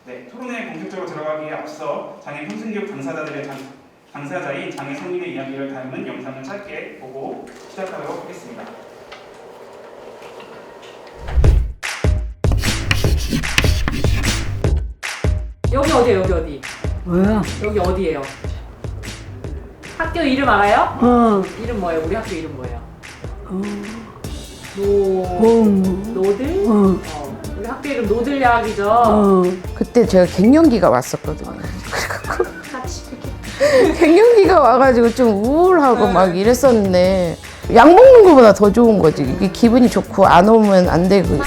네, 토론에 본격적으로 들어가기에 앞서 장애 평생교육 당사자인 장애 성인의 이야기를 담은 영상을 짧게 보고 시작하도록 하겠습니다. 여기 어디예요? 여기 어디? 뭐야? 여기 어디예요? 학교 이름 알아요? 이름 뭐예요? 우리 학교 이름 뭐예요? 노들? 우리 학교 이름 노들야학이죠? 그때 제가 갱년기가 왔었거든요. 갱년기가 와가지고 좀 우울하고 막 이랬었는데 약 먹는 것보다 더 좋은 거지. 이게 기분이 좋고 안 오면 안 되고.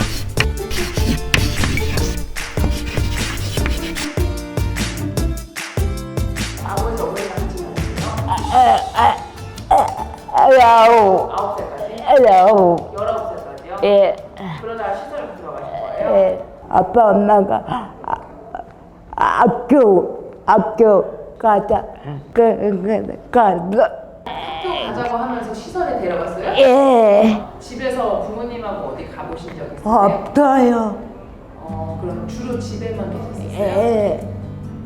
아버지 어머니가 같이 아야오. 9살까지? 아야오. 19살까지요? 예. 그러다가 시설을 들어가신 거예요? 예. 아빠 엄마가 학교 가자. 학교 가자고 하면서 시설에 데려갔어요? 예. 집에서 부모님하고 어디 가보신 적 있으세요? 없어요. 그럼 주로 집에만 계셨어요? 예.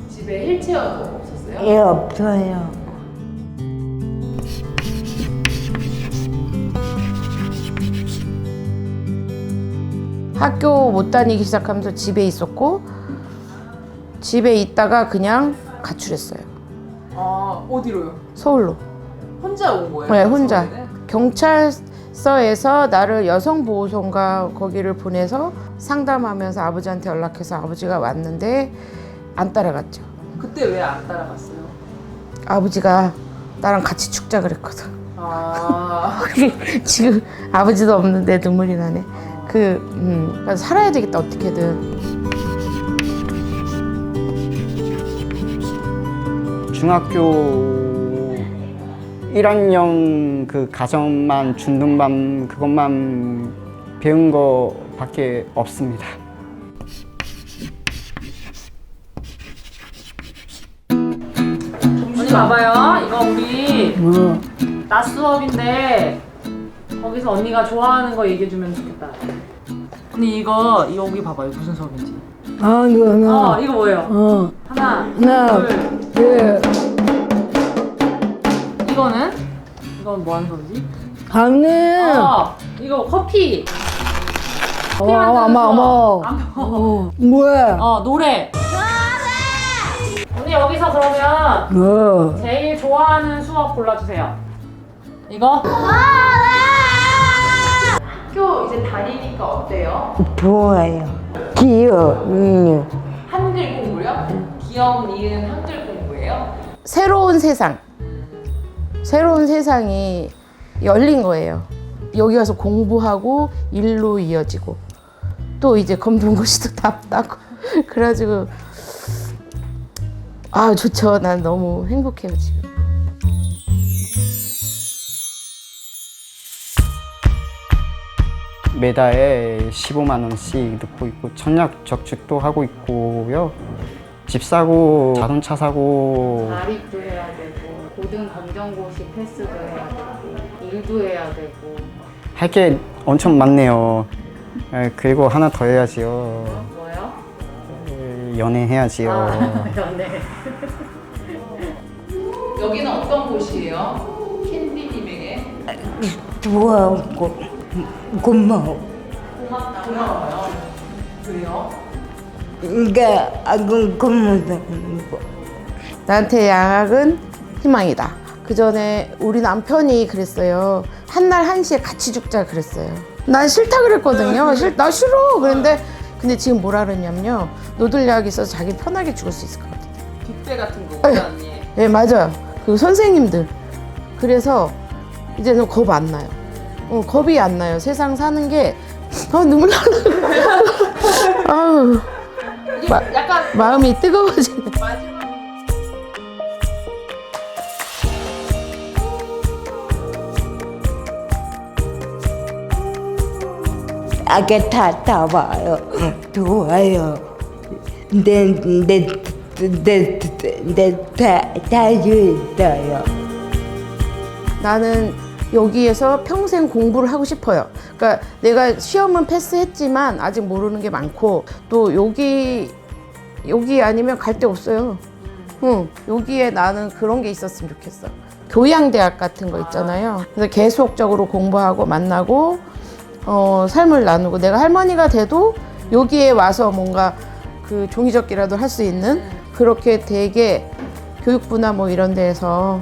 집에 휠체어도 없었어요? 예, 없어요. 학교 못 다니기 시작하면서 집에 있었고 집에 있다가 그냥 가출했어요. 어디로요? 서울로. 혼자 온 거예요? 네, 혼자. 서울에는? 경찰서에서 나를 여성보호소인가 거기를 보내서 상담하면서 아버지한테 연락해서 아버지가 왔는데 안 따라갔죠. 그때 왜 안 따라갔어요? 아버지가 나랑 같이 죽자 그랬거든. 아, 지금 아버지도 없는데 눈물이 나네. 그래서 살아야 되겠다 어떻게든. 중학교 1학년 그 가정만 준둔반 그것만 배운 거밖에 없습니다. 언니 봐봐요. 이거 우리 낮 수업인데 거기서 언니가 좋아하는 거 얘기해주면 좋겠다. 언니 이거 여기 봐봐요. 무슨 수업인지. 이거 뭐예요? 하나, 둘. 이건 뭐 하는 수업이지? 강릉. 이거 커피. 어머. 뭐야? 노래. 언니 여기서 그러면 제일 좋아하는 수업 골라주세요. 이거? 학교 이제 다니니까 어때요? 좋아요. 귀여워. 한글 공부요? 기억, 니은 한글 공부예요? 새로운 세상이 열린 거예요. 여기 와서 공부하고 일로 이어지고 또 이제 검정고시도 다 따고 그래가지고 좋죠. 난 너무 행복해요 지금. 매달에 15만 원씩 넣고 있고 청약 저축도 하고 있고요. 집 사고 자동차 사고 자립도 해야 되고 고등 검정고시 패스도 해야 되고 일도 해야 되고 할 게 엄청 많네요. 그리고 하나 더 해야지요. 뭐요? 연애해야지요. 연애. 여기는 어떤 곳이에요? 캔디님에게 좋아하고 고마워. 고마워요. 왜요? 이게 고마워. 나한테 양학은 희망이다. 그 전에 우리 남편이 그랬어요. 한날 1시에 같이 죽자 그랬어요. 난 싫다 그랬거든요. 나 싫어. 근데 지금 뭐라 그랬냐면요. 노들약이 있어서 자기 편하게 죽을 수 있을 것 같아. 빅배 같은 거 언니. 네, 맞아요. 그 선생님들. 그래서 이제는 겁 안 나요. 겁이 안 나요. 세상 사는 게 눈물 나려. 아우, 약간 마음이 뜨거워지네. 다 와요. 좋아요. 다 있어요. 나는 여기에서 평생 공부를 하고 싶어요. 그러니까 내가 시험은 패스했지만 아직 모르는 게 많고 또 여기 여기 아니면 갈 데 없어요. 응, 여기에 나는 그런 게 있었으면 좋겠어. 교양대학 같은 거 있잖아요. 그래서 계속적으로 공부하고 만나고 삶을 나누고 내가 할머니가 돼도 여기에 와서 뭔가 그 종이접기라도 할 수 있는 그렇게 되게 교육부나 뭐 이런 데에서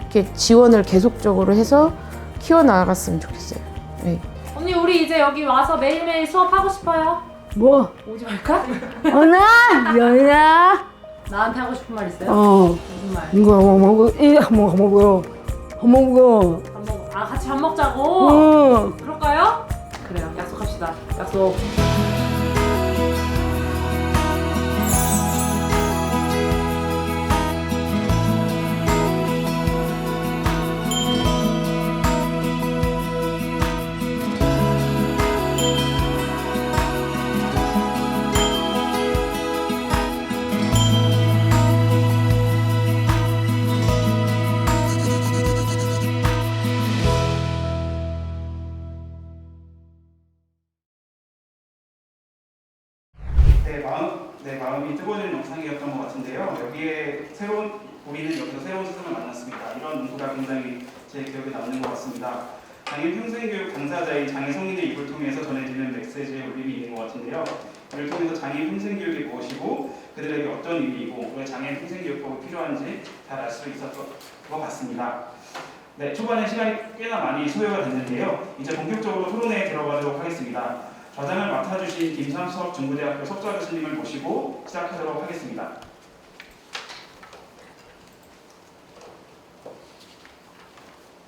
이렇게 지원을 계속적으로 해서 키워나갔으면 좋겠어요. 네. 언니 우리 이제 여기 와서 매일매일 수업하고 싶어요? 뭐? 오지 말까? 어나 연아 나한테 하고 싶은 말 있어요? 무슨 말? 이거 먹어 한번 먹어요 한번 먹어 같이 밥 먹자고? 그럴까요? 그래요 약속합시다 약속. 마음이 뜨거워지는 영상이었던 것 같은데요. 여기에 우리는 여기서 새로운 스승을 만났습니다. 이런 문구가 굉장히 제 기억에 남는 것 같습니다. 장애인 평생교육 당사자인 장애성인의 입을 통해서 전해지는 메시지의 울림이 있는 것 같은데요. 이를 통해서 장애인 평생교육이 무엇이고 그들에게 어떤 의미이고 왜 장애인 평생교육법이 필요한지 잘 알 수 있었던 것 같습니다. 네, 초반에 시간이 꽤나 많이 소요가 됐는데요. 이제 본격적으로 토론회에 들어가도록 하겠습니다. 좌장을 맡아주신 김삼석 중부대학교 석좌 교수님을 모시고 시작하도록 하겠습니다.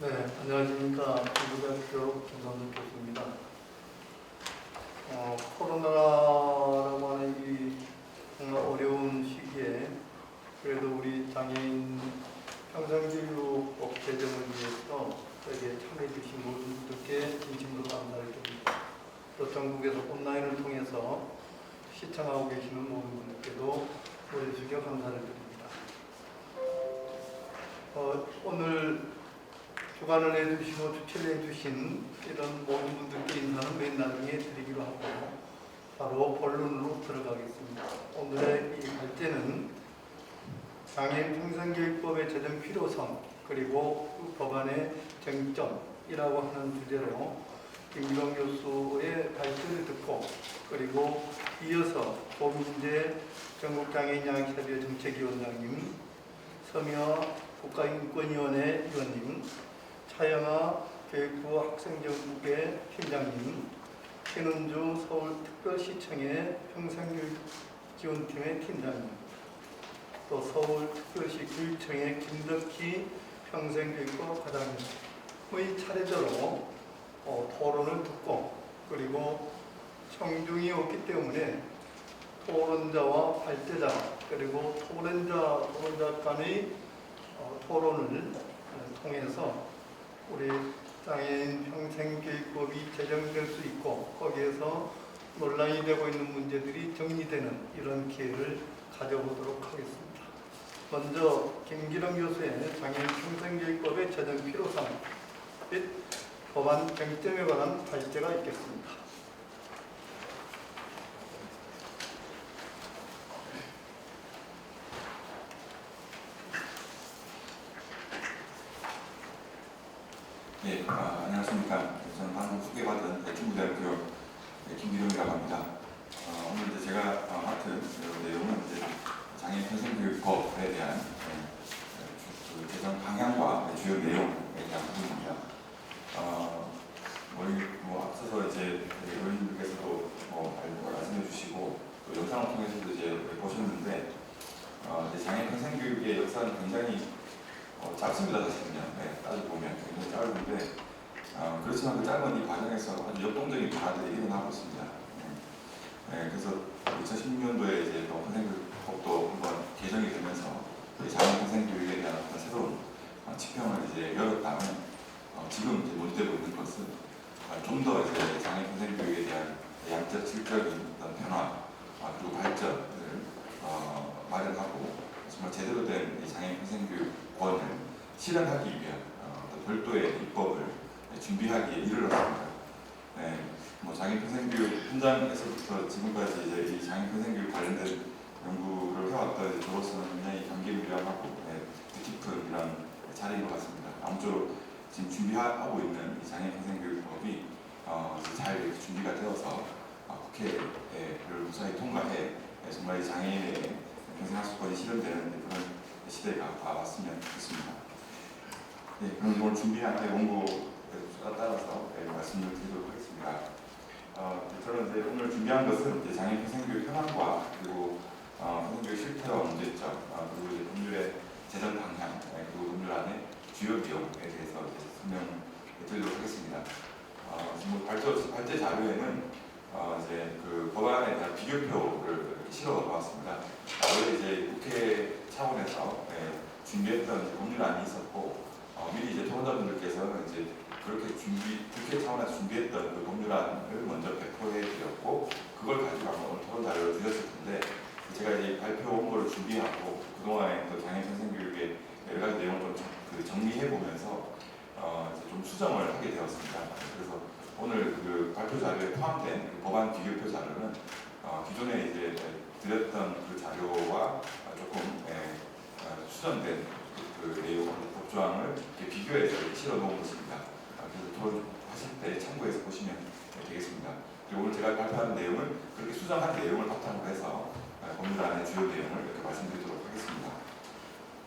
네, 안녕하십니까. 중부대학교 김삼석 교수입니다. 코로나라고 하는 이 정말 어려운 시기에 그래도 우리 장애인 평생교육법 제정을 위해서 여기에 참여해 주신 모든 분들께 진심으로 감사를 드립니다. 또 전국에서 온라인을 통해서 시청하고 계시는 모든 분들께도 머리 숙여 감사를 드립니다. 오늘 주관을 해주시고 추천을 해주신 이런 모든 분들께 인사는 맨 나중에 드리기로 하고 바로 본론으로 들어가겠습니다. 오늘의 이 발제는 장애인 평생교육법의 제정 필요성 그리고 그 법안의 쟁점이라고 하는 주제로 김기동 교수의 발제를 듣고 그리고 이어서 고민재 전국장애인양학협의회 정책위원장님, 서미화 국가인권위원회 위원님, 차영아 교육부 학생정국의 팀장님, 신은주 서울특별시청의 평생교육지원팀의 팀장님, 또 서울특별시 교육청의 김덕희 평생교육과 과장님의 차례대로 토론을 듣고 그리고 청중이 없기 때문에 토론자와 발제자 그리고 토론자 간의 토론을 통해서 우리 장애인 평생교육법이 제정될 수 있고 거기에서 논란이 되고 있는 문제들이 정리되는 이런 기회를 가져보도록 하겠습니다. 먼저 김기동 교수의 장애인 평생교육법의 제정 필요성 및 법안 쟁점에 관한 발제가 있겠습니다. 네, 안녕하십니까. 저는 방금 소개받은 중부대학교 김기동이라고 합니다. 오늘 이제 제가 맡은 내용은 이제 장애인 평생교육법에 대한 개정 방향과 주요 내용에 대한 부분입니다. 앞서서 이제 의원님들께서도 말씀해 주시고 또 영상을 통해서도 이제 보셨는데 이제 장애인 평생교육의 역사는 굉장히 짧습니다. 사실은요. 네, 따지고 보면 굉장히 짧은데 그렇지만 그 짧은 이 과정에서 아주 역동적인 변화들이 일어나고 있습니다. 네, 그래서 2016년도에 이제 평생교육법도 한번 개정이 되면서 장애인 평생교육에 대한 어떤 새로운 치평을 이제 열었다면 지금 이제 논의되고 있는 것은 좀 더 이제 장애인 평생교육에 대한 양적, 질적인 어떤 변화 그리고 발전을 마련하고 정말 제대로 된 장애인 평생교육권을 실현하기 위한 별도의 입법을 준비하기에 이르렀습니다. 네, 장애인 평생교육 현장에서부터 지금까지 이제 이 장애인 평생교육 관련된 연구 이제 저로서는 굉장히 감개무량하고 뜻깊은 이런 자리인 것 같습니다. 아무쪼록 지금 준비하고 있는 이 장애인평생교육법이 잘 이렇게 준비가 되어서 국회를 무사히 통과해 정말 이 장애인의 평생학습권이 실현되는 그런 시대가 왔으면 좋겠습니다. 네, 그럼 오늘 준비한 원고에 따라서 말씀을 드리도록 하겠습니다. 저는 이제 오늘 준비한 것은 이제 장애인 평생교육 현황과 그리고 평생교육 실태와 문제점, 그리고 이제 법률의 제정 방향, 그리고 법률 안의 주요 내용에 대해서 이제 설명드리도록 하겠습니다. 지금 발제 자료에는 이제 그 법안에 대한 비교표를 실어 놓았습니다. 원래 이제 국회 차원에서 준비했던 법률안이 있었고 미리 이제 토론자분들께서는 이제 국회 차원에서 준비했던 그 법률안을 먼저 배포해 드렸고 그걸 가지고 아마 오늘 토론 자료를 드렸을 텐데 제가 이제 발표 원고를 준비하고 그동안에 또 장애인 평생교육의 여러 가지 내용을 좀 정리해 보면서 이제 좀 수정을 하게 되었습니다. 그래서 오늘 그 발표 자료에 포함된 그 법안 비교표 자료는 기존에 이제 드렸던 그 자료와 조금 수정된 그 내용, 법조항을 이렇게 비교해서 이렇게 실어 놓은 것입니다. 그래서 토론하실 때 참고해서 보시면 되겠습니다. 그리고 오늘 제가 발표한 내용은 그렇게 수정한 내용을 바탕으로 해서 법률안의 주요 내용을 이렇게 말씀드리도록 하겠습니다.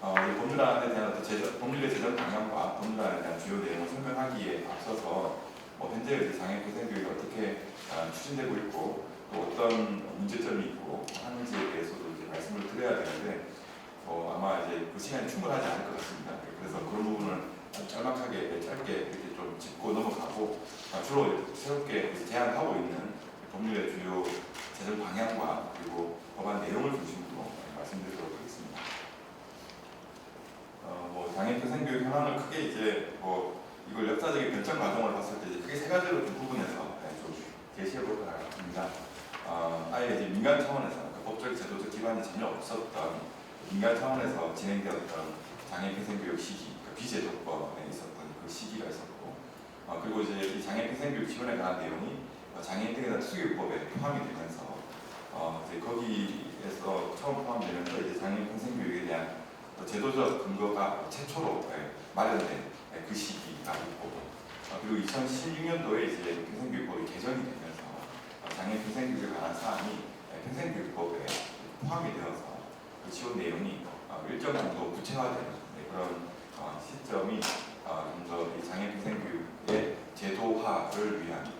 이 법률안에 대한 법률의 제정 방향과 법률안에 대한 주요 내용을 설명하기에 앞서서 현재 장애인 평생교육이 어떻게 추진되고 있고 또 어떤 문제점이 있고 하는지에 대해서도 이제 말씀을 드려야 되는데 아마 이제 그 시간이 충분하지 않을 것 같습니다. 그래서 그런 부분을 짤막하게 짧게 이렇게 좀 짚고 넘어가고 주로 새롭게 제안하고 있는 법률의 주요 제정 방향과 그리고 법안 내용을 중심으로 말씀드리도록 하겠습니다. 장애인 평생교육 현황을 크게 이제 이걸 역사적인 변천 과정을 봤을 때 크게 세 가지로 좀 구분해서 좀 제시해 볼까 합니다. 아예 이제 민간 차원에서 법적 제도적 기반이 전혀 없었던 민간 차원에서 진행되었던 장애인 평생교육 시기, 비제도권에 있었던 그 시기가 있었고, 그리고 이제 이 장애인 평생교육 지원에 관한 내용이 장애인 등에 대한 특수교육법에 포함이 되면서 이제 거기에서 처음 포함되면서 이제 장애인 평생교육에 대한 제도적 근거가 최초로 마련된 그 시기가 있고, 그리고 2016년도에 이제 평생교육법이 개정이 되면서 장애인 평생교육에 관한 사항이 평생교육법에 포함이 되어서 그 지원 내용이 일정 정도 구체화되는 그런 시점이 좀 더 장애인 평생교육의 제도화를 위한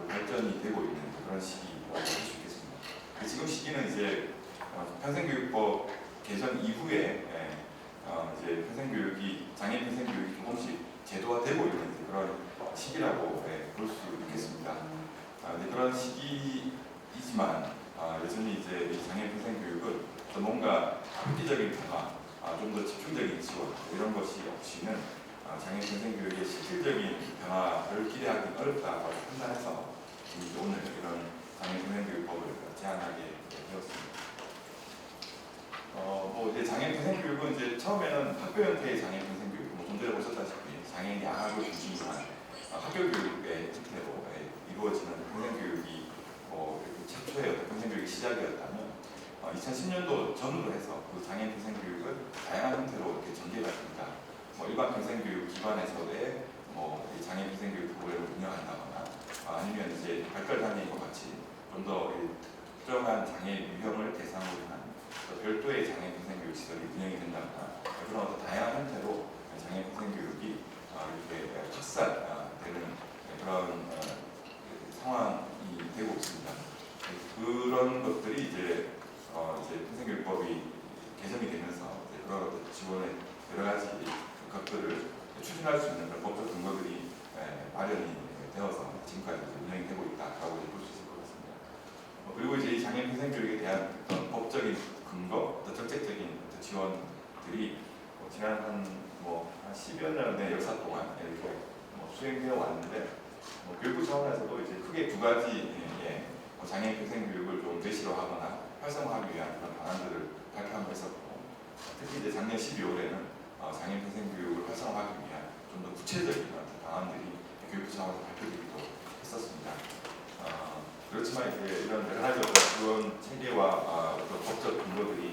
발전이 되고 있는 그런 시기라고 할 수 있겠습니다. 지금 시기는 이제 평생교육법 개정 이후에 이제 평생교육이 장애인 평생교육이 조금씩 제도화되고 있는 그런 시기라고 볼 수 있겠습니다. 그런 시기이지만 여전히 이제 장애인 평생교육은 또 뭔가 획기적인 변화, 좀 더 집중적인 지원 이런 것이 없이는 장애인 평생교육의 실질적인 변화를 기대하기 어렵다고 판단해서 오늘 이런 장애인 평생교육법을 제안하게 되었습니다. 이제 장애인 평생교육은 이제 처음에는 학교 형태의 장애인 평생교육, 좀 전에 보셨다시피 장애인 양학을 중심으로 한 학교 교육의 형태로 이루어지는 평생교육이 최초의 어떤 평생교육의 시작이었다면 2010년도 전후로 해서 그 장애인 평생교육은 다양한 형태로 이렇게 전개가 됩니다. 일반 평생교육 기관에서의 장애인 평생교육 프로그램을 운영한다거나 아니면 이제 발달장애인과 같이 좀 더 특정한 장애 유형을 대상으로 한 별도의 장애인 평생교육 시설이 운영이 된다거나 그런 어떤 다양한 형태로 장애인 평생교육이 이렇게 확산되는 그런 상황이 되고 있습니다. 그런 것들이 이제 평생교육법이 개정이 되면서 그런 어떤 지원의 여러 가지 것들을 추진할 수 있는 그런 법적 근거들이 마련이 되어서 지금까지 운영이 되고 있다라고 볼 수 있을 것 같습니다. 그리고 이제 이 장애인 평생교육에 대한 어떤 법적인 근거, 어떤 정책적인 어떤 지원들이 지난 한 10여 년의 역사 동안 이렇게 수행되어 왔는데 교육부 차원에서도 이제 크게 두 가지의 장애인 평생교육을 좀 제시화하거나 활성화하기 위한 그런 방안들을 발표하고 있었고, 특히 이제 작년 12월에는 장애인 평생교육을 활성화하기 위한 좀 더 구체적인 방안들이 교육부 차원에서 발표되기도 했었습니다. 그렇지만 이제 이런 여러 가지 어떤 지원 체계와 어떤 법적 근거들이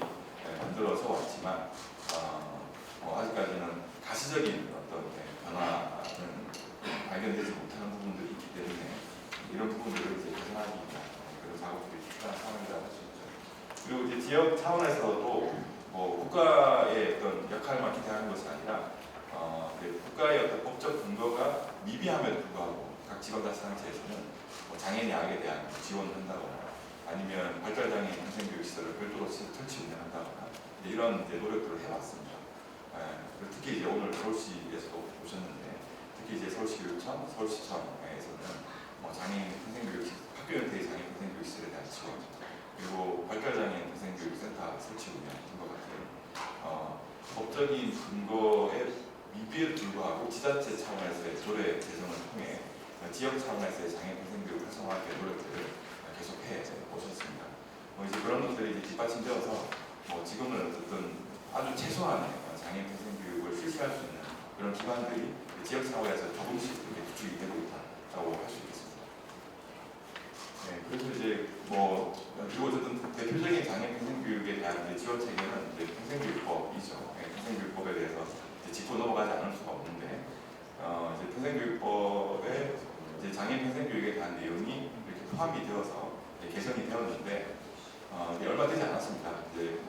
그리고 이제 지역 차원에서도 국가의 어떤 역할만 기대하는 것이 아니라 국가의 어떤 법적 근거가 미비함에도 불구하고 각 지방자치단체에서는 장애인 야학에 대한 지원을 한다거나 아니면 발달장애인 평생교육시설을 별도로 설치 운영한다거나 이런 노력들을 해왔습니다. 특히 이제 오늘 서울시에서도 보셨는데 특히 이제 서울시교육청, 서울시청에서는 장애인 평생교육 학교 형태의 장애인 평생교육시설에 대한 지원 그리고 발달장애인 평생교육센터 설치 운영 등과 같은 법적인 근거에 미비에 불구하고 지자체 차원에서의 조례 개정을 통해 지역 차원에서의 장애인 평생교육 활성화하기 위한 노력들을 계속해 오셨습니다. 이제 그런 것들이 이제 뒷받침되어서 지금은 어쨌든 아주 최소한의 장애인 평생교육을 실시할 수 있는 그런 기관들이 지역 사회에서 조금씩 이렇게 구축이 되고 있다고 할 수 있겠습니다. 네, 그래서 이제 그리고 어쨌든 대표적인 장애인 평생교육에 대한 지원 체계는 이제 평생교육법이죠. 평생교육법에 대해서 짚고 넘어가지 않을 수가 없는데 이제 평생교육법에 이제 장애인 평생교육에 대한 내용이 이렇게 포함이 되어서 개선이 되었는데 이제 얼마 되지 않았습니다. 이제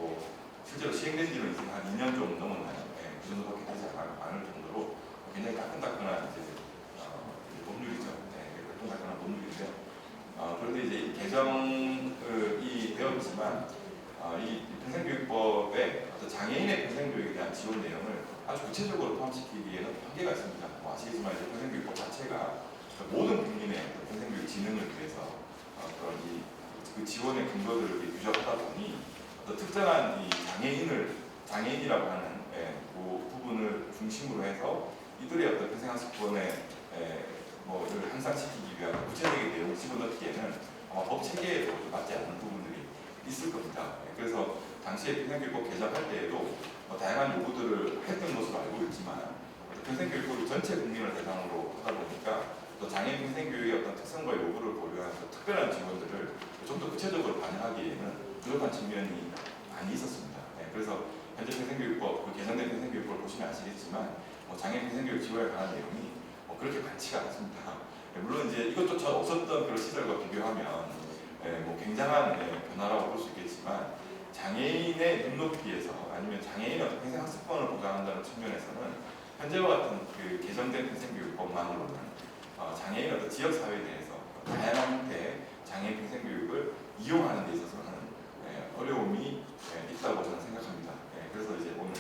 실제로 시행된 지는 이제 한 2년 좀 넘었나요? 그 정도밖에 되지 않을 정도로 굉장히 따끈따끈한 이제 법률이죠. 따끈따끈한 법률인데 그런데 이제 개정이 되었지만 이 평생교육법에 장애인의 평생교육에 대한 지원 내용을 아주 구체적으로 포함시키기에는 한계가 있습니다. 아시겠지만 이제 평생교육법 자체가 모든 국민의 평생교육 진흥을 위해서 그런 그 지원의 근거들을 규정하다 보니 특정한 이 장애인이라고 하는 그 부분을 중심으로 해서 이들의 어떤 평생학습권에 를 향상시키기 위한 구체적인 내용을 집어넣기에는 아마 법 체계에도 맞지 않는 부분들이 있을 겁니다. 그래서 당시에 평생교육법 개정할 때에도 다양한 요구들을 했던 것으로 알고 있지만 평생교육법이 전체 국민을 대상으로 하다 보니까 또 장애인 평생교육의 어떤 특성과 요구를 고려한 특별한 지원들을 좀 더 구체적으로 반영하기에는 부족한 측면이 많이 있었습니다. 그래서 현재 평생교육법, 개정된 평생교육법을 보시면 아시겠지만 장애인 평생교육 지원에 관한 내용이 그렇게 많지가 않습니다. 물론 이제 이것조차 없었던 그런 시절과 비교하면 굉장한 변화라고 볼 수 있겠지만 장애인의 눈높이에서 아니면 장애인의 평생학습권을 보장한다는 측면에서는 현재와 같은 그 개정된 평생교육법만으로는 장애인 어떤 지역사회에 대해서 다양한 형태의 장애인 평생교육을 이용하는 데 있어서는 어려움이 있다고 저는 생각합니다. 그래서 이제 오늘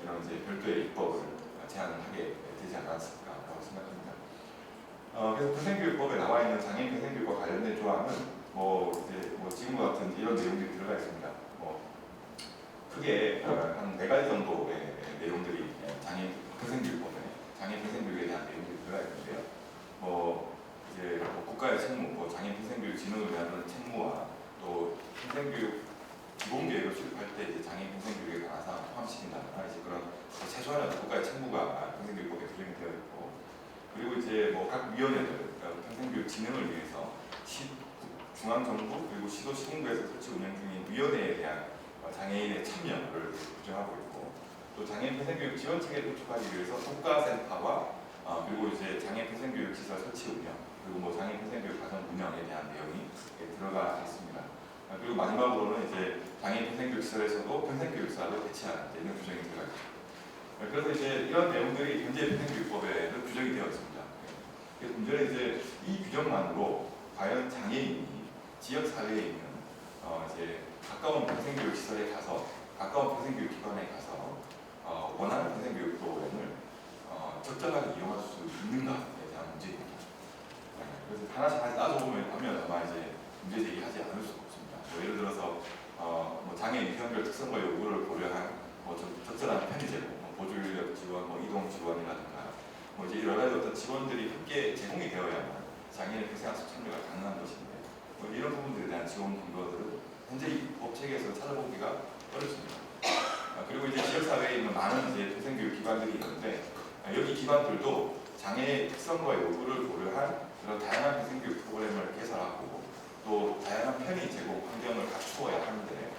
이런 이제 별도의 입법을 제안을 하게 되지 않았을까라고 생각합니다. 그래서 평생교육법에 나와 있는 장애인 평생교육과 관련된 조항은 지금과 같은 이런 내용들이 들어가 있습니다. 크게 한 4가지 정도의 내용들이 장애인 평생교육법에 장애인 평생교육에 대한 내용들이 들어가 있는데요. 이제 국가의 책무, 장애인 평생교육 진흥을 위한 책무와 또 평생교육 기본계획을 수립할 때 이제 장애인 평생교육에 관한 사항을 포함시킨다거나 이제 그런 최소한의 국가의 책무가 평생교육법에 규정이 되어 있고 그리고 이제 각 위원회들 평생교육 진흥을 위해서 중앙정부 그리고 시도 시군구에서 설치 운영 중인 위원회에 대한 장애인의 참여를 규정하고 있고 또 장애인 평생교육 지원 체계를 구축하기 위해서 국가센터와 그리고 이제 장애인 평생교육 시설 설치 운영 그리고 장애인 평생교육 가정 운영에 대한 내용이 들어가 있습니다. 그리고 마지막으로는 이제 장애인 평생교육 시설에서도 평생교육사를 배치하는 이런 규정이 들어가 있습니다. 그래서 이제 이런 내용들이 현재 평생교육법에도 규정이 되어 있습니다. 그래서 문제는 이제 이 규정만으로 과연 장애인이 지역 사회에 있는 이제 가까운 평생교육 시설에 가서 가까운 평생교육 기관에 가서 원하는 평생교육 프로그램을 적절하게 이용할 수 있는가에 대한 문제입니다. 그래서 하나씩 따져보면 아마 이제 문제 제기하지 않을 수가 없습니다. 예를 들어서 장애인 유형별 특성과 요구를 고려한 적절한 편의 제공, 보조인력 지원, 이동 지원이라든가 이제 여러 가지 어떤 지원들이 함께 제공이 되어야만 장애인의 평생학습 참여가 가능한 것인데 이런 부분들에 대한 지원 근거들은 현재 이 법 체계에서 찾아보기가 어렵습니다. 그리고 이제 지역사회에 있는 많은 이제 평생교육 기관들이 있는데 여기 기관들도 장애의 특성과 요구를 고려한 그런 다양한 평생교육 프로그램을 개설하고 또 다양한 편의 제공 환경을 갖추어야 하는데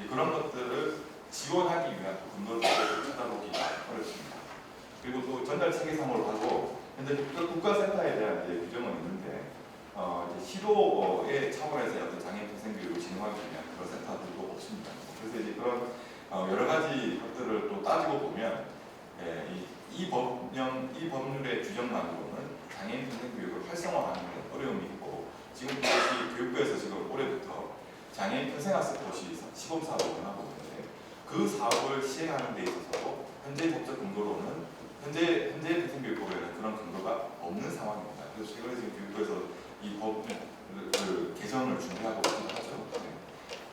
그런 것들을 지원하기 위한 근거들을 찾아보기가 어렵습니다. 그리고 또 전달 체계상으로 하고 현재 국가센터에 대한 이제 규정은 있는데 이제 시도의 차원에서 어떤 장애인 평생교육을 진흥하기 위한 그런 센터들도 없습니다. 그래서 이제 그런 여러 가지 것들을 또 따지고 보면 이 법률의 규정만으로는 장애인 평생교육을 활성화하는 데 어려움이 있고 지금 다시 교육부에서 지금 올해부터 장애인 평생학습도시 시범 사업을 원하고 있는데 그 사업을 시행하는 데 있어서 현재 법적 근거로는 현재 평생교육법에는 그런 근거가 없는 상황입니다. 그래서 최근에 지금 교육부에서 이 법 개정을 준비하고 있기도 하죠.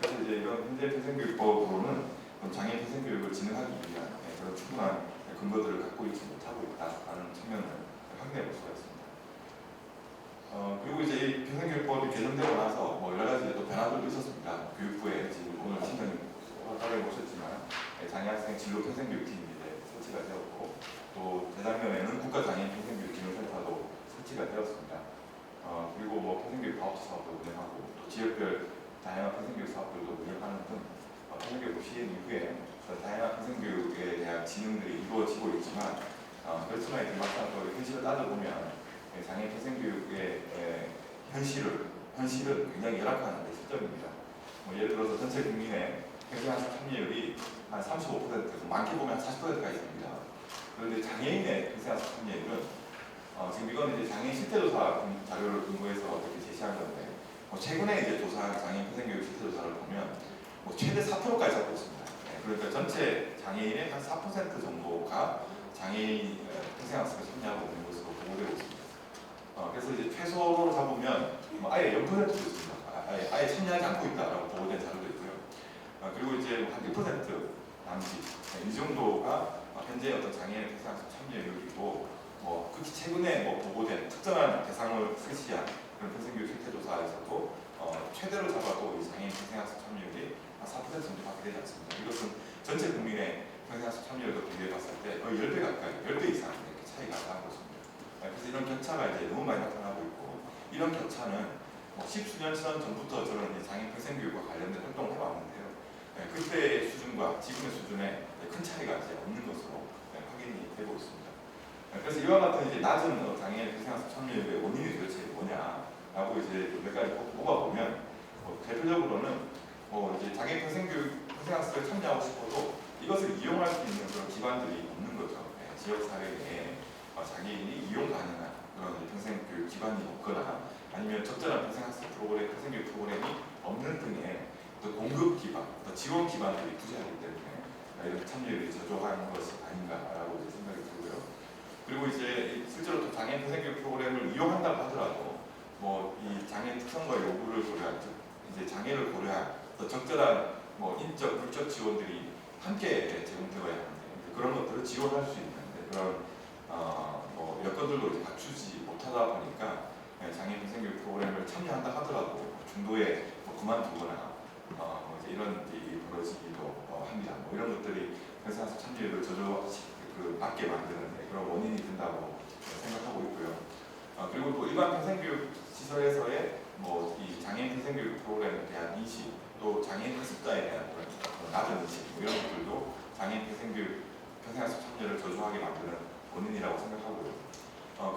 그래서 이제 이런 현재 평생교육법으로는 장애인 평생교육을 진행하기 위한 그런 충분한 근거들을 갖고 있지 못하고 있다라는 측면을 확인해 볼 수가 있습니다. 그리고 이제 이 평생교육법이 개정되고 나서 뭐 여러 가지 또 변화들도 있었습니다. 교육부에 지금 오늘 팀장님 따로 보셨지만 장애학생 진로 평생교육팀이 설치가 되었고 또 재작년에는 국가장애인 평생교육 기능센터도 설치가 되었습니다. 그리고 뭐 평생교육 바우처 사업도 운영하고 또 지역별 다양한 평생교육 사업들도 운영하는 등 평생교육 시행 이후에 다양한 평생교육에 대한 진흥들이 이루어지고 있지만 그렇지만 이제 막상 또 현실을 따져보면 장애인 평생교육의 현실은 굉장히 열악한 시점입니다. 뭐 예를 들어서 전체 국민의 평생학습 참여율이 한 35%, 많게 보면 한 40%까지 됩니다. 그런데 장애인의 평생학습 참여율은 지금 이건 이제 장애인 실태조사 자료를 근거해서 이렇게 제시한 건데 최근에 이제 조사한 장애인 평생교육 실태조사를 보면 최대 4%까지 잡고 있습니다. 그러니까 전체 장애인의 한 4% 정도가 장애인 평생학습에 참여하고 있는 것으로 보고되고 있습니다. 그래서 이제 최소로 잡으면 아예 0%도 있습니다. 아예 참여하지 않고 있다라고 보고된 자료도 있고요. 그리고 이제 한 1% 남짓 이 정도가 현재 어떤 장애인 평생학습 참여율이고 특히 최근에 보고된 특정한 대상을 실시한 그런 평생교육 실태조사에서도 최대로 잡아도 이 장애인 평생학습 참여율이 한 4% 정도밖에 되지 않습니다. 이것은 전체 국민의 평생학습 참여율과 비교해 봤을 때 거의 10배 가까이, 10배 이상 이렇게 차이가 나는 것입니다. 그래서 이런 격차가 이제 너무 많이 나타나고 있고 이런 격차는 10수년 전부터 저는 장애인 평생교육과 관련된 활동을 해왔는데요. 그때의 수준과 지금의 수준에 큰 차이가 이제 없는 것으로 확인이 되고 있습니다. 그래서 이와 같은 이제 낮은 장애인 평생학습 참여율의 원인이 도대체 뭐냐라고 이제 몇 가지 뽑아보면 대표적으로는 이제 장애인 평생학습에 참여하고 싶어도 이것을 이용할 수 있는 그런 기반들이 없는 거죠. 지역 사회 내에 장애인이 이용 가능한 그런 평생교육 기반이 없거나 아니면 적절한 평생학습 프로그램, 평생교육 프로그램이 없는 등의 공급 기반, 지원 기반들이 부재하기 때문에 이런 참여율이 저조한 것이 아닌가라고 이제 생각이 들고요. 그리고 이제 실제로 또 장애인 평생교육 프로그램을 이용한다고 하더라도 이 장애인 특성과 요구를 고려한 이제 장애를 고려한 또 적절한 인적, 물적 지원들이 함께 제공되어야 하는데 그런 것들을 지원할 수 있는 그런 여건들도 이제 갖추지 못하다 보니까 장애인 평생교육 프로그램을 참여한다 하더라도 중도에 그만두거나 이제 이런 일이 벌어지기도 합니다. 이런 것들이 평생학습 참여율을 낮게 만드는 그런 원인이 된다고 생각하고 있고요. 그리고 또 일반 평생교육 시설에서의 이 장애인 평생교육 프로그램에 대한 인식, 또 장애인 학습자에 대한 그런 낮은 인식 이런 것들도 장애인 평생학습 참여를 저조하게 만드는 원인이라고 생각하고요.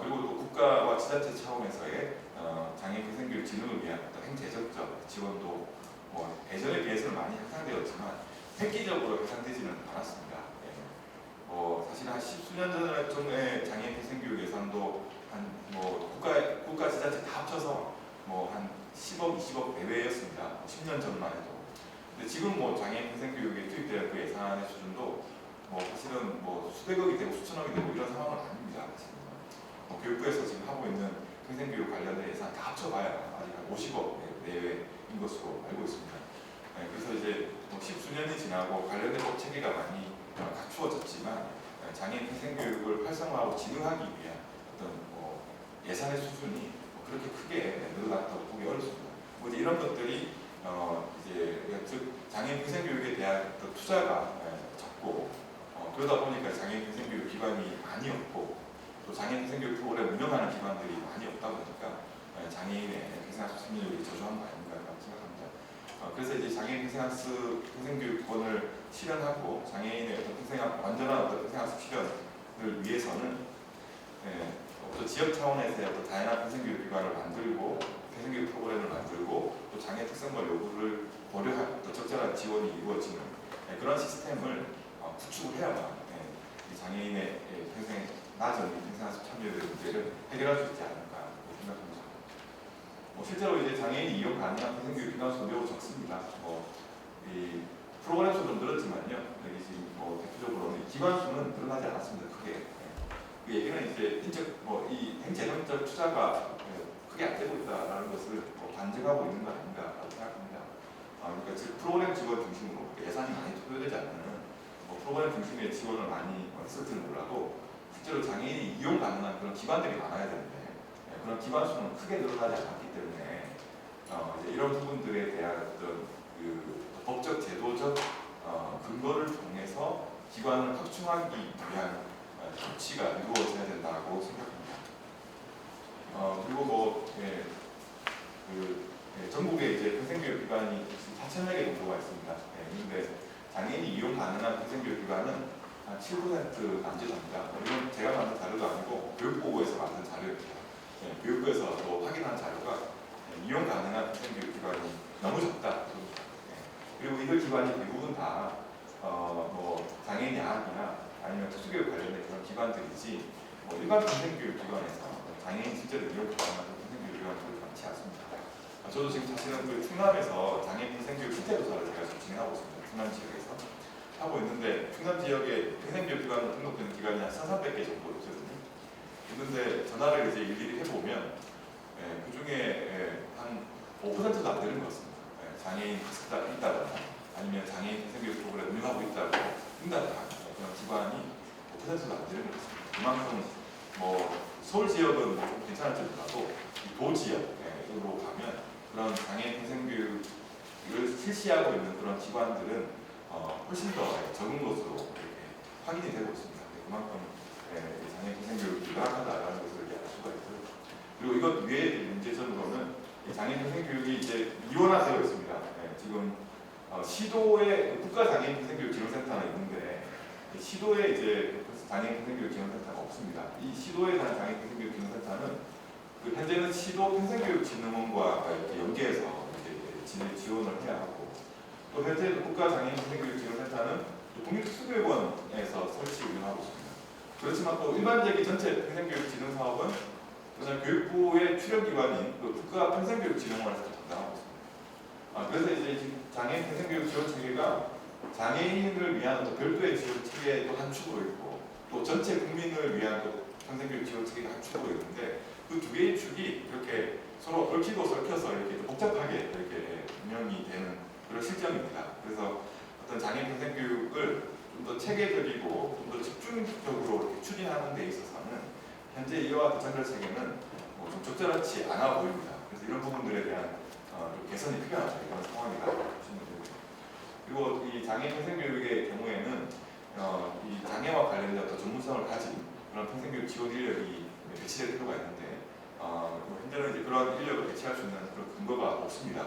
그리고 또 국가와 지자체 차원에서의 장애인 평생교육 진흥을 위한 어떤 행재적적 지원도 예전에 비해서는 많이 향상되었지만 획기적으로 향상되지는 않았습니다. 사실 한 10수년 전에 장애인 평생교육 예산도 한 국가 지자체 다 합쳐서 한 10억, 20억 내외였습니다. 10년 전만 해도. 근데 지금 장애인 평생교육에 투입될 그 예산의 수준도 사실은 수백억이 되고 수천억이 되고 이런 상황은 아닙니다. 지금 교육부에서 지금 하고 있는 평생교육 관련된 예산 다 합쳐봐야 아직 한 50억 내외인 것으로 알고 있습니다. 그래서 이제 10수년이 지나고 관련된 법 체계가 많이 갖추어졌지만 장애인 평생교육을 활성화하고 진흥하기 위한 어떤 예산의 수준이 그렇게 크게 늘어났다고 보기 어렵습니다. 이제 이런 것들이 즉 장애인 평생교육에 대한 투자가 적고 그러다 보니까 장애인 평생교육 기반이 많이 없고 또 장애인 평생교육 프로그램 운영하는 기반들이 많이 없다 보니까 장애인의 평생학습 참여율이 저조한 거 아닌가라고 생각합니다. 그래서 이제 장애인 평생교육권을 실현하고 장애인의 어떤 완전한 어떤 평생학습 실현을 위해서는 또 지역 차원에서의 어떤 다양한 평생교육 기관을 만들고 평생교육 프로그램을 만들고 또 장애 특성과 요구를 고려한 또 적절한 지원이 이루어지는 그런 시스템을 구축을 해야만 이 장애인의 평생 낮은 평생학습 참여의 문제를 해결할 수 있지 않을까 생각합니다. 실제로 이제 장애인이 이용 가능한 평생교육 기관 수 매우 적습니다. 이 프로그램 수는 늘었지만요. 여기 지금 대표적으로는 기관 수는 늘어나지 않았습니다. 크게. 그 얘기는 이제 이 행재정적 투자가 크게 안 되고 있다라는 것을 반증하고 있는 거 아닌가라고 생각합니다. 그러니까 즉 프로그램 지원 중심으로 예산이 많이 투여되지 않는 프로그램 중심의 지원을 많이 했을지는 몰라도 실제로 장애인이 이용 가능한 그런 기관들이 많아야 되는데 그런 기관 수는 크게 늘어나지 않았기 때문에 이제 이런 부분들에 대한 어떤 그 법적 제도적 근거를 통해서 기관을 확충하기 위한 조치가 이루어져야 된다고 생각합니다. 그리고 전국에 이제 평생교육 기관이 4,000여 개 정도가 있습니다. 그런데 장애인이 이용 가능한 평생교육 기관은 한 7% 남짓합니다. 이건 제가 만든 자료도 아니고 교육부에서 만든 자료입니다. 교육부에서 또 확인한 자료가 이용 가능한 평생교육 기관이 너무 적다. 그리고 이들 기관이 대부분 다 장애인 야학이나 아니면 특수교육 관련된 그런 기관들이지 일반 평생교육 기관에서 장애인 실제로 이용 가능한 평생교육 기관들이 많지 않습니다. 저도 지금 사실은 그 충남에서 장애인 평생교육 실태 조사를 제가 지금 진행하고 있습니다. 충남 지역에서 하고 있는데 충남 지역에 평생교육 기관으로 등록된 기관이 한 1,300개 정도 있거든요. 있는데 전화를 이제 일일이 해보면 그 중에 한 5%도 안 되는 것 같습니다. 장애인 있다거나 아니면 장애인 평생교육 프로그램 운영하고 있다고 응답한 그런 기관이 5%도 안 되는 것 같습니다. 그만큼 서울 지역은 좀 괜찮을지 몰라도 도 지역으로 가면 그런 장애인 평생교육을 실시하고 있는 그런 기관들은 훨씬 더 적은 것으로 이렇게 확인이 되고 있습니다. 그만큼 장애인 평생교육이 열악하다라는 것을 알 수가 있고요. 그리고 이것 외의 문제점으로는 장애인 평생교육이 이제 이원화되어 있습니다. 지금 시도에 국가장애인 평생교육 지원센터가 있는데 시도에 이제 장애인 평생교육 지원센터가 없습니다. 이 시도에 대한 장애인 평생교육 지원센터는 현재는 시도 평생교육진흥원과 이렇게 연계해서 이제 지원을 해야 하고 또 현재 국가장애인 평생교육 지원센터는 국립특수교육원에서 설치 운영하고 있습니다. 그렇지만 또 일반적인 전체 평생교육 진흥 사업은 교육부의 출연기관인 국가평생교육진흥원에서 담당하고 있습니다. 그래서 이제 지금 장애인 평생교육 지원 체계가 장애인을 위한 또 별도의 지원 체계도 한 축으로 있고 또 전체 국민을 위한 또 평생교육 지원 체계가 한 축으로 있는데 그 두 개의 축이 이렇게 서로 얽히고 섞여서 이렇게 복잡하게 이렇게 운영이 되는 그런 실정입니다. 그래서 어떤 장애인 평생교육을 좀 더 체계적이고 좀 더 집중적으로 이렇게 추진하는 데 있어서는 현재 이와 전달 체계는 좀 적절하지 않아 보입니다. 그래서 이런 부분들에 대한 좀 개선이 필요하다 이런 상황이다 보시면 됩니다. 그리고 이 장애인 평생교육의 경우에는 이 장애와 관련된 어떤 전문성을 가진 그런 평생교육 지원 인력이 배치될 필요가 있는데 현재는 이제 그런 인력을 배치할 수 있는 그런 근거가 없습니다.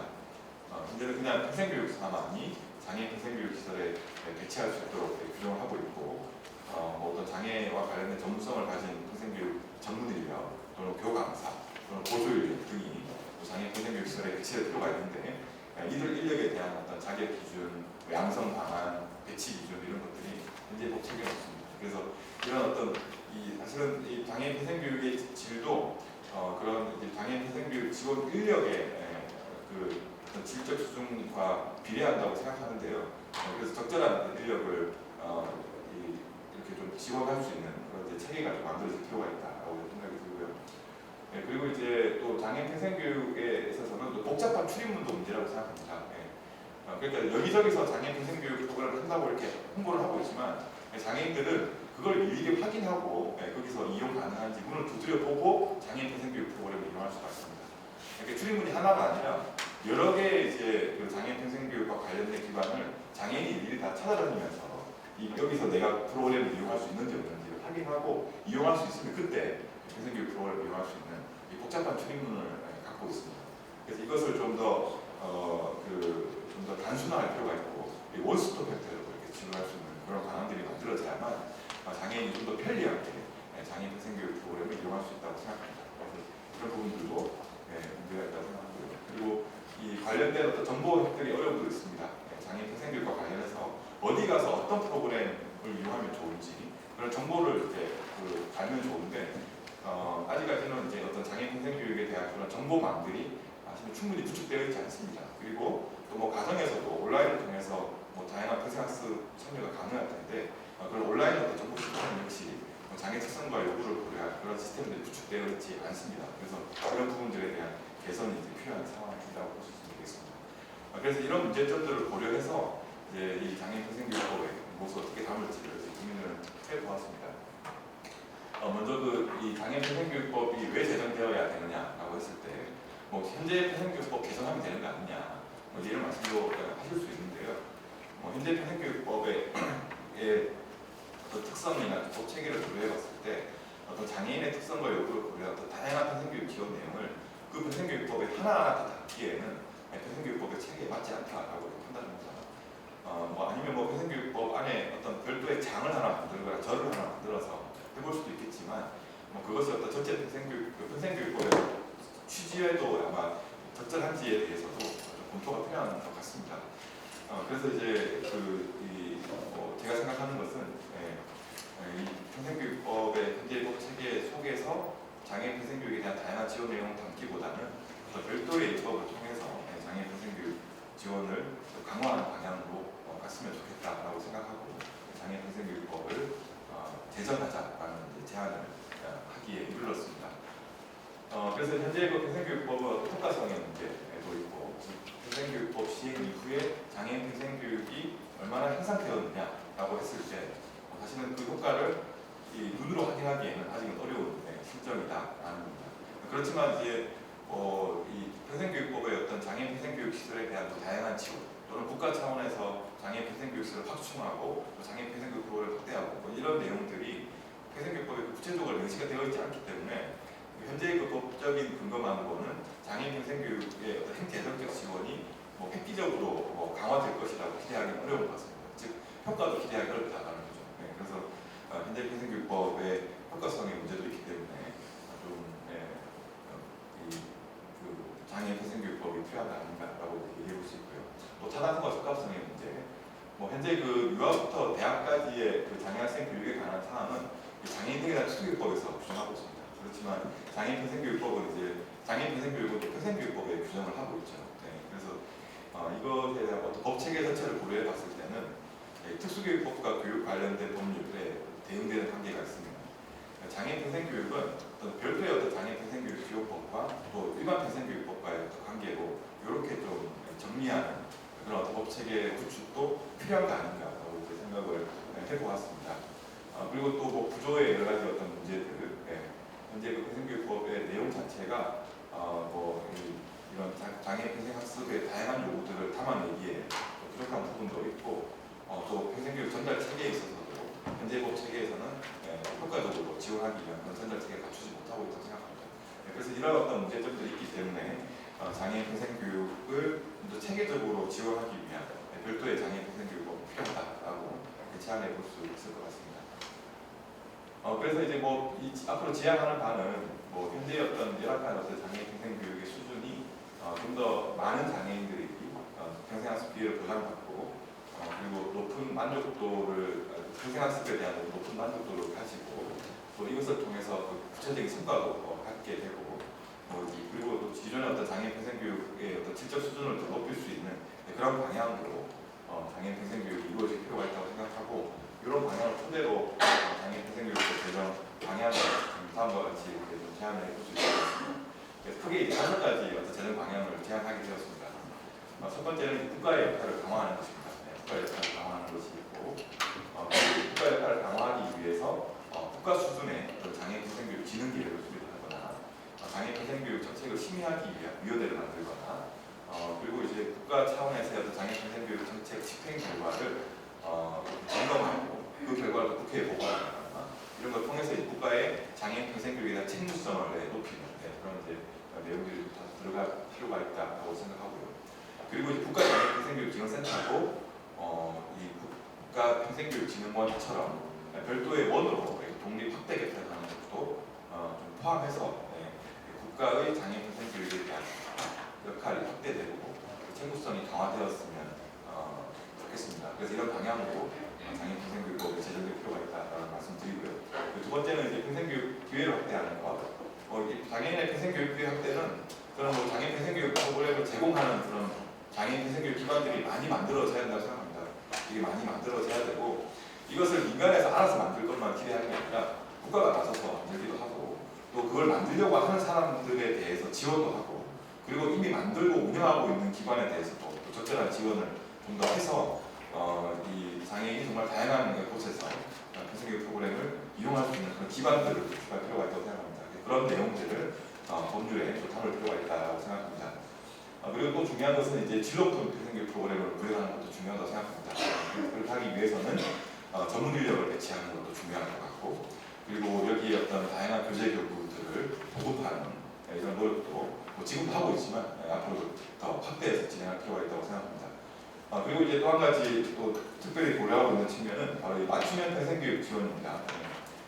현재는 그냥 평생교육사만이 장애인 평생교육 시설에 배치할 수 있도록 규정을 하고 있고 어떤 장애와 관련된 전문성을 가진 평생교육 전문 인력 또는 교강사 또는 보조 인력 등이 장애인 평생교육 시설에 배치될 필요가 있는데 이들 인력에 대한 어떤 자격 기준, 양성 방안, 배치 기준 이런 것들이 현재 법 체계에 없습니다. 그래서 이런 어떤 사실은 이 장애인 평생교육의 질도 그런 장애인 평생교육 지원 인력의 어떤 질적 수준과 비례한다고 생각하는데요. 그래서 적절한 인력을 이렇게 좀 지원할 수 있는 그런 체계가 좀 만들어질 필요가 있다고 생각이 들고요. 그리고 이제 또 장애인 평생교육에 있어서는 또 복잡한 출입문도 문제라고 생각합니다. 그러니까 여기저기서 장애인 평생교육 프로그램을 한다고 이렇게 홍보를 하고 있지만 장애인들은 그걸 일일이 확인하고 거기서 이용 가능한지 문을 두드려 보고 장애인 평생교육 프로그램을 이용할 수가 있습니다. 이렇게 출입문이 하나가 아니라 여러 개의 이제 그 장애인 평생교육과 관련된 기관을 장애인이 일일이 다 찾아다니면서 여기서 내가 프로그램을 이용할 수 있는지 없는지를 확인하고 이용할 수 있으면 그때 평생교육 프로그램을 이용할 수 있는 이 복잡한 출입문을 갖고 있습니다. 그래서 이것을 좀 더 단순화할 필요가 있고 원스톱 혜택으로 이렇게 지원할 수 있는 그런 방안들이 만들어져야만 장애인이 좀 더 편리하게 장애인 평생교육 프로그램을 이용할 수 있다고 생각합니다. 그래서 이런 부분들도 문제가 있다고 생각하고요. 그리고 이 관련된 어떤 정보 획득이 어려움도 있습니다. 장애인 평생교육과 관련해서 어디 가서 어떤 프로그램을 이용하면 좋은지 그런 정보를 이제 알면 좋은데 아직까지는 이제 어떤 장애인 평생교육에 대한 그런 정보망들이 사실 충분히 구축되어 있지 않습니다. 그리고 또 뭐 가정에서도 온라인을 통해서 뭐 다양한 평생학습 참여가 가능할 텐데 그런 온라인 어떤 정보 시스템 역시 장애 특성과 요구를 고려한 그런 시스템들이 구축되어 있지 않습니다. 그래서 그런 부분들에 대한 개선이 이제 필요한 상황이라고 볼 수 있겠습니다. 그래서 이런 문제점들을 고려해서 이제 이 장애인 평생교육법에 무엇을 어떻게 담을지를 고민을 해보았습니다. 먼저 이 장애인 평생교육법이 왜 제정되어야 되느냐라고 했을 때, 뭐 현재 평생교육법 개선하면 되는 거 아니냐, 뭐 이런 말씀도 하실 수 있는데요. 현재 평생교육법의 어떤 특성이나 법 체계를 고려해봤을 때 어떤 장애인의 특성과 요구를 고려한 어떤 다양한 평생교육 지원 내용을 그 평생교육법에 하나하나 다 담기에는 평생교육법의 체계에 맞지 않다라고 판단합니다. 아니면 뭐 평생교육법 안에 어떤 별도의 장을 하나 만들거나 절을 하나 만들어서 해볼 수도 있겠지만 그것이 어떤 전체 평생교육법의 취지에도 아마 적절한지에 대해서도 좀 검토가 필요한 것 같습니다. 그래서 이제 제가 생각하는 것은 이 평생교육법의 현재 법 체계 속에서 장애인 평생교육에 대한 다양한 지원 내용을 담기보다는 별도의 입법을 통해서 장애인 평생교육 지원을 강화하는 방향으로 갔으면 좋겠다라고 생각하고 장애인 평생교육법을 제정하자라는 제안을 하기에 이르렀습니다. 그래서 현재 평생교육법은 효과성의 문제도 있고 평생교육법 시행 이후에 장애인 평생교육이 얼마나 향상되었느냐라고 했을 때 사실은 그 효과를 눈으로 확인하기에는 아직은 어려운 실정이다라는 겁니다. 그렇지만 이제 이 평생교육법의 어떤 장애인 평생교육 시설에 대한 다양한 지원 또는 국가 차원에서 장애인 평생교육 시설을 확충하고 장애인 평생교육 프로그램을 확대하고 이런 내용들이 평생교육법에 구체적으로 명시가 되어 있지 않기 때문에 현재 그 법적인 근거만으로는 장애인 평생교육의 어떤 행재정적 지원이 획기적으로 강화될 것이라고 기대하기는 어려운 것 같습니다. 즉 효과도 기대하기 어렵다는 거죠. 그래서 현재 평생교육법의 효과성의 문제도 있기 때문에 좀 장애인 평생교육법이 필요하다 아닌가라고 얘기해 볼 수 있고요. 또 타당성과 적합성의 문제. 현재 유아부터 대학까지의 장애 학생 교육에 관한 사항은 장애인 등에 대한 특수교육법에서 규정하고 있습니다. 그렇지만 장애인 평생교육법은 이제 장애인 평생교육은 평생교육법에 규정을 하고 있죠. 그래서 이것에 대한 어떤 법 체계 전체를 고려해 봤을 때는 특수교육법과 교육 관련된 법률에 대응되는 관계가 있습니다. 장애인 평생교육은 어떤 별도의 어떤 장애인 평생교육 지원법과 또 일반 평생교육법과의 어떤 관계로 이렇게 좀 정리하는 그런 어떤 법 체계 구축도 필요한 거 아닌가라고 생각을 해보았습니다. 그리고 또 구조의 여러 가지 어떤 문제들, 현재 평생교육법의 내용 자체가 이런 장애인 평생학습의 다양한 요구들을 담아내기에 부족한 부분도 있고 또 평생교육 전달 체계에 있어서도 현재 법 체계에서는 효과적으로 지원하기 위한 그런 전달 체계를 갖추지 못하고 있다고 생각합니다. 그래서 이런 어떤 문제점들이 있기 때문에 장애인 평생교육을 좀 더 체계적으로 지원하기 위한 별도의 장애인 평생교육법이 필요하다라고 제안해 볼 수 있을 것 같습니다. 그래서 이제 앞으로 제안하는 바는 현재 어떤 열악한 어떤 장애인 평생교육의 수준이 좀 더 많은 장애인들이 평생학습 기회를 보장받고 그리고 높은 만족도를 평생학습에 대한 높은 만족도를 가지고 또 이것을 통해서 구체적인 성과도 갖게 되고 그리고 또 기존의 어떤 장애인 평생교육의 어떤 질적 수준을 더 높일 수 있는 그런 방향으로 장애인 평생교육이 이루어질 필요가 있다고 생각하고 이런 방향을 토대로 장애인 평생교육 개정 방향을 다음과 같이 이렇게 좀 제안을 해볼 수 있습니다. 크게 5가지 어떤 재정 방향을 제안하게 되었습니다. 첫 번째는 국가의 역할을 강화하는 것입니다. 국가의 역할을 강화하는 것이 있고 국가의 역할을 강화하기 위해서 국가 수준의 장애인 평생교육 진흥 계획을 수립하거나 장애인 평생교육 정책을 심의하기 위한 위원회를 만들거나 그리고 이제 국가 차원에서 장애인 평생교육 정책 집행 결과를 점검하고 그 결과를 국회에 보고하거나 이런 걸 통해서 국가의 장애인 평생교육에 대한 책무성을 높이는 그런 이제 내용들이 다 들어갈 필요가 있다고 생각하고요. 그리고 이제 국가 장애인 평생교육 지원센터도 이 국가 평생교육 진흥원처럼 별도의 원으로 독립 확대 개편하는 것도 좀 포함해서 국가의 장애인 평생 교육에 대한 역할이 확대되고 챙구성이 강화되었으면 좋겠습니다. 그래서 이런 방향으로 장애인 평생교육법이 제정될 필요가 있다는 말씀드리고요. 두 번째는 이제 평생교육 기회를 확대하는 것. 장애인의 평생교육 기회 확대는 저는 뭐 장애인 평생교육 프로그램을 제공하는 그런 장애인 평생교육 기관들이 많이 만들어져야 한다고 생각합니다. 이게 많이 만들어져야 되고 이것을 민간에서 알아서 만들 것만 기대하는 게 아니라 국가가 나서서 만들기도 하고 또 그걸 만들려고 하는 사람들에 대해서 지원도 하고 그리고 이미 만들고 운영하고 있는 기관에 대해서도 또 적절한 지원을 좀 더 해서 이 장애인이 정말 다양한 곳에서 평생교육 프로그램을 이용할 수 있는 그런 기반들을 구축할 필요가 있다고 생각합니다. 그런 내용들을 법률에 좀 담을 필요가 있다고 생각합니다. 그리고 또 중요한 것은 이제 질 높은 평생교육 프로그램을 구현하는 것도 중요하다고 생각합니다. 그걸 하기 위해서는 전문 인력을 배치하는 것도 중요한 것 같고 그리고 여기에 어떤 다양한 교재 교구들을 보급하는 이런 노력도 뭐 지금도 하고 있지만 앞으로 더 확대해서 진행할 필요가 있다고 생각합니다. 그리고 이제 또 한 가지 또 특별히 고려하고 있는 측면은 바로 이 맞춤형 평생교육 지원입니다.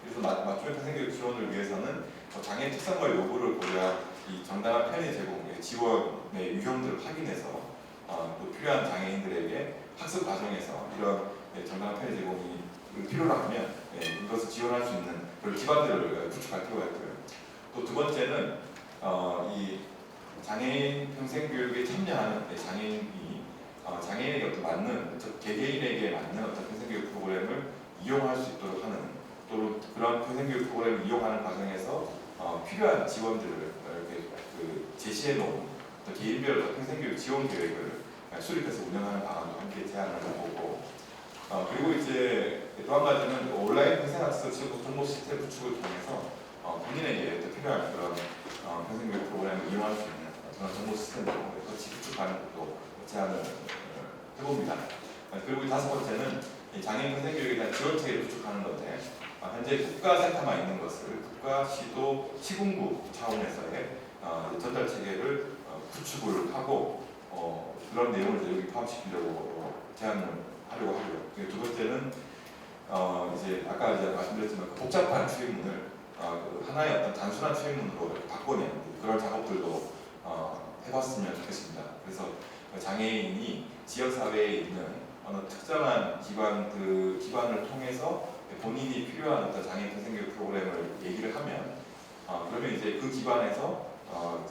그래서 맞춤형 평생교육 지원을 위해서는 장애인 특성과 요구를 고려한 이 정당한 편의 제공, 지원의 유형들을 확인해서 또 필요한 장애인들에게 학습 과정에서 이런 정당한 편의 제공이 필요로 하면 이것을 지원할 수 있는 그런 기반들을 구축할 필요가 있고요. 또 두 번째는 이 장애인 평생교육에 참여하는 장애인에게 어떤 맞는 개개인에게 맞는 어떤 평생교육 프로그램을 이용할 수 있도록 하는 또 그런 평생교육 프로그램을 이용하는 과정에서 필요한 지원들을 이렇게 제시해 놓은 또 개인별 평생교육 지원 계획을 수립해서 운영하는 방안도 함께 제안을 해보고 그리고 이제 또 한 가지는 온라인 평생학습 정보 시스템 구축을 통해서 본인에게 필요한 그런 평생교육 프로그램을 이용할 수 있는 그런 정보 시스템을 같이 구축하는 것도 제안을 해봅니다. 그리고 다섯 번째는 장애인 평생교육에 대한 지원 체계를 구축하는 건데 현재 국가센터만 있는 것을 국가, 시도, 시군구 차원에서의 전달 체계를 구축을 하고 그런 내용을 여기 포함시키려고 제안을 하려고 하고요. 두 번째는 이제 아까 이제 말씀드렸지만 복잡한 출입문을 하나의 어떤 단순한 출입문으로 바꿔내는 그런 작업들도 해봤으면 좋겠습니다. 그래서 장애인이 지역사회에 있는 어느 특정한 기관을 통해서 본인이 필요한 어떤 장애인 평생교육 프로그램을 얘기를 하면 그러면 이제 그 기관에서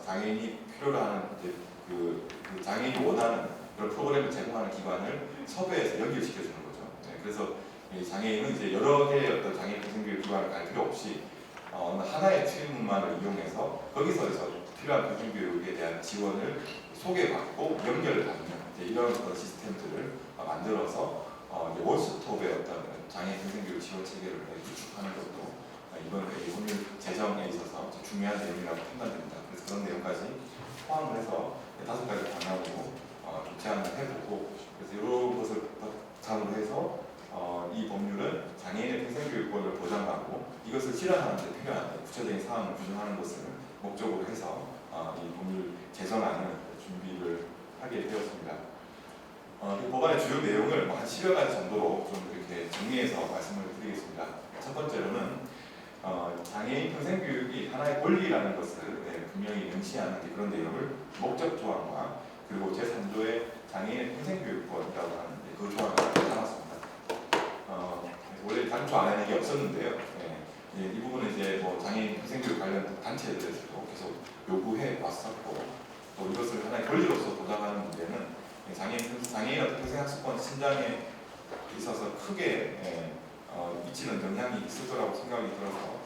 장애인이 필요로 하는 이제 그 장애인이 원하는 그런 프로그램을 제공하는 기관을 섭외해서 연결시켜주는 거죠. 그래서 장애인은 이제 여러 개의 어떤 장애인 평생교육 기관을 갈 필요 없이 하나의 출입문만을 이용해서 거기서 필요한 평생교육에 대한 지원을 소개받고 연결받는 이런 시스템들을 만들어서 원스톱의 어떤 장애인 평생교육 지원 체계를 구축하는 것도 이번 법률 제정에 있어서 중요한 내용이라고 판단됩니다. 그래서 그런 내용까지 포함을 해서 5가지 방향으로 제안을 해보고 그래서 이런 것을 바탕으로 해서 이 법률은 장애인의 평생교육권을 보장하고 이것을 실현하는 데 필요한 구체적인 사항을 규정하는 것을 목적으로 해서 이 법률 제정안을 준비를 하게 되었습니다. 이 법안의 주요 내용을 한 10여 가지 정도로 좀 이렇게 정리해서 말씀을 드리겠습니다. 첫 번째로는 장애인 평생교육이 하나의 권리라는 것을 분명히 명시하는 그런 내용을 목적 조항과 그리고 제3조의 장애인의 평생교육권이라고 하는데 그 조항을 담았습니다. 원래 당초 안에는 이게 없었는데요. 이 부분은 이제 뭐 장애인 평생교육 관련 단체들에서도 계속 요구해 왔었고 또 이것을 하나의 권리로서 보장하는 문제는 장애인 어떤 평생학습권 신장에 있어서 크게 미치는 영향이 있을 거라고 생각이 들어서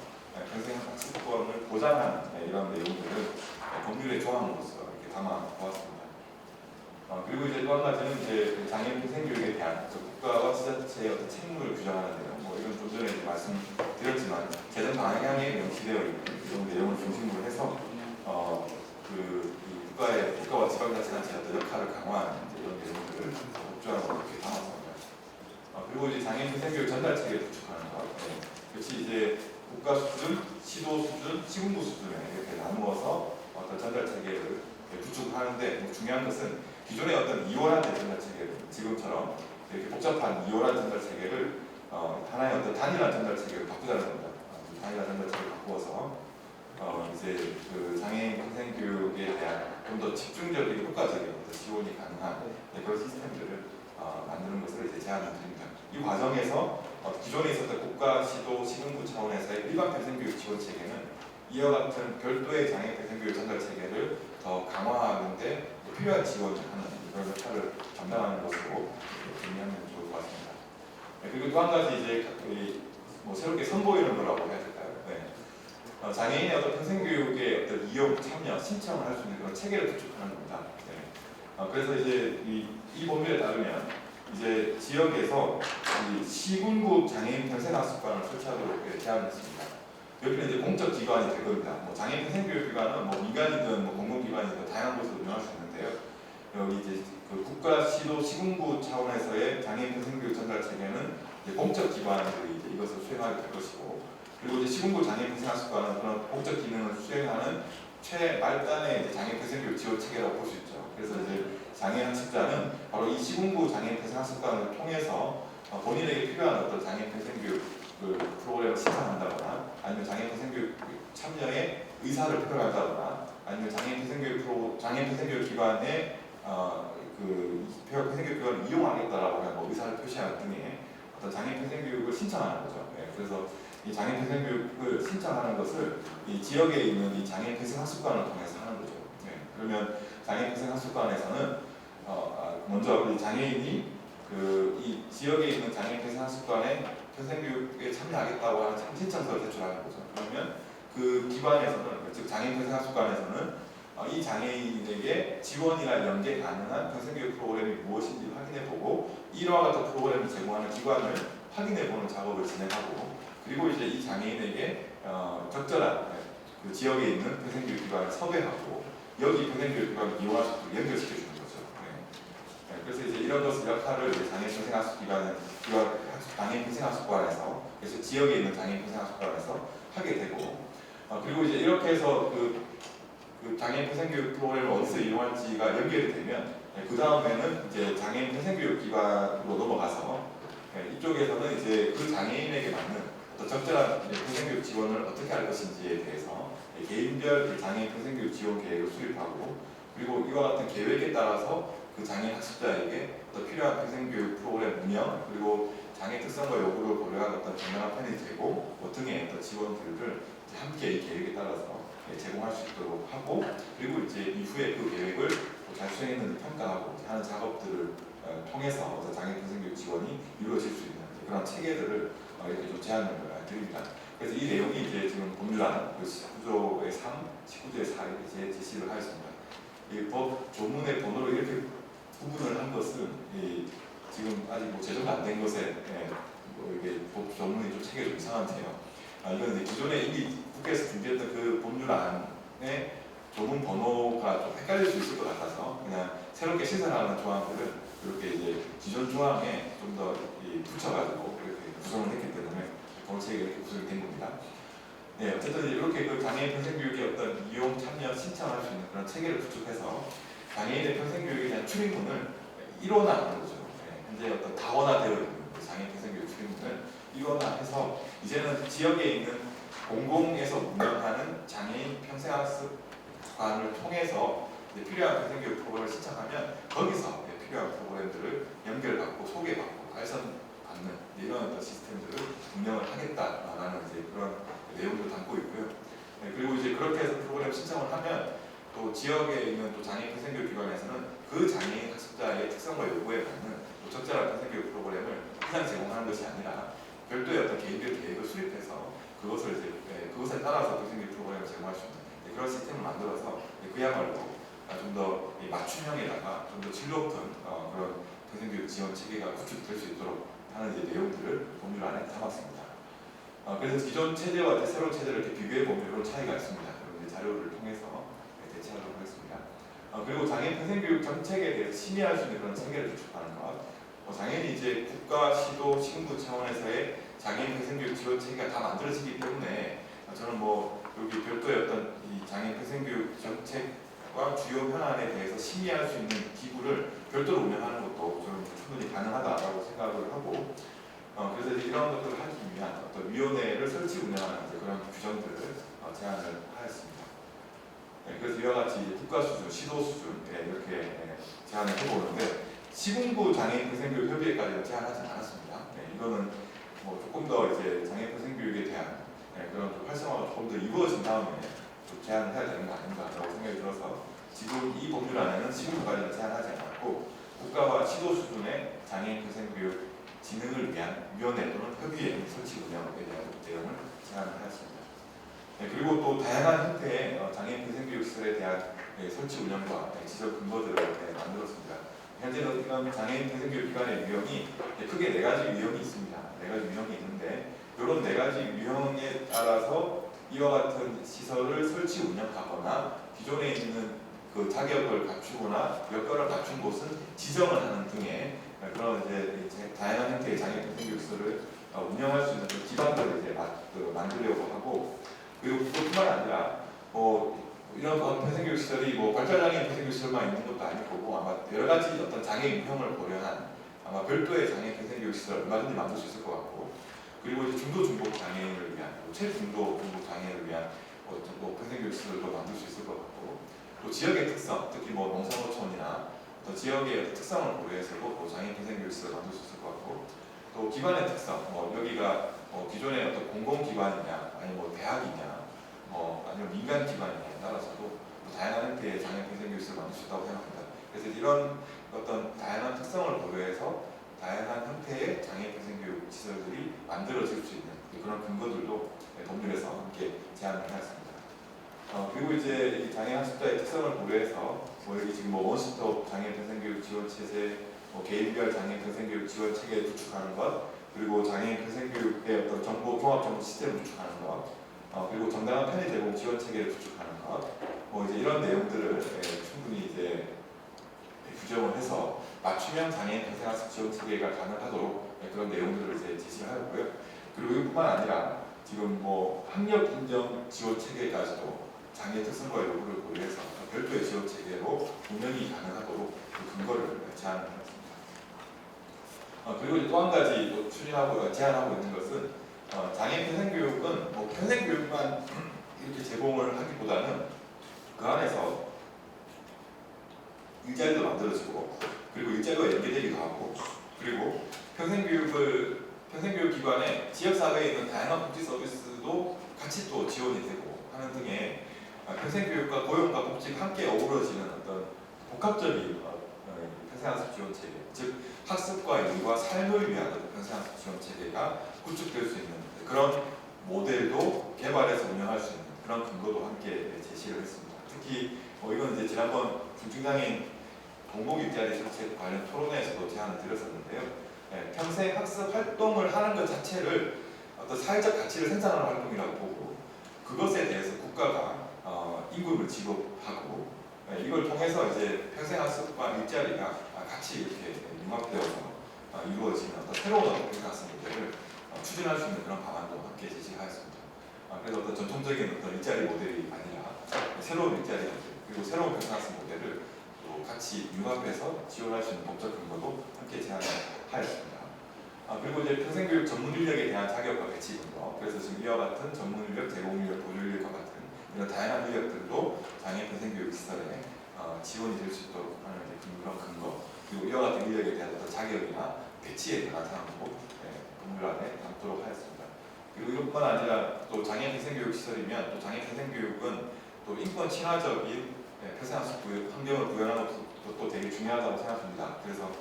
평생학습권을 보장하는 이런 내용들을 법률의 조항으로서 이렇게 담아 보았습니다. 그리고 이제 또 한 가지는 이제 장애인 평생교육에 대한 국가와 지자체의 어떤 책무를 규정하는 내용, 뭐 이건 좀 전에 말씀드렸지만 재정 방향에 명시되어 있는 이런 내용을 중심으로 해서 국가와 지방자치단체의 어떤 역할을 강화하는 이런 내용들을 법조항으로 이렇게 담았습니다. 그리고 이제 장애인 평생교육 전달 체계를 구축하는 것, 역시 이제 국가 수준, 시도 수준, 시군구 수준에 이렇게 나누어서 어떤 전달 체계를 구축하는데 중요한 것은 기존의 어떤 이원한 전달 체계를 지금처럼 이렇게 복잡한 이원한 전달 체계를 하나의 어떤 단일한 전달 체계로 바꾸자는 겁니다. 장애가 전달책을 바꾸어서 이제 그 장애인 평생 교육에 대한 좀 더 집중적이고 효과적인 어떤 지원이 가능한 그런 시스템들을 만드는 것을 이제 제안을 드립니다. 이 과정에서 기존에 있었던 국가, 시도, 시군구 차원에서의 일반 평생교육 지원 체계는 이와 같은 별도의 장애인 평생교육 전달 체계를 더 강화하는 데 필요한 지원을 하는 그런 역할을 담당하는 것으로 정리하면 좋을 것 같습니다. 그리고 또 한 가지 이제 뭐 새롭게 선보이는 거라고 해야 될까요? 장애인의 어떤 평생교육의 어떤 이용, 참여, 신청을 할 수 있는 그런 체계를 구축하는 겁니다. 그래서 이제 이 법률에 따르면 이제 지역에서 이 시군구 장애인 평생학습관을 설치하도록 제안했습니다. 여기는 이제 공적 기관이 될 겁니다. 뭐 장애인 평생교육기관은 뭐 민간이든 뭐 공공기관이든 다양한 곳에서 운영할 수 있는데요. 여기 이제 그 국가, 시도, 시군구 차원에서의 장애인 평생교육 전달 체계는 이제 공적 기관들이 이제 이것을 수행하게 될 것이고, 그리고 이제 시군구 장애인 평생학습관은 그런 공적 기능을 수행하는 최말단의 이제 장애인 평생교육 지원 체계라고 볼 수 있죠. 그래서 이제 장애인 학습자는 바로 이 시군구 장애인 평생학습관을 통해서 본인에게 필요한 어떤 장애인 평생교육 프로그램을 신청한다거나, 아니면 장애인 평생교육 참여에 의사를 표현한다거나, 아니면 장애인 평생교육 기관의 평생교육 기관을 이용하겠다라고 하는 뭐 의사를 표시하는 등의 어떤 장애인 평생교육을 신청하는 거죠. 그래서 이 장애인 평생교육을 신청하는 것을 이 지역에 있는 이 장애인 평생학습관을 통해서 하는 거죠. 그러면 장애인 평생학습관에서는 먼저 우리 장애인이 이 지역에 있는 장애인 평생학습관에 평생교육에 참여하겠다고 하는 신청서를 제출하는 거죠. 그러면 그 기관에서는, 즉 장애인 평생학습관에서는 이 장애인에게 지원이나 연계 가능한 평생교육 프로그램이 무엇인지 확인해보고, 이와 같은 프로그램을 제공하는 기관을 확인해보는 작업을 진행하고, 그리고 이제 이 장애인에게 적절한 그 지역에 있는 평생교육 기관을 섭외하고 여기 평생교육 기관을 이용할 수 있도록 연결시켜주는 거죠. 그래서 이제 이런 것을 역할을 이제 장애인 평생학습관에서, 그래서 지역에 있는 장애인 평생학습관에서 하게 되고, 그리고 이제 이렇게 해서 그 장애인 평생교육 프로그램을 어디서 이용할지가 연결이 되면 그 다음에는 이제 장애인 평생교육 기관으로 넘어가서 이쪽에서는 이제 그 장애인에게 맞는 어떤 적절한 평생교육 지원을 어떻게 할 것인지에 대해서 개인별 장애인 평생교육 지원 계획을 수립하고, 그리고 이와 같은 계획에 따라서 그 장애인 학습자에게 어떤 필요한 평생교육 프로그램 운영, 그리고 장애 특성과 요구를 고려한 어떤 정당한 편의 제공 등의 어떤 지원들을 함께 이 계획에 따라서 제공할 수 있도록 하고, 그리고 이제 이후에 그 계획을 잘 수행했는지 평가하고 하는 작업들을 통해서 장애인 평생교육 지원이 이루어질 수 있는 그런 체계들을 이렇게 좀 제안을 드립니다. 그래서 이 내용이 이제 지금 법률안 19조의 3, 19조의 4에 제시를 하였습니다. 이 법 조문의 번호로 이렇게 구분을 한 것은 지금 아직 뭐 제정도 안 된 것에 이게 법 조문이 좀 체계가 좀 이상한데요. 이건 이제 기존에 이미 국회에서 준비했던 그 법률안의 조문 번호가 좀 헷갈릴 수 있을 것 같아서 그냥 새롭게 신설하는 조항들을 이렇게 이제 기존 조항에 좀 더 붙여가지고 이렇게 구성을 했기 때문에 법체계가 이렇게 구성이 된 겁니다. 어쨌든 이렇게 그 장애인 평생교육의 어떤 이용, 참여, 신청할 수 있는 그런 체계를 구축해서 장애인의 평생교육에 대한 출입문을 일원화하는 거죠. 현재 어떤 다원화되어 있는 장애인 평생교육 출입문을 일원화해서 이제는 지역에 있는 공공에서 운영하는 장애인 평생학습관을 통해서 필요한 평생교육 프로그램을 신청하면 거기서 필요한 프로그램들을 연결받고 소개받고 발전받는 이런 어떤 시스템들을 운영을 하겠다라는 이제 그런 내용도 담고 있고요. 그리고 이제 그렇게 해서 프로그램 신청을 하면 또 지역에 있는 또 장애인 평생교육 기관에서는 그 장애인 학습자의 특성과 요구에 맞는 또 적절한 평생교육 프로그램을 그냥 제공하는 것이 아니라 별도의 어떤 개인별 계획을 수립해서 그것을 이제 그것에 따라서 평생교육 프로그램을 제공할 수 있는 그런 시스템을 만들어서 그야말로 좀 더 맞춤형에다가 좀 더 질 높은 그런 평생교육 지원 체계가 구축될 수 있도록 하는 이제 내용들을 법률안에 담았습니다. 그래서 기존 체제와 이제 새로운 체제를 이렇게 비교해 보면 이런 차이가 있습니다. 이런 자료를 통해서 대체하도록 하겠습니다. 그리고 장애인 평생교육 정책에 대해서 심의할 수 있는 그런 체계를 구축하는 것. 장애인이 이제 국가, 시도, 시군구 차원에서의 장애인 평생교육 지원 체계가 다 만들어지기 때문에 저는 뭐 여기 별도의 어떤 이 장애인 평생교육 정책과 주요 현안에 대해서 심의할 수 있는 기구를 별도로 운영하는 것도 저는 충분히 가능하다라고 생각을 하고, 그래서 이제 이런 것들을 하기 위해 위한 어떤 위원회를 설치 운영하는 이제 그런 규정들을 제안을 하였습니다. 네, 그래서 이와 같이 이제 국가 수준, 시도 수준 이렇게 제안을 해보는데 시군구 장애인 평생교육 협의회까지는 제안하지 않았습니다. 네, 이거는 뭐 조금 더 이제 장애인 평생교육에 대한 그런 좀 활성화가 조금 더 이루어진 다음에 좀 제안을 해야 되는 거 아닌가라고 생각이 들어서 지금 이 법률안에는 시군구까지는 제안하지 않았고 국가와 시도 수준의 장애인 평생교육 진흥을 위한 위원회 또는 협의회 설치 운영에 대한 내용을 제안을 하였습니다. 네, 그리고 또 다양한 형태의 장애인 평생교육 시설에 대한 설치 운영과 지적 근거들을 만들었습니다. 현재는 이런 장애인 평생교육 기관의 유형이 크게 4가지 유형이 있습니다. 4가지 유형이 있는데 이런 4가지 유형에 따라서 이와 같은 시설을 설치 운영하거나 기존에 있는 그 자격을 갖추거나 여건을 갖춘 곳은 지정을 하는 등의 그런 이제 다양한 형태의 장애인 평생교육 시설을 운영할 수 있는 그 기반들을 이제 만들려고 하고 그리고 그것뿐만 아니라 이런 평생교육 시설이 발달장애인 평생교육 시설만 있는 것도 아닐 거고 아마 여러 가지 어떤 장애 유형을 고려한 아마 별도의 장애인 평생교육 시설 얼마든지 만들 수 있을 것 같고 그리고 이제 중도 중복 장애인을 위한 최중도 중복 장애인을 위한 평생교육 시설도 만들 수 있을 것 같고 또 지역의 특성 특히 농산어촌이나 또 지역의 특성을 고려해서도 장애인 평생교육 시설을 만들 수 있을 것 같고 또 기관의 특성 여기가 기존의 어떤 공공기관이냐 아니면 대학이냐 아니면 민간 기관이냐에 따라서도 다양한 형태의 장애인 평생교육 시설을 만들 수 있다고 생각합니다. 그래서 이런 어떤 다양한 특성을 고려해서 다양한 형태의 장애인 평생교육 시설들이 만들어질 수 있는 그런 근거들도 법률에서 함께 제안을 해왔습니다. 그리고 이제 이 장애인 학습자의 특성을 고려해서 여기 지금 원스톱 장애인 평생교육 지원 체제, 개인별 장애인 평생교육 지원 체계 구축하는 것, 그리고 장애인 평생교육의 어떤 정보 종합 정보 시스템을 구축하는 것, 그리고 정당한 편의 제공 지원 체계를 구축하는 것, 이제 이런 내용들을 충분히 이제 규정을 해서 맞춤형 장애인 평생학습 지원 체계가 가능하도록 그런 내용들을 이제 제시를 하였고요. 그리고 이뿐만 아니라 지금 학력 인정 지원 체계까지도 장애 특성과 요구를 고려해서 별도의 지원 체계로 운영이 가능하도록 그 근거를 제안을 했습니다. 그리고 이제 또 한 가지 추진하고 제안하고 있는 것은 장애인 평생교육은 평생교육만 이렇게 제공을 하기보다는 그 안에서 일자리도 만들어지고 그리고 일자리가 연계되기도 하고 그리고 평생교육 기관에 지역사회에 있는 다양한 복지 서비스도 같이 또 지원이 되고 하는 등의 평생교육과 고용과 복지가 함께 어우러지는 어떤 복합적인 평생학습 지원 체계, 즉 학습과 일과 삶을 위한 평생학습 지원 체계가 구축될 수 있는 그런 모델도 개발해서 운영할 수 있는 그런 근거도 함께 제시를 했습니다. 특히 이건 이제 지난번 중증장애인 공공 일자리 정책 관련 토론회에서도 제안을 드렸었는데요. 평생 학습 활동을 하는 것 자체를 어떤 사회적 가치를 생산하는 활동이라고 보고 그것에 대해서 국가가 임금을 지급하고 이걸 통해서 이제 평생학습과 일자리가 같이 이렇게 융합되어서 이루어지는 어떤 새로운 평생학습 모델을 추진할 수 있는 그런 방안도 함께 제시하였습니다. 그래서 어떤 전통적인 어떤 일자리 모델이 아니라 새로운 일자리 모델 그리고 새로운 평생학습 모델을 또 같이 융합해서 지원할 수 있는 법적 근거도 함께 제안을 하였습니다. 그리고 이제 평생교육 전문 인력에 대한 자격과 배치 근거 그래서 지금 이와 같은 전문 인력, 제공 인력, 보조 인력과 같은 이런 다양한 인력들도 장애인 평생교육 시설에 지원이 될 수 있도록 하는 그런 근거 그리고 이와 같은 인력에 대한 어떤 자격이나 배치에 대한 사항도 법률안에 담도록 하였습니다. 그리고 이것뿐만 아니라 또 장애인 평생교육 시설이면 또 장애인 평생교육은 또 인권 친화적인 평생학습 환경을 구현하는 것도 또 되게 중요하다고 생각합니다. 그래서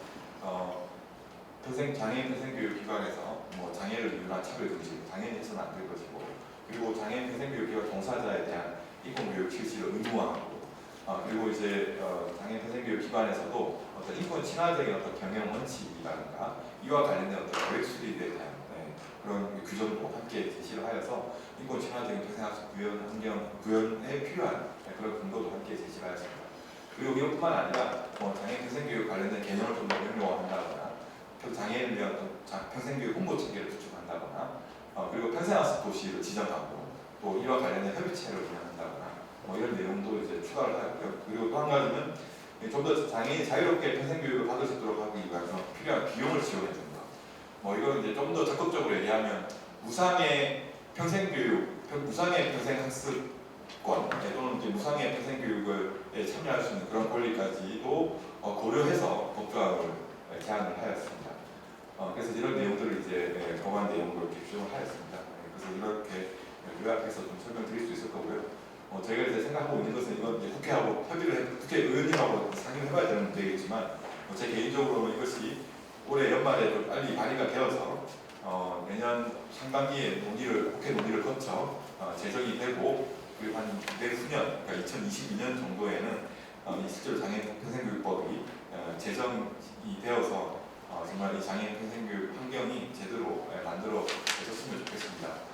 장애인 평생교육 기관에서 장애를 이유나 차별 금지, 장애인이 있어서는 안 될 것이고 그리고 장애인 평생교육 기관 종사자에 대한 인권교육 실시를 의무화하고 그리고 이제 장애인 평생교육 기관에서도 어떤 인권 친화적인 어떤 경영 원칙이라든가 이와 관련된 어떤 계획 수립에 대한 그런 규정도 함께 제시를 하여서 인권 친화적인 평생학습 구현에 필요한 그런 근거도 함께 제시를 하였습니다. 그리고 이것뿐만 아니라 장애인 평생교육 관련된 개념을 좀 더 명료화한다거나 장애인을 위한 평생교육 홍보 체계를 구축한다거나 그리고 평생학습 도시를 지정하고 또 이와 관련된 협의체를 운영한다거나 이런 내용도 이제 추가를 하였고요. 그리고 또 한 가지는 좀 더 장애인이 자유롭게 평생교육을 받을 수 있도록 하기 위해서 필요한 비용을 지원해 준다. 이건 이제 좀 더 적극적으로 얘기하면 무상의 평생교육, 무상의 평생학습권 또는 이제 무상의 평생교육에 참여할 수 있는 그런 권리까지도 고려해서 법조항을 제안을 하였습니다. 그래서 이런 내용들을 이제 법안 내용으로 이렇게 규정을 하였습니다. 그래서 이렇게 요약해서 좀 설명드릴 수 있을 거고요. 저희가 이제 생각하고 있는 것은 이건 이제 국회하고 국회의원님하고 상의를 해봐야 되는 문제겠지만 제 개인적으로는 이것이 올해 연말에 좀 빨리 발의가 되어서 내년 상반기에 국회 논의를 거쳐 제정이 되고 그리고 한 내후년 그러니까 2022년 정도에는 이 실제로 장애인 평생교육법이 제정이 되어서 정말 이 장애인 평생교육 환경이 제대로 만들어졌으면 좋겠습니다.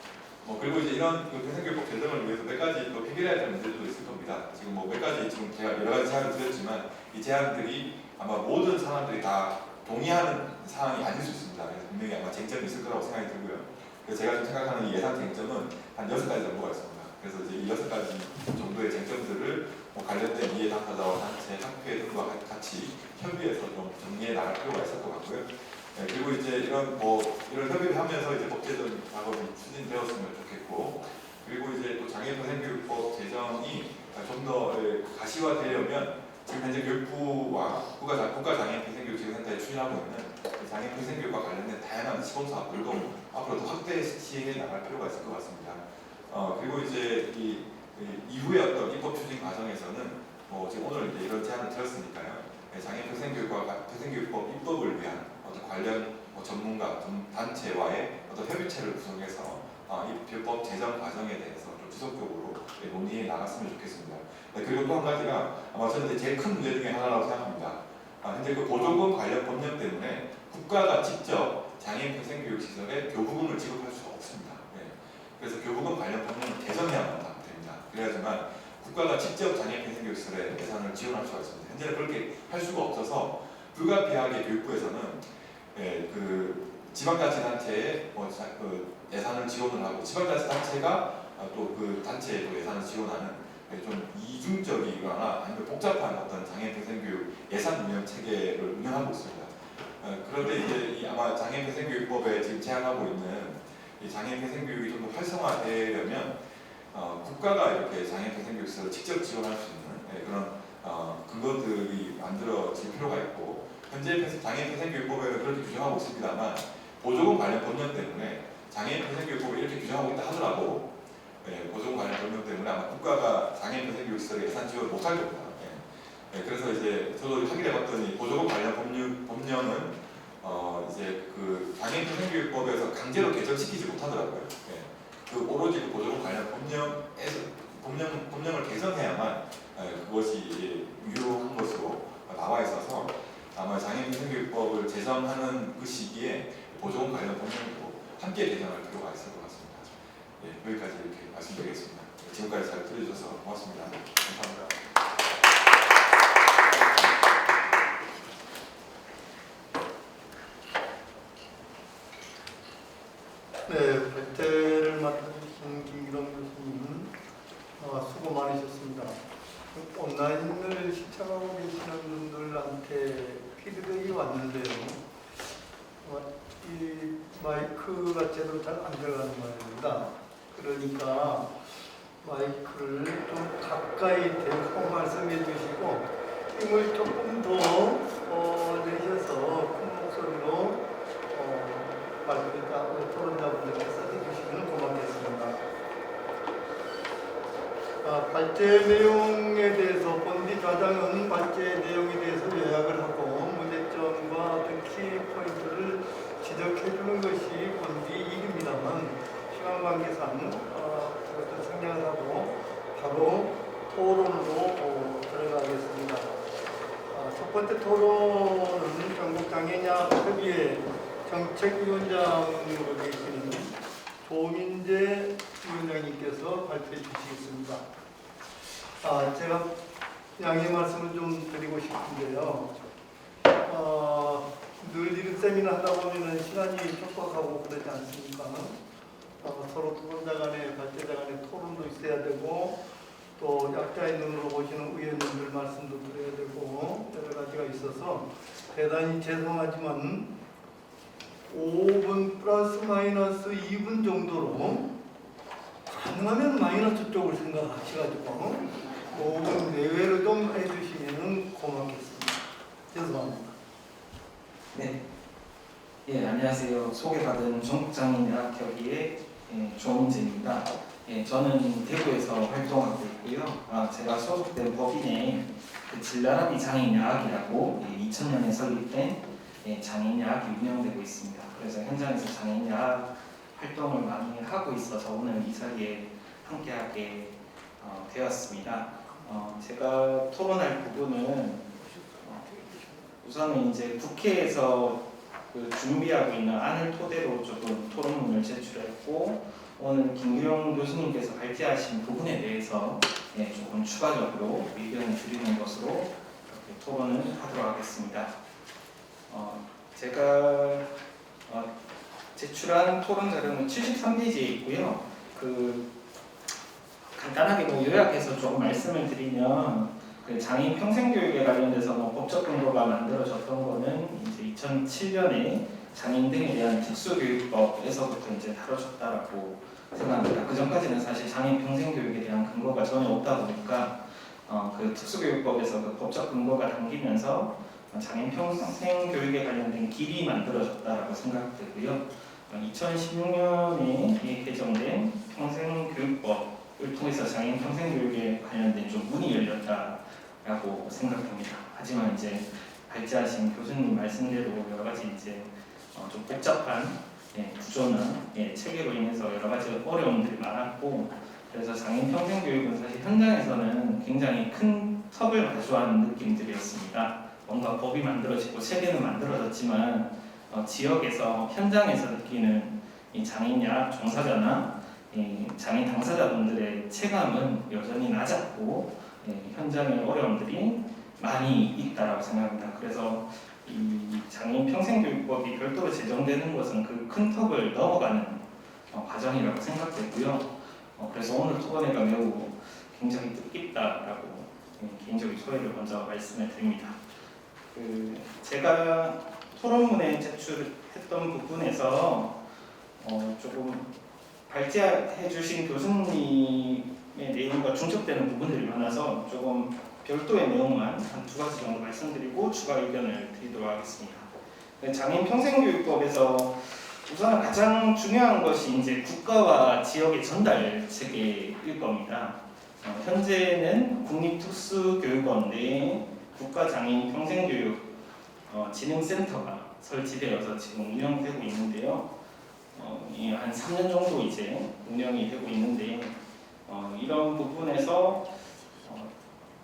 그리고 이제 이런 평생교육법 제정을 위해서 몇 가지 또 해결해야 될 문제들도 있을 겁니다. 지금 몇 가지 지금 제가 여러 가지 제안을 드렸지만 이 제안들이 아마 모든 사람들이 다 동의하는 사항이 아닐 수 있습니다. 그래서 분명히 아마 쟁점이 있을 거라고 생각이 들고요. 그래서 제가 좀 생각하는 이 예산 쟁점은 한 6가지 정도가 있습니다. 그래서 이제 이 6가지 정도의 쟁점들을 관련된 이해 당사자와 단체, 학회 등과 같이 협의해서 좀 정리해 나갈 필요가 있을 것 같고요. 그리고 이제 이런 협의를 하면서 이제 법 제정 작업이 추진되었으면 좋겠고, 그리고 이제 또 장애인 평생교육법 제정이 좀 더 가시화되려면 지금 현재 교육부와 국가장애인 평생교육지원센터에 추진하고 있는 장애인 평생교육과 관련된 다양한 시범사업들도 앞으로 더 확대 시행해 나갈 필요가 있을 것 같습니다. 그리고 이제 이후에 어떤 입법 추진 과정에서는 지금 오늘 이제 이런 제안을 드렸으니까요. 장애인 평생교육법 입법을 위한 어떤 관련 전문가, 단체와의 어떤 협의체를 구성해서 이 법 제정 과정에 대해서 좀 지속적으로 논의해 나갔으면 좋겠습니다. 그리고 또 한 가지가 아마 저는 제일 큰 문제 중에 하나라고 생각합니다. 현재 그 보조금 관련 법령 때문에 국가가 직접 장애인 평생교육 시설에 교부금을 지급할 수가 없습니다. 그래서 교부금 관련 법령을 개정해야만 됩니다. 그래야지만 국가가 직접 장애인 평생교육 시설에 예산을 지원할 수가 있습니다. 현재는 그렇게 할 수가 없어서 불가피하게 교육부에서는 그 지방자치단체에 예산을 지원을 하고 지방자치단체가 또 그 단체에 또 예산을 지원하는 좀 이중적이거나 아니면 복잡한 어떤 장애인 평생교육 예산 운영 체계를 운영하고 있습니다. 그런데 이제 아마 장애인 평생교육법에 지금 제안하고 있는 이 장애인 평생교육이 좀 더 활성화되려면 국가가 이렇게 장애인 평생교육 시설을 직접 지원할 수 있는 그런 근거들이 만들어질 필요가 있고, 현재 장애인 평생교육법에는 그렇게 규정하고 있습니다만 보조금 관련 법령 때문에 장애인 평생교육법을 이렇게 규정하고 있다 하더라도 보조금 관련 법령 때문에 아마 국가가 장애인 평생교육 시설에 예산 지원을 못할 겁니다. 그래서 이제 저도 확인해봤더니 보조금 관련 법령은 이제 그 장애인 평생교육법에서 강제로 개정시키지 못하더라고요. 그 오로지 그 보조금 관련 법령을 개정해야만 그것이 유효한 것으로 나와 있어서 아마 장애인 평생교육법을 제정하는 그 시기에 보조금 관련 법령도 함께 개정할 필요가 있을 것 같습니다. 여기까지 이렇게 말씀드리겠습니다. 지금까지 잘 들어주셔서 고맙습니다. 감사합니다. 네, 발제를 맡아주신 김기동 교수님 수고 많으셨습니다. 온라인을 시청하고 계시는 분들한테 피드백이 왔는데요. 이 마이크가 제대로 잘 안 들어가는 말입니다. 그러니까 마이크를 좀 가까이 대고 말씀해 주시고 힘을 조금 더 내셔서 큰 목소리로 토론자분들께서 해주시면 고맙겠습니다. 발제 내용에 대해서 본디 좌장은 발제 내용에 대해서 요약을 하고 문제점과 어떤 키포인트를 지적해주는 것이 본디 일입니다만 시간 관계상 그것을 생략을 하고 바로 토론으로 들어가겠습니다. 첫 번째 토론은 전국장애인협의회 정책위원장으로 계시는 조민재 위원장님께서 발표해 주시겠습니다. 제가 양해 말씀을 좀 드리고 싶은데요. 늘 이런 세미나 하다 보면 시간이 촉박하고 그러지 않습니까? 서로 토론자 간에 발제자 간에 토론도 있어야 되고 또 약자의 눈으로 보시는 의원님들 말씀도 드려야 되고 여러 가지가 있어서 대단히 죄송하지만 5분 플러스 마이너스 2분 정도로 가능하면 마이너스 쪽을 생각하셔가지고 5분 내외로 좀 해주시면 고맙겠습니다. 죄송합니다. 네. 예, 안녕하세요. 소개받은 전국장애인의학협의회 조민재입니다. 예, 저는 대구에서 활동하고 있고요. 제가 소속된 법인에 진라라비 장애인야학이라고 2000년에 설립된 장애인야학이 운영되고 있습니다. 그래서 현장에서 장애인야학 활동을 많이 하고 있어서 오늘 이 자리에 함께하게 되었습니다. 제가 토론할 부분은 우선은 이제 국회에서 준비하고 있는 안을 토대로 조금 토론문을 제출했고 오늘 김규영 교수님께서 발제하신 부분에 대해서 조금 추가적으로 의견을 드리는 것으로 이렇게 토론을 하도록 하겠습니다. 제가 제출한 토론 자료는 73페이지에 있고요. 간단하게 요약해서 조금 말씀을 드리면 장애인 평생교육에 관련돼서 법적 근거가 만들어졌던 거는 이제 2007년에 장애인 등에 대한 특수교육법에서부터 이제 다뤄졌다라고 생각합니다. 그 전까지는 사실 장애인 평생교육에 대한 근거가 전혀 없다 보니까 그 특수교육법에서 그 법적 근거가 담기면서 장애인 평생교육에 관련된 길이 만들어졌다라고 생각되고요. 2016년에 개정된 평생교육법을 통해서 장애인 평생교육에 관련된 좀 문이 열렸다라고 생각합니다. 하지만 이제 발제하신 교수님 말씀대로 여러 가지 이제 좀 복잡한 구조나 체계로 인해서 여러 가지 어려움들이 많았고 그래서 장애인 평생교육은 사실 현장에서는 굉장히 큰 턱을 마주하는 느낌들이었습니다. 뭔가 법이 만들어지고 체계는 만들어졌지만 지역에서 현장에서 느끼는 이 장애인야학 종사자나 장애인 당사자분들의 체감은 여전히 낮았고 현장의 어려움들이 많이 있다라고 생각합니다. 그래서 이 장애인 평생교육법이 별도로 제정되는 것은 그 큰 턱을 넘어가는 과정이라고 생각되고요. 그래서 오늘 토론회가 매우 굉장히 뜻깊다라고 개인적인 소회를 먼저 말씀을 드립니다. 제가 토론문에 제출했던 부분에서 조금 발제해 주신 교수님의 내용과 중첩되는 부분들이 많아서 조금 별도의 내용만 한 2가지 정도 말씀드리고 추가 의견을 드리도록 하겠습니다. 장애인 평생교육법에서 우선 가장 중요한 것이 이제 국가와 지역의 전달 체계일 겁니다. 현재는 국립특수교육원 내에 국가장애인 평생교육 진흥센터가 설치되어서 지금 운영되고 있는데요. 한 3년 정도 이제 운영이 되고 있는데 이런 부분에서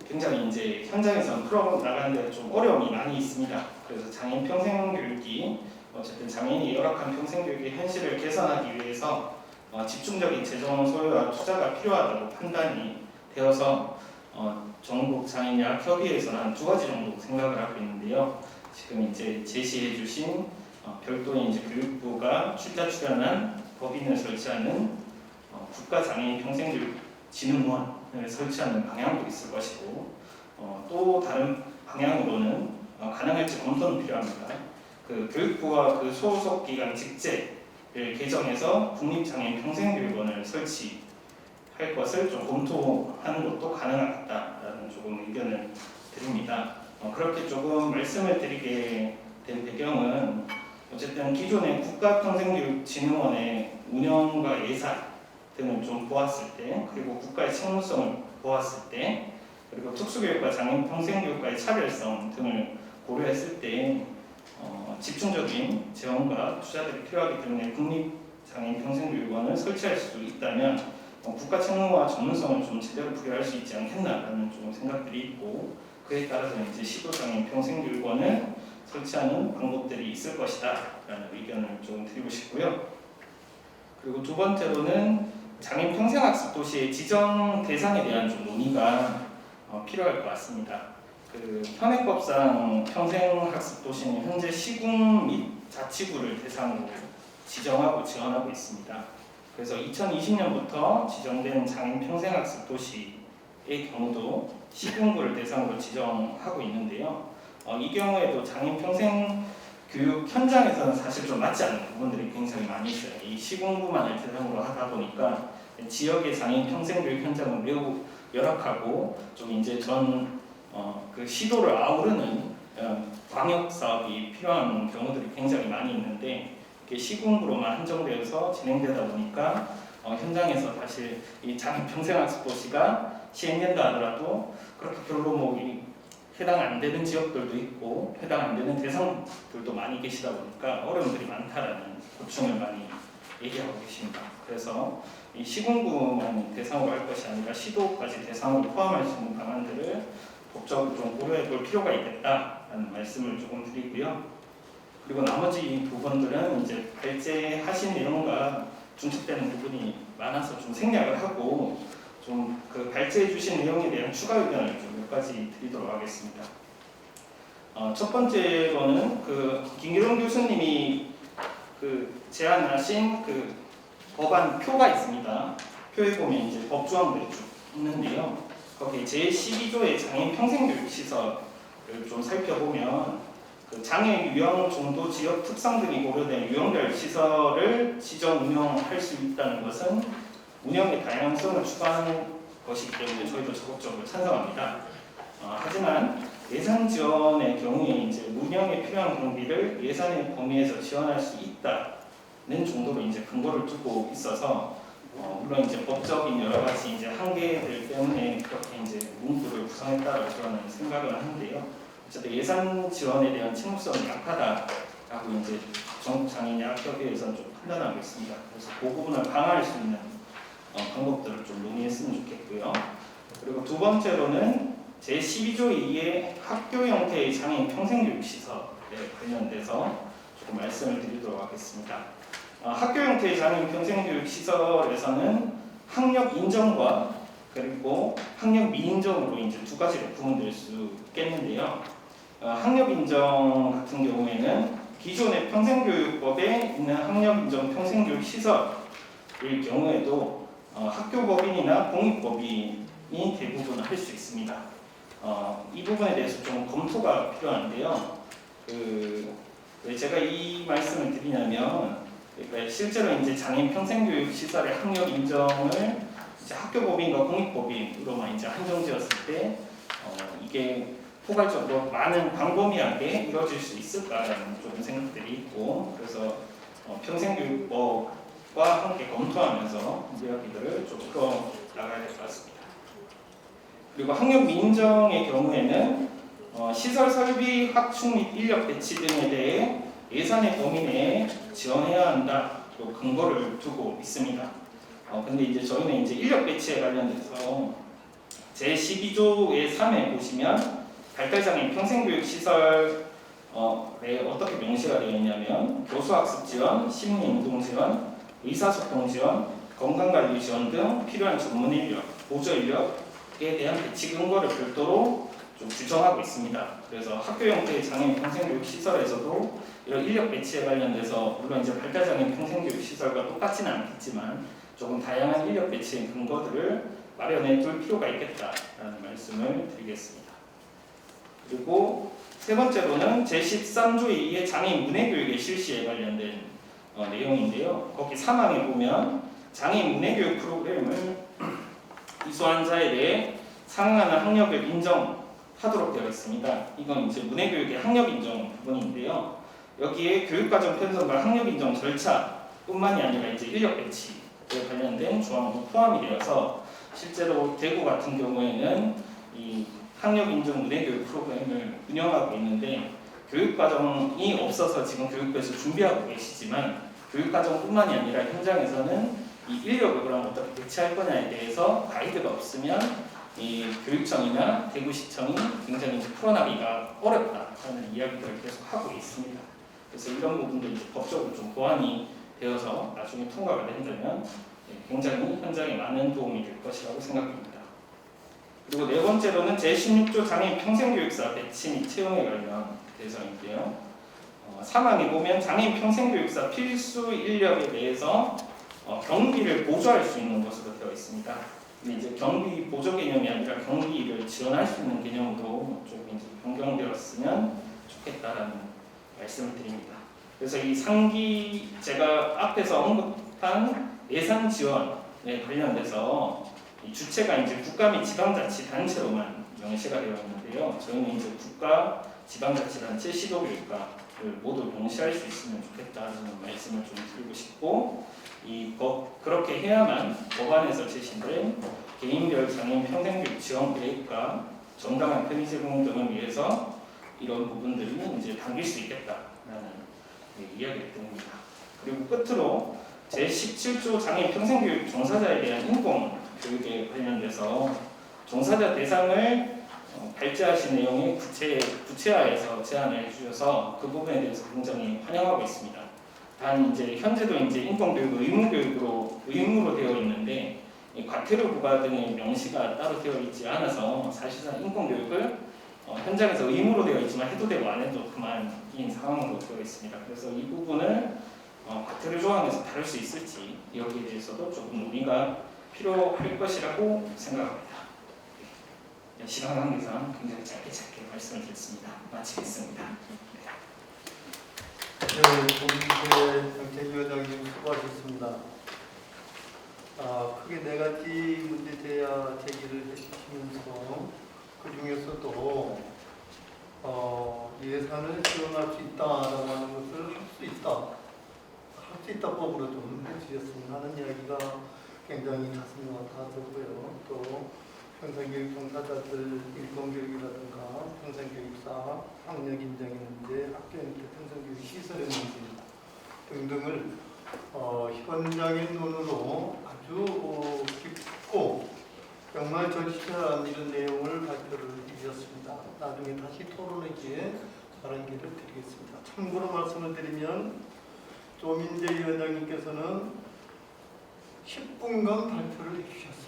굉장히 이제 현장에서 풀어나가는 데 좀 어려움이 많이 있습니다. 그래서 장애인 평생교육이 어쨌든 장애인이 열악한 평생교육의 현실을 개선하기 위해서 집중적인 재정 소요와 투자가 필요하다고 판단이 되어서 전국 장애인야학협의회에서는 한 2가지 정도 생각을 하고 있는데요. 지금 이제 제시해 주신 별도의 이제 교육부가 출자출연한 법인을 설치하는 국가장애인 평생교육진흥원을 설치하는 방향도 있을 것이고 또 다른 방향으로는 가능할지 검토는 필요합니다. 그 교육부와 그 소속 기관 직제를 개정해서 국립장애인 평생교육원을 설치할 것을 좀 검토하는 것도 가능하다라는 조금 의견을 드립니다. 그렇게 조금 말씀을 드리게 된 배경은 어쨌든 기존의 국가평생교육진흥원의 운영과 예산 등을 좀 보았을 때 그리고 국가의 책무성을 보았을 때 그리고 특수교육과 장애인 평생교육과의 차별성 등을 고려했을 때 집중적인 재원과 투자들이 필요하기 때문에 국립장애인 평생교육원을 설치할 수 있다면 국가 책무와 전문성을 좀 제대로 부여할 수 있지 않겠나라는 좀 생각들이 있고 그에 따라서 이제 시도장애인 평생교육원을 설치하는 방법들이 있을 것이다라는 의견을 좀 드리고 싶고요. 그리고 2번째로는 장애인 평생학습 도시의 지정 대상에 대한 좀 논의가 필요할 것 같습니다. 현행법상 평생학습 도시는 현재 시군 및 자치구를 대상으로 지정하고 지원하고 있습니다. 그래서 2020년부터 지정된 장애인 평생학습 도시의 경우도 시군구를 대상으로 지정하고 있는데요. 이 경우에도 장애인 평생 교육 현장에서는 사실 좀 맞지 않는 부분들이 굉장히 많이 있어요. 이 시공부만을 대상으로 하다 보니까 지역의 장애인 평생교육 현장은 매우 열악하고 좀 이제 그 시도를 아우르는 광역 사업이 필요한 경우들이 굉장히 많이 있는데 이게 시공부로만 한정되어서 진행되다 보니까 현장에서 사실 이 장애인 평생학습도시가 시행된다 하더라도 그렇게 별로 해당 안 되는 지역들도 있고 해당 안 되는 대상들도 많이 계시다 보니까 어려움들이 많다라는 고충을 많이 얘기하고 계십니다. 그래서 이 시공부만 대상으로 할 것이 아니라 시도까지 대상으로 포함할 수 있는 방안들을 법적으로 좀 고려해 볼 필요가 있겠다라는 말씀을 조금 드리고요. 그리고 나머지 부분들은 이제 발제하신 내용과 중첩되는 부분이 많아서 좀 생략을 하고 좀 그 발제해 주신 내용에 대한 추가 의견을 좀 몇 가지 드리도록 하겠습니다. 첫 번째로는 그 김기동 교수님이 그 제안하신 그 법안 표가 있습니다. 표에 보면 이제 법 조항들이 쭉 있는데요. 거기 제12조의 장애인 평생교육 시설을 좀 살펴보면 그 장애 유형 정도 지역 특성 등이 고려된 유형별 시설을 지정 운영할 수 있다는 것은 운영의 다양성을 추구하는 것이기 때문에 저희도 적극적으로 찬성합니다. 하지만 예산 지원의 경우에 이제 운영에 필요한 경비를 예산의 범위에서 지원할 수 있다는 정도로 이제 근거를 두고 있어서 물론 이제 법적인 여러 가지 이제 한계들 때문에 그렇게 이제 문구를 구성했다고 저는 생각을 하는데요. 어쨌든 예산 지원에 대한 책무성이 약하다라고 이제 전국장애인야학협의회에서는 좀 판단하고 있습니다. 그래서 그 부분을 강화할 수 있는 방법들을 좀 논의했으면 좋겠고요. 그리고 두 번째로는 제12조 2의 학교 형태의 장애인 평생교육 시설에 관련돼서 조금 말씀을 드리도록 하겠습니다. 학교 형태의 장애인 평생교육 시설에서는 학력 인정과 그리고 학력 미인정으로 이제 두 가지로 구분될 수 있겠는데요. 학력 인정 같은 경우에는 기존의 평생교육법에 있는 학력 인정 평생교육 시설일 경우에도 학교법인이나 공익법인이 대부분 할 수 있습니다. 이 부분에 대해서 좀 검토가 필요한데요. 왜 제가 이 말씀을 드리냐면 그러니까 실제로 이제 장애인 평생교육 시설의 학력 인정을 이제 학교법인과 공익법인으로만 이제 한정지었을 때 이게 포괄적으로 많은 광범위하게 이루어질 수 있을까라는 좀 생각들이 있고 그래서 평생교육법과 함께 검토하면서 이야기들을 좀 풀어나가야 될 것 같습니다. 그리고 학력 미인정의 경우에는 시설 설비 확충 및 인력 배치 등에 대해 예산의 범위 내에 지원해야 한다. 또 근거를 두고 있습니다. 근데 이제 저희는 이제 인력 배치에 관련돼서 제12조의 3에 보시면 발달장애인 평생교육 시설에 어떻게 명시가 되어 있냐면 교수학습 지원, 심리운동 지원, 의사소통 지원, 건강관리 지원 등 필요한 전문 인력, 보조 인력에 대한 배치 근거를 별도로 좀 규정하고 있습니다. 그래서 학교 형태의 장애인 평생교육 시설에서도 이런 인력 배치에 관련돼서 물론 이제 발달장애인 평생교육 시설과 똑같지는 않겠지만 조금 다양한 인력 배치의 근거들을 마련해 둘 필요가 있겠다라는 말씀을 드리겠습니다. 그리고 세 번째로는 제13조 2의 장애인 문해교육의 실시에 관련된 내용인데요. 거기 3항에 보면 장애인 문해교육 프로그램을 이수한 자에 대해 상응하는 학력을 인정하도록 되어 있습니다. 이건 이제 문해교육의 학력 인정 부분인데요. 여기에 교육과정 편성과 학력 인정 절차뿐만이 아니라 이제 인력 배치에 관련된 조항도 포함이 되어서 실제로 대구 같은 경우에는 이 학력 인정 문해교육 프로그램을 운영하고 있는데 교육과정이 없어서 지금 교육부에서 준비하고 계시지만 교육과정뿐만이 아니라 현장에서는 이 인력을 그럼 어떻게 배치할 거냐에 대해서 가이드가 없으면 이 교육청이나 대구시청이 굉장히 풀어나가기가 어렵다라는 이야기들을 계속 하고 있습니다. 그래서 이런 부분도 이제 법적으로 좀 보완이 되어서 나중에 통과가 된다면 굉장히 현장에 많은 도움이 될 것이라고 생각합니다. 그리고 네 번째로는 제16조 장애인 평생교육사 배치 및 채용에 관련 대상인데요. 3항에 보면 장애인 평생교육사 필수 인력에 대해서 경비를 보조할 수 있는 것으로 되어 있습니다. 근데 이제 경비 보조 개념이 아니라 경비를 지원할 수 있는 개념으로 좀 이제 변경되었으면 좋겠다라는 말씀을 드립니다. 그래서 이 상기 제가 앞에서 언급한 예산 지원에 관련돼서 이 주체가 이제 국가 및 지방자치단체로만 명시가 되어 있는데요. 저희는 이제 국가, 지방자치단체, 시도교육과를 모두 명시할 수 있으면 좋겠다는 말씀을 좀 드리고 싶고, 그렇게 해야만 법안에서 제시된 개인별 장애인 평생교육 지원 계획과 정당한 편의 제공 등을 위해서 이런 부분들이 이제 담길 수 있겠다라는 이야기를 드립니다. 그리고 끝으로 제17조 장애인 평생교육 종사자에 대한 인권 교육에 관련돼서 종사자 대상을 발제하신 내용의 구체화해서 제안을 해주셔서 그 부분에 대해서 굉장히 환영하고 있습니다. 단 이제 현재도 이제 인권 교육은 의무로 되어 있는데 이 과태료 부과 등의 명시가 따로 되어 있지 않아서 사실상 인권 교육을 현장에서 의무로 되어 있지만 해도 되고 안 해도 그만인 상황으로 되어 있습니다. 그래서 이 부분을 과태료 조항에서 다룰 수 있을지 여기에 대해서도 조금 논의가 필요할 것이라고 생각합니다. 네, 시간 관계상 굉장히 짧게 말씀을 드렸습니다. 마치겠습니다. 네, 고민재 정책위원장님 수고하셨습니다. 크게 네 가지 문제 제기를 해주시면서 그 중에서도 예산을 지원할 수 있다라고 하는 것을 할 수 있다 법으로 좀 해주셨으면 하는 이야기가 굉장히 가슴이 와닿았고요. 또 평생교육 종사자들 인권교육이라든가 평생교육사 학력 인정의 문제, 학교 밑에 평생교육 시설의 문제 등등을 현장의 눈으로 아주 깊고 정말 절실한 이런 내용을 발표를 해주셨습니다. 나중에 다시 토론하기에 다른 길을 드리겠습니다. 참고로 말씀을 드리면 조민재 위원장님께서는 10분간 발표를 해주셨습니다.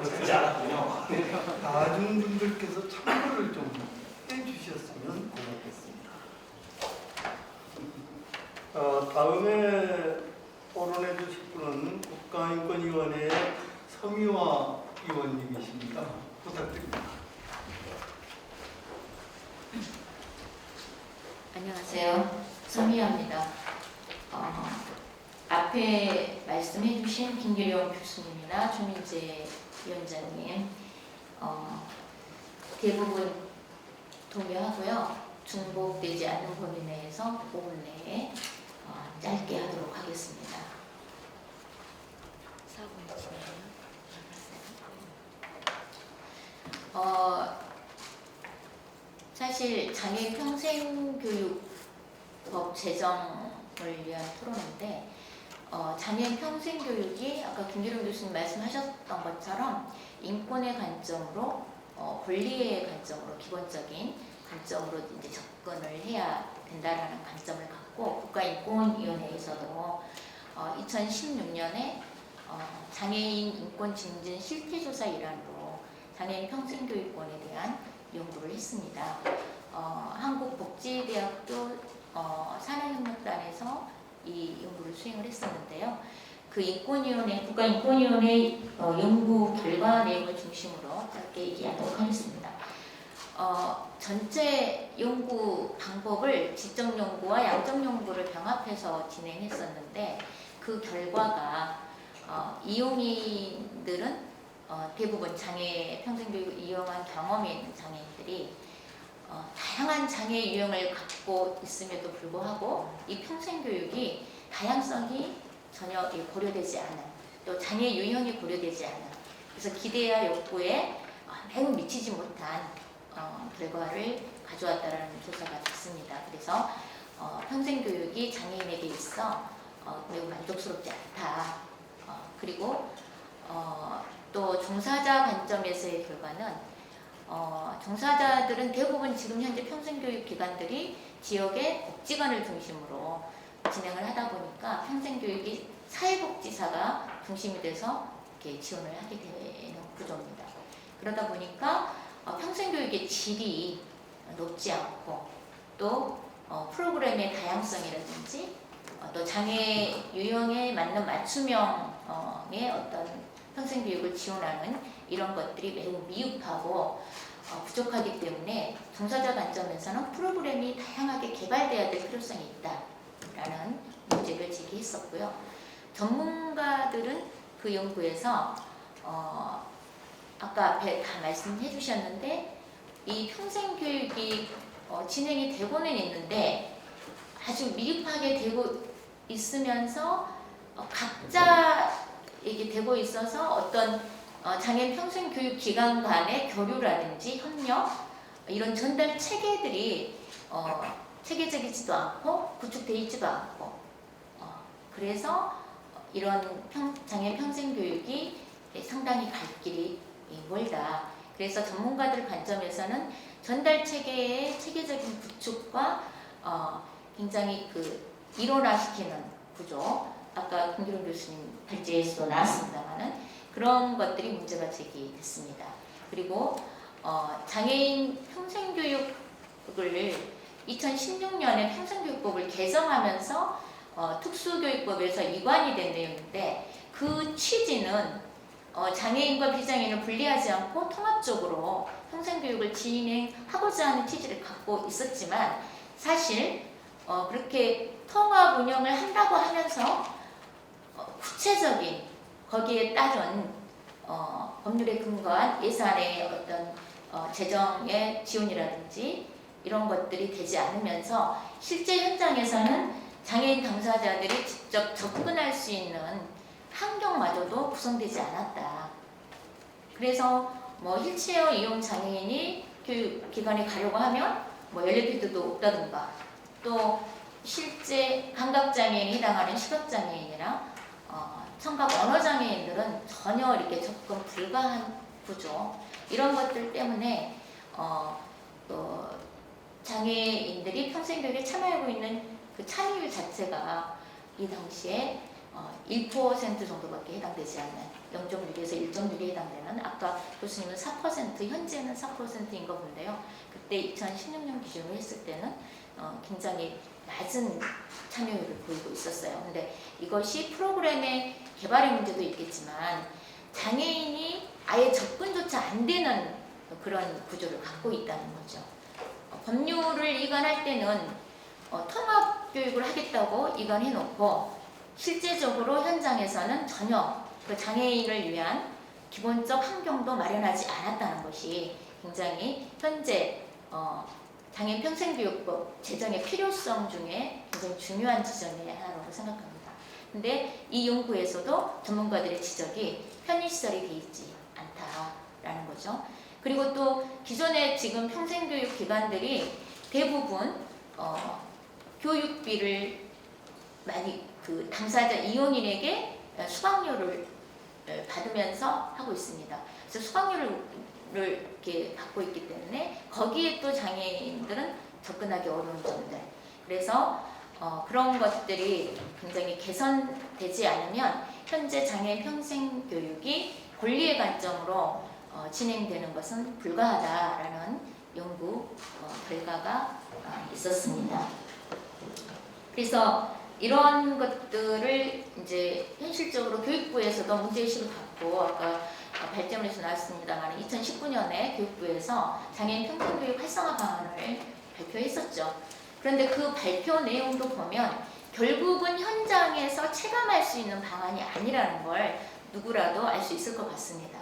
그렇지 않았군요. 다중분들께서 참고를 좀 해주셨으면 고맙겠습니다. 다음에 토론해 주실 분은 국가인권위원회의 서미화 위원님이십니다. 부탁드립니다. 안녕하세요. 서미화입니다. 앞에 말씀해주신 김규룡 교수님이나 조민재 위원장님 대부분 동의하고요. 중복되지 않는 범위 내에서 5분 내에 짧게 하도록 하겠습니다. 사실 장애인 평생교육법 제정을 위한 토론인데 장애인 평생교육이 아까 김규룡 교수님 말씀하셨던 것처럼 인권의 관점으로 권리의 관점으로 기본적인 관점으로 이제 접근을 해야 된다라는 관점을 갖고 국가인권위원회에서도 2016년에 장애인 인권 증진 실태조사 일환으로 장애인 평생교육권에 대한 연구를 했습니다. 한국복지대학교 산하협력단에서 이 연구를 수행을 했었는데요. 그 인권위원회, 국가인권위원회 연구 결과 내용을 중심으로 짧게 얘기하도록 하겠습니다. 전체 연구 방법을 지적 연구와 양적 연구를 병합해서 진행했었는데 그 결과가 이용인들은 대부분 장애 평생교육을 이용한 경험이 있는 장애인들이 다양한 장애 유형을 갖고 있음에도 불구하고 이 평생교육이 다양성이 전혀 고려되지 않은, 또 장애 유형이 고려되지 않은, 그래서 기대와 욕구에 매우 미치지 못한 결과를 가져왔다는 조사가 됐습니다. 그래서 평생교육이 장애인에게 있어 매우 만족스럽지 않다. 그리고 또 종사자 관점에서의 결과는 종사자들은 대부분 지금 현재 평생교육 기관들이 지역의 복지관을 중심으로 진행을 하다 보니까 평생교육이 사회복지사가 중심이 돼서 이렇게 지원을 하게 되는 구조입니다. 그러다 보니까 평생교육의 질이 높지 않고 또 프로그램의 다양성이라든지 또 장애 유형에 맞는 맞춤형의 어떤 평생교육을 지원하는 이런 것들이 매우 미흡하고 부족하기 때문에 종사자 관점에서는 프로그램이 다양하게 개발돼야 될 필요성이 있다라는 문제를 제기했었고요. 전문가들은 그 연구에서 아까 앞에 다 말씀해 주셨는데 이 평생교육이 진행이 되고는 있는데 아주 미흡하게 되고 있으면서 각자에게 되고 있어서 어떤 장애인 평생교육 기관 간의 교류라든지 협력 이런 전달 체계들이 체계적이지도 않고 구축되어 있지도 않고 그래서 이런 장애인 평생교육이 상당히 갈 길이 멀다. 그래서 전문가들 관점에서는 전달 체계의 체계적인 구축과 굉장히 일원화시키는 구조, 아까 김기룡 교수님 발제에서도 나왔습니다만은 그런 것들이 문제가 제기됐습니다. 그리고 장애인 평생교육을 2016년에 평생교육법을 개정하면서 특수교육법에서 이관이 된 내용인데 그 취지는 장애인과 비장애인을 분리하지 않고 통합적으로 평생교육을 진행하고자 하는 취지를 갖고 있었지만 사실 그렇게 통합 운영을 한다고 하면서 구체적인 거기에 따른 법률에 근거한 예산의 어떤 재정의 지원이라든지 이런 것들이 되지 않으면서 실제 현장에서는 장애인 당사자들이 직접 접근할 수 있는 환경마저도 구성되지 않았다. 그래서 휠체어 이용 장애인이 교육기관에 가려고 하면 엘리베이터도 없다든가 또 실제 감각장애인에 해당하는 시각장애인이나 청각 언어장애인들은 전혀 이렇게 접근 불가한 구조 이런 것들 때문에 장애인들이 평생교육에 참여하고 있는 그 참여율 자체가 이 당시에 1% 정도밖에 해당되지 않는 0.6에서 1.6에 해당되는 아까 교수님은 4% 현재는 4%인 거 본데요. 그때 2016년 기준으로 했을 때는 굉장히 낮은 참여율을 보이고 있었어요. 근데 이것이 프로그램의 개발의 문제도 있겠지만 장애인이 아예 접근조차 안 되는 그런 구조를 갖고 있다는 거죠. 법률을 이관할 때는 통합교육을 하겠다고 이관해놓고 실제적으로 현장에서는 전혀 그 장애인을 위한 기본적 환경도 마련하지 않았다는 것이 굉장히 현재 장애인 평생교육법 제정의 필요성 중에 굉장히 중요한 지점의 하나라고 생각합니다. 근데 이 연구에서도 전문가들의 지적이 편의시설이 되어 있지 않다라는 거죠. 그리고 또 기존의 지금 평생교육 기관들이 대부분 교육비를 많이 당사자 이용인에게 수강료를 받으면서 하고 있습니다. 그래서 수강료를 이렇게 받고 있기 때문에 거기에 또 장애인들은 접근하기 어려운 점들. 그래서 그런 것들이 굉장히 개선되지 않으면 현재 장애인 평생교육이 권리의 관점으로 진행되는 것은 불가하다라는 연구 결과가 있었습니다. 그래서 이런 것들을 이제 현실적으로 교육부에서도 문제의식을 갖고 아까 발제문에서 나왔습니다만 2019년에 교육부에서 장애인 평생교육 활성화 방안을 발표했었죠. 그런데 그 발표 내용도 보면 결국은 현장에서 체감할 수 있는 방안이 아니라는 걸 누구라도 알 수 있을 것 같습니다.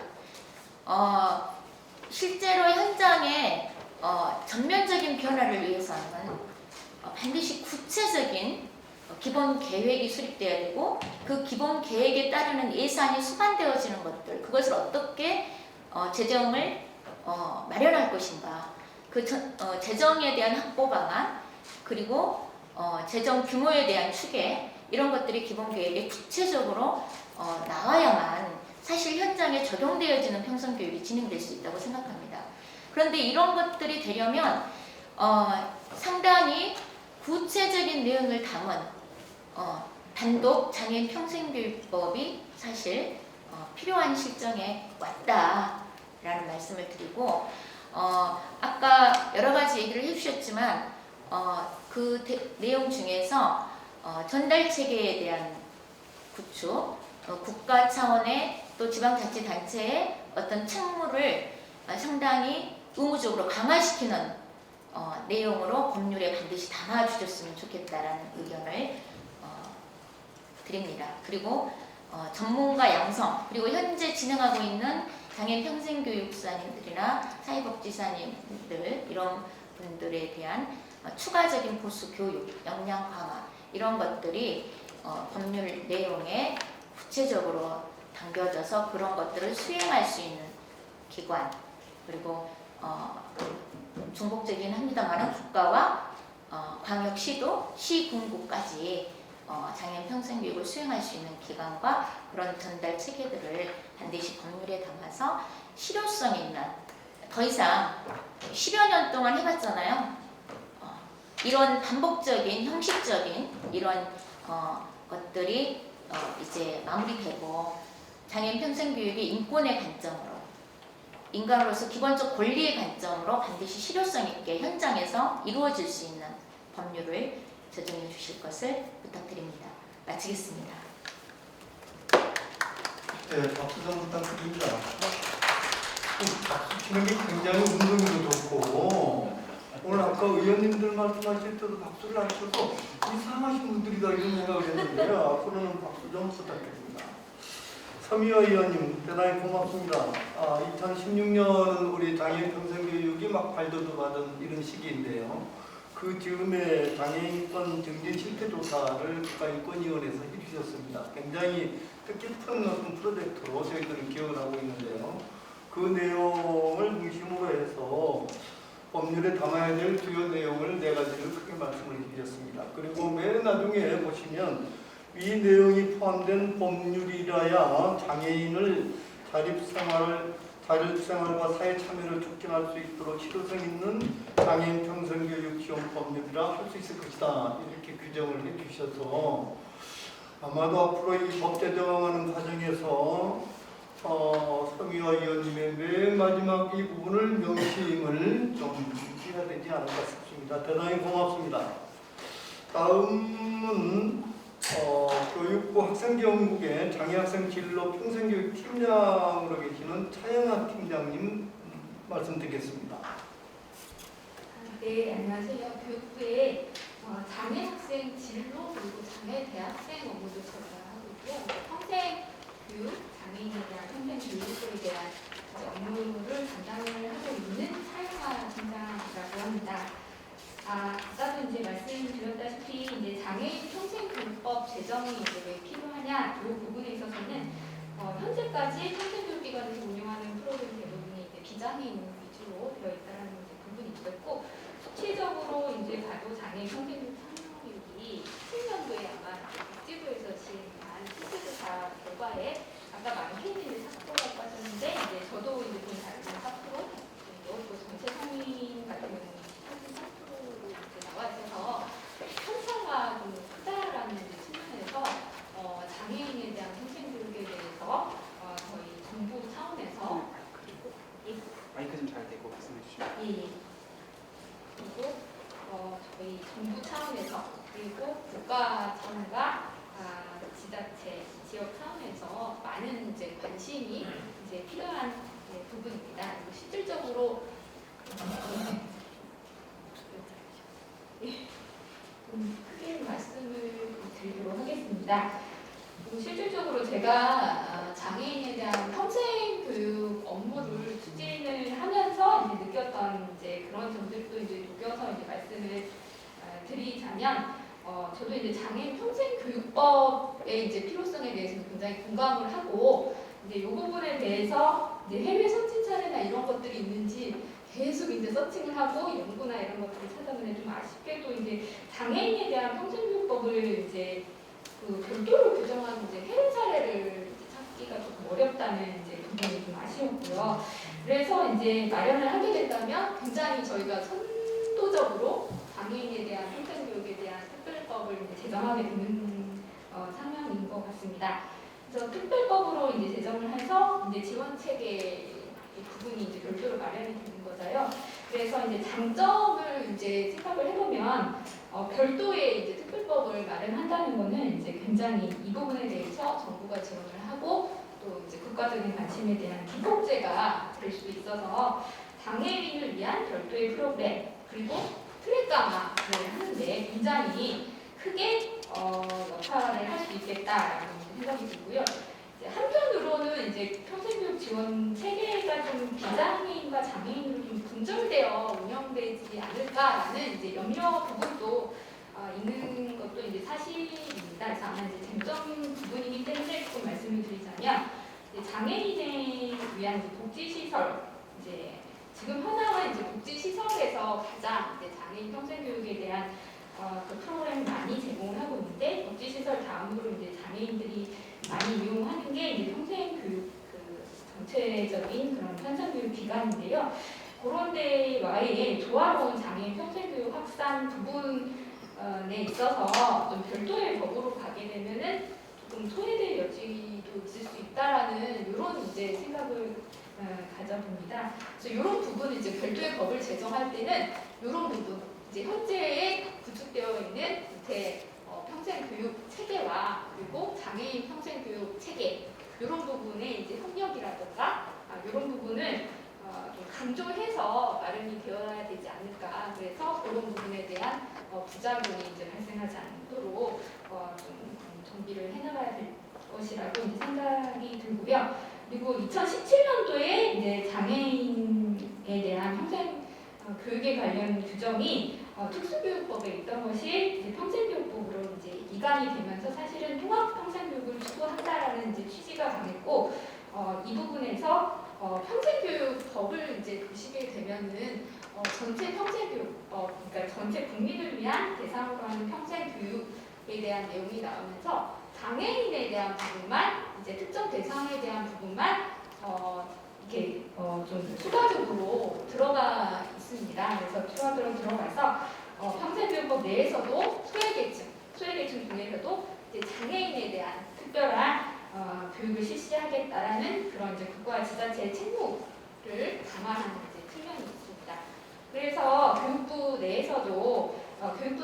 실제로 현장에 전면적인 변화를 위해서는 반드시 구체적인 기본 계획이 수립돼야 되고 그 기본 계획에 따르는 예산이 수반되어지는 것들 그것을 어떻게 재정을 마련할 것인가 그 재정에 대한 확보 방안 그리고 재정 규모에 대한 추계 이런 것들이 기본 계획에 구체적으로 나와야만 사실 현장에 적용되어지는 평생교육이 진행될 수 있다고 생각합니다. 그런데 이런 것들이 되려면 상당히 구체적인 내용을 담은 단독 장애인 평생교육법이 사실 필요한 실정에 왔다라는 말씀을 드리고 아까 여러 가지 얘기를 해주셨지만 그 내용 중에서 전달 체계에 대한 구축, 국가 차원의 또 지방자치단체의 어떤 책무를 상당히 의무적으로 강화시키는 내용으로 법률에 반드시 담아주셨으면 좋겠다라는 의견을 드립니다. 그리고 전문가 양성, 그리고 현재 진행하고 있는 장애인 평생교육사님들이나 사회복지사님들 이런 분들에 대한 추가적인 보수 교육, 역량 강화 이런 것들이 법률 내용에 구체적으로 담겨져서 그런 것들을 수행할 수 있는 기관, 그리고 중복적이긴 합니다만 국가와 광역시도, 시군구까지 장애인 평생교육을 수행할 수 있는 기관과 그런 전달 체계들을 반드시 법률에 담아서 실효성 있는, 더 이상 10여 년 동안 해봤잖아요. 이런 반복적인 형식적인 이런 것들이 이제 마무리되고 장애인 평생교육이 인권의 관점으로, 인간으로서 기본적 권리의 관점으로 반드시 실효성 있게 현장에서 이루어질 수 있는 법률을 제정해 주실 것을 부탁드립니다. 마치겠습니다. 네, 박수 좀 부탁드립니다. 박수 치는 게 굉장히 운동도 좋고, 오늘 아까 의원님들 말씀하실 때도 박수를 안 쳐서 이상하신 분들이다 이런 생각을 했는데요. 앞으로는 박수 좀 부탁드립니다. 서미화 의원님 대단히 고맙습니다. 2016년 우리 장애인 평생교육이 막 발돋움하던 이런 시기인데요. 그 즈음에 장애인권 증진 실태조사를 국가인권위원회에서 해주셨습니다. 굉장히 뜻깊은 어떤 프로젝트로 저희들은 기억을 하고 있는데요. 그 내용을 중심으로 해서 법률에 담아야 될 주요 내용을 4가지를 크게 말씀을 드렸습니다. 그리고 맨 나중에 보시면 이 내용이 포함된 법률이라야 장애인을 자립생활과 사회 참여를 촉진할 수 있도록 실효성 있는 장애인 평생교육 지원 법률이라 할 수 있을 것이다. 이렇게 규정을 해주셔서 아마도 앞으로 이 법 제정하는 과정에서 서미화 의원님의 맨 마지막 이 부분을 명심을 좀 해야 되지 않을까 싶습니다. 대단히 고맙습니다. 다음은 교육부 학생기업국의 장애학생 진로 평생교육 팀장으로 계시는 차영아 팀장님 말씀 듣겠습니다. 네, 안녕하세요. 교육부의 장애학생 진로 그리고 장애대학생 업무도 제가 하고 있고요. 평생교육, 장애인에 대한 평생교육에 대한 업무를 담당을 하고 있는 차영아 팀장이라고 합니다. 아까도 이제 말씀드렸다시피 이제 장애인 평생교육법 제정이 이제 왜 필요하냐 이 부분에 있어서는 현재까지 평생교육기관에서 운영하는 프로그램 대부분이 이제 비장애인 위주로 되어 있다는 부분이 있었고, 수치적으로 이제 봐도 장애인 평생교육 참여율이 17년도에 아마 복지부에서 시행한 실질조사 결과에 아까 많게는 4%라고 하셨는데 이제 저도 이제 좀 다른 4%, 또 전체 성인 같은 경우는 3%로 이제 나와 있어서 편차가 좀 크다라는 측면에서 장애인에 대한 평생교육에 대해서 저희 정부 차원에서 마이크 좀 잘 대고 말씀해 주시면. 예. 그리고 저희 정부 차원에서 그리고 국가 차원과 지자체, 지역 차원에서 많은 이제 관심이 이제 필요한 부분입니다. 그리고 실질적으로 크게 말씀을 드리도록 하겠습니다. 실질적으로 제가 장애인에 대한 평생교육 업무를 추진을 하면서 이제 느꼈던 이제 그런 점들도 이제 녹여서 이제 말씀을 드리자면, 저도 이제 장애인 평생교육법의 이제 필요성에 대해서 굉장히 공감을 하고, 이제 이 부분에 대해서 이제 해외 선진 사례나 이런 것들이 있는지 계속 이제 서칭을 하고 연구나 이런 것들을 찾아보는데 좀 아쉽게도 이제 장애인에 대한 평생교육법을 이제 그 별도로 규정한 이제 해외 사례를 찾기가 조금 어렵다는 이제 부분이 좀 아쉬웠고요. 그래서 이제 마련을 하게 된다면 굉장히 저희가 선도적으로 장애인에 대한 평생교육에 대한 특별법을 이제 제정하게 되는 상황인 것 같습니다. 그래서 특별법으로 이제 제정을 해서 이제 지원 체계 부분이 이제 별도로 마련이 되는 거잖아요. 그래서 이제 장점을 이제 생각을 해보면 별도의 이제 특별법을 마련한다는 거는 이제 굉장히 이 부분에 대해서 정부가 지원을 하고 또 이제 국가적인 관심에 대한 기폭제가 될 수도 있어서 장애인을 위한 별도의 프로그램 그리고 트랙 강화를 하는데 굉장히 크게 역할을 할 수 있겠다라는 생각이 들고요. 한편으로는 이제 평생교육 지원 체계가 좀 비장애인과 장애인으로 좀 분절되어 운영되지 않을까라는 이제 염려 부분도 있는 것도 이제 사실입니다. 그래서 아마 이제 쟁점 부분이기 때문에 조금 말씀을 드리자면 장애인에 위한 이제 복지시설 이제 지금 현황은 이제 복지시설에서 가장 이제 장애인 평생교육에 대한 그 프로그램을 많이 제공을 하고 있는데 복지시설 다음으로 이제 장애인들이 많이 이용하는 게 이제 평생교육 그 전체적인 그런 평생교육 기관인데요. 그런 데와의 조화로운 장애인 평생교육 확산 부분에 있어서 좀 별도의 법으로 가게 되면은 조금 소외될 여지도 있을 수 있다라는 이런 이제 생각을 가져봅니다. 그래서 이런 부분은 이제 별도의 법을 제정할 때는 이런 부분 이제 현재에 구축되어 있는 밑에 평생교육 체계와 그리고 장애인 평생교육 체계 이런 부분의 이제 협력이라든가 이런 부분을 좀 강조해서 마련이 되어야 되지 않을까. 그래서 그런 부분에 대한 부작용이 이제 발생하지 않도록 좀 정비를 해나가야 될 것이라고 이제 생각이 들고요. 그리고 2017년도에 이제 장애인에 대한 평생 교육에 관련 규정이 특수교육법에 있던 것이 이제 평생교육법으로 이제 이관이 되면서 사실은 통합 평생교육을 추구한다라는 이제 취지가 강했고 이 부분에서 평생교육법을 이제 보시게 되면은 전체 평생교육법 그러니까 전체 국민을 위한 대상으로 하는 평생교육에 대한 내용이 나오면서 장애인에 대한 부분만 이제 특정 대상에 대한 부분만 이렇게 좀 추가적으로 들어가 있습니다. 그래서 추가적으로 들어가서 평생교육법 내에서도 소외계층 중에서도 이제 장애인에 대한 특별한 교육을 실시하겠다라는 그런 이제 국가 지자체의 책무를 강화하는 이제 측면이 있습니다. 그래서 교육부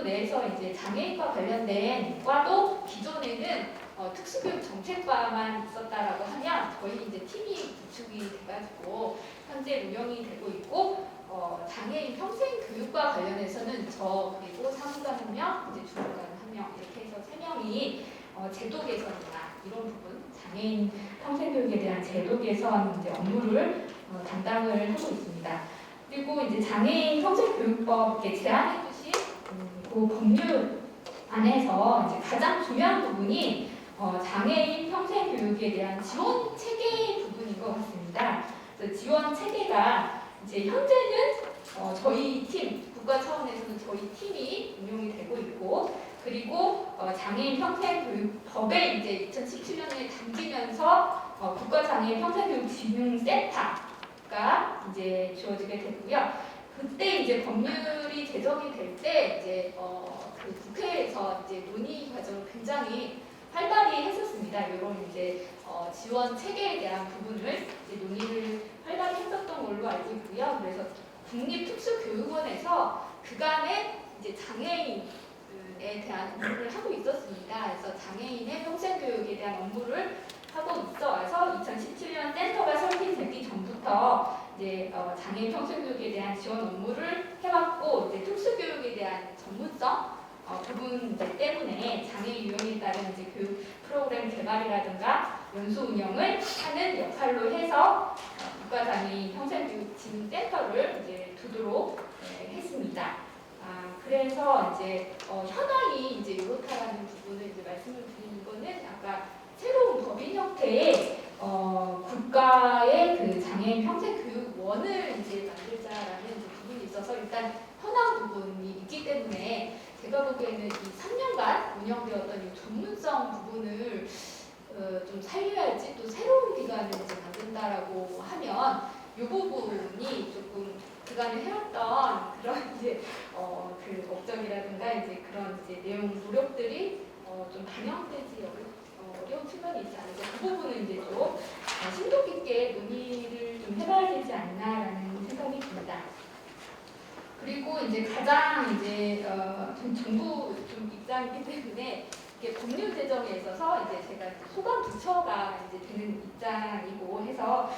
내에서 이제 장애인과 관련된 과도 기존에는 특수교육 정책과만 있었다라고 하면 저희 이제 팀이 구축이 돼가지고 현재 운영이 되고 있고 장애인 평생교육과 관련해서는 저 그리고 사무관 1명, 이제 주무관 1명 이렇게 해서 3명이 제도 개선이나 이런 부분 장애인 평생교육에 대한 제도 개선 이제 업무를 담당을 하고 있습니다. 그리고 이제 장애인 평생교육법 제안해주신 그 법률 안에서 이제 가장 중요한 부분이 장애인 평생교육에 대한 지원 체계 부분인 것 같습니다. 그래서 지원 체계가 이제 현재는 저희 팀, 국가 차원에서는 저희 팀이 운영이 되고 있고, 그리고 장애인 평생교육법에 이제 2017년에 담기면서 국가장애인 평생교육진흥센터가 이제 주어지게 됐고요. 그때 이제 법률이 제정이 될 때 이제 그 국회에서 이제 논의 과정을 굉장히 활발히 했었습니다. 이런 이제 지원 체계에 대한 부분을 이제 논의를 활발히 했었던 걸로 알고 있고요. 그래서 국립특수교육원에서 그간에 이제 장애인에 대한 업무를 하고 있었습니다. 그래서 장애인의 평생교육에 대한 업무를 하고 있어서 2017년 센터가 설립되기 전부터 이제 장애인 평생교육에 대한 지원 업무를 해왔고 이제 특수교육에 대한 전문성 부분 때문에 장애 유형에 따른 이제 교육 프로그램 개발이라든가 연수 운영을 하는 역할로 해서 국가장애인 평생교육진흥센터를 이제 두도록 했습니다. 그래서 이제 현황이 이제 이렇다라는 부분을 이제 말씀을 드리는 거는 아까 새로운 법인 형태의 국가의 그 장애인 평생교육원을 이제 만들자라는 이제 부분이 있어서 일단 현황 부분이 있기 때문에 제가 보기에는 이 3년간 운영되었던 이 전문성 부분을 좀 살려야지 또 새로운 기관을 이제 만든다라고 하면 이 부분이 조금 그간에 해왔던 그런 이제 그 업적이라든가 이제 그런 이제 내용 노력들이 좀 반영되지 어려운 측면이 있지 않을까. 그 부분은 이제 좀 심도 깊게 논의를 좀 해봐야 되지 않나라는 생각이 듭니다. 그리고 이제 가장 이제 정부 좀 입장이기 때문에 이게 법률 제정에 있어서 이제 제가 소관 부처가 이제 되는 입장이고 해서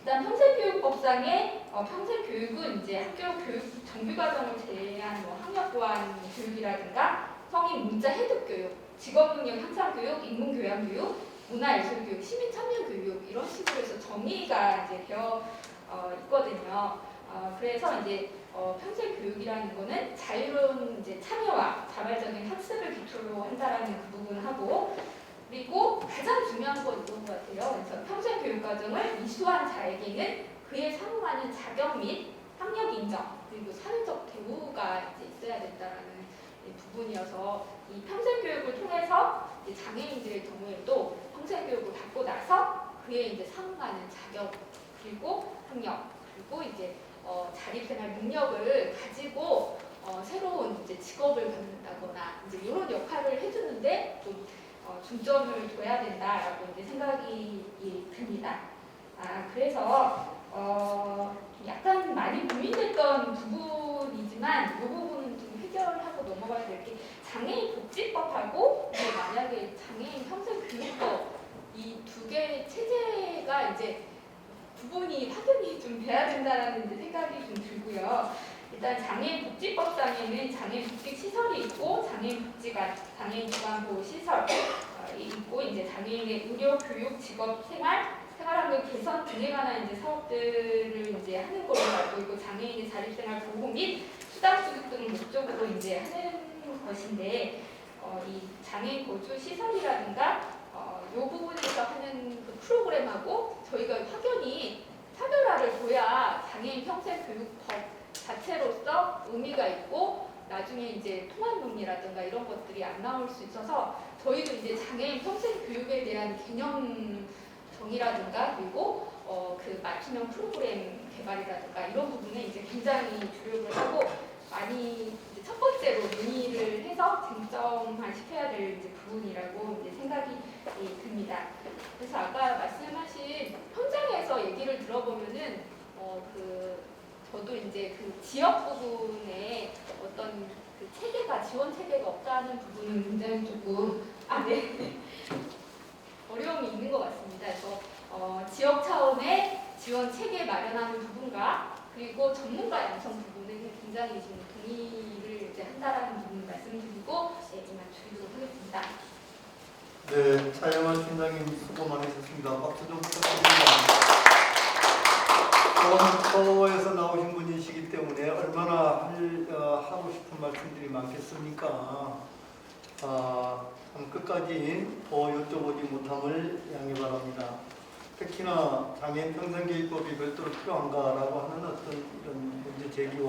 일단 평생교육법상에 평생교육은 이제 학교 교육 정규과정을 제외한 뭐 학력고안 교육이라든가 성인 문자 해독 교육, 직업능력 향상 교육, 인문교양 교육, 문화예술 교육, 시민 참여 교육 이런 식으로 해서 정의가 이제 되어 있거든요. 그래서 이제 평생 교육이라는 거는 자유로운 이제 참여와 자발적인 학습을 기초로 한다라는 그 부분하고, 그리고 가장 중요한 건 이런 것 같아요. 그래서 평생 교육 과정을 이수한 자에게는 그에 상응하는 자격 및 학력 인정 그리고 사회적 대우가 이제 있어야 된다라는 부분이어서 이 평생 교육을 통해서 이제 장애인들의 경우에도 평생 교육을 받고 나서 그에 이제 상응하는 자격 그리고 학력 그리고 이제 자립생활 능력을 가지고 새로운 이제 직업을 갖는다거나 이제 이런 역할을 해주는데 좀 중점을 둬야 된다라고 이제 생각이 듭니다. 그래서 약간 많이 고민됐던 부분이지만 이 부분은 좀 해결하고 넘어가야 될 게 장애인 복지법하고 만약에 장애인 평생교육법 이 두 개의 체제가 이제 부분이 확연히 좀 돼야 된다라는 이제 생각이 좀 들고요. 일단 장애인 복지법상에는 장애인 복지 시설이 있고 장애인 복지관, 장애인 기관 보호 시설이 있고 이제 장애인의 의료, 교육, 직업, 생활환경 개선 등에 관한 이제 사업들을 이제 하는 걸로 알고 있고 장애인의 자립생활 보호 및 수당 수급 등을 목적으로 이제 하는 것인데 이 장애인 거주 시설이라든가 이 부분에서 하는 그 프로그램하고 저희가 확연히 차별화를 둬야 장애인 평생교육법 자체로서 의미가 있고 나중에 이제 통합 논리라든가 이런 것들이 안 나올 수 있어서 저희도 이제 장애인 평생교육에 대한 개념 정의라든가 그리고 그 맞춤형 프로그램 개발이라든가 이런 부분에 이제 굉장히 주력을 하고 많이 이제 첫 번째로 논의를 해서 쟁점화 시켜야 될 이제 부분이라고 이제 생각이 듭니다. 그래서 아까 말씀하신 현장에서 얘기를 들어보면은 저도 이제 그 지역 부분에 어떤 그 체계가 지원 체계가 없다는 부분은 굉장히 조금 어려움이 있는 것 같습니다. 그래서 지역 차원의 지원 체계 마련하는 부분과 그리고 전문가 양성 부분은 굉장히 지금 동의를 이제 한다라는 부분 말씀드리고 이만 줄이도록 하겠습니다. 네, 차영환 팀장님 수고 많으셨습니다. 박수 좀 부탁드립니다. 서울에서 나오신 분이시기 때문에 얼마나 하고 싶은 말씀들이 많겠습니까? 끝까지 더 여쭤보지 못함을 양해 바랍니다. 특히나 장애인 평생교육법이 별도로 필요한가라고 하는 어떤 이런 문제 제기와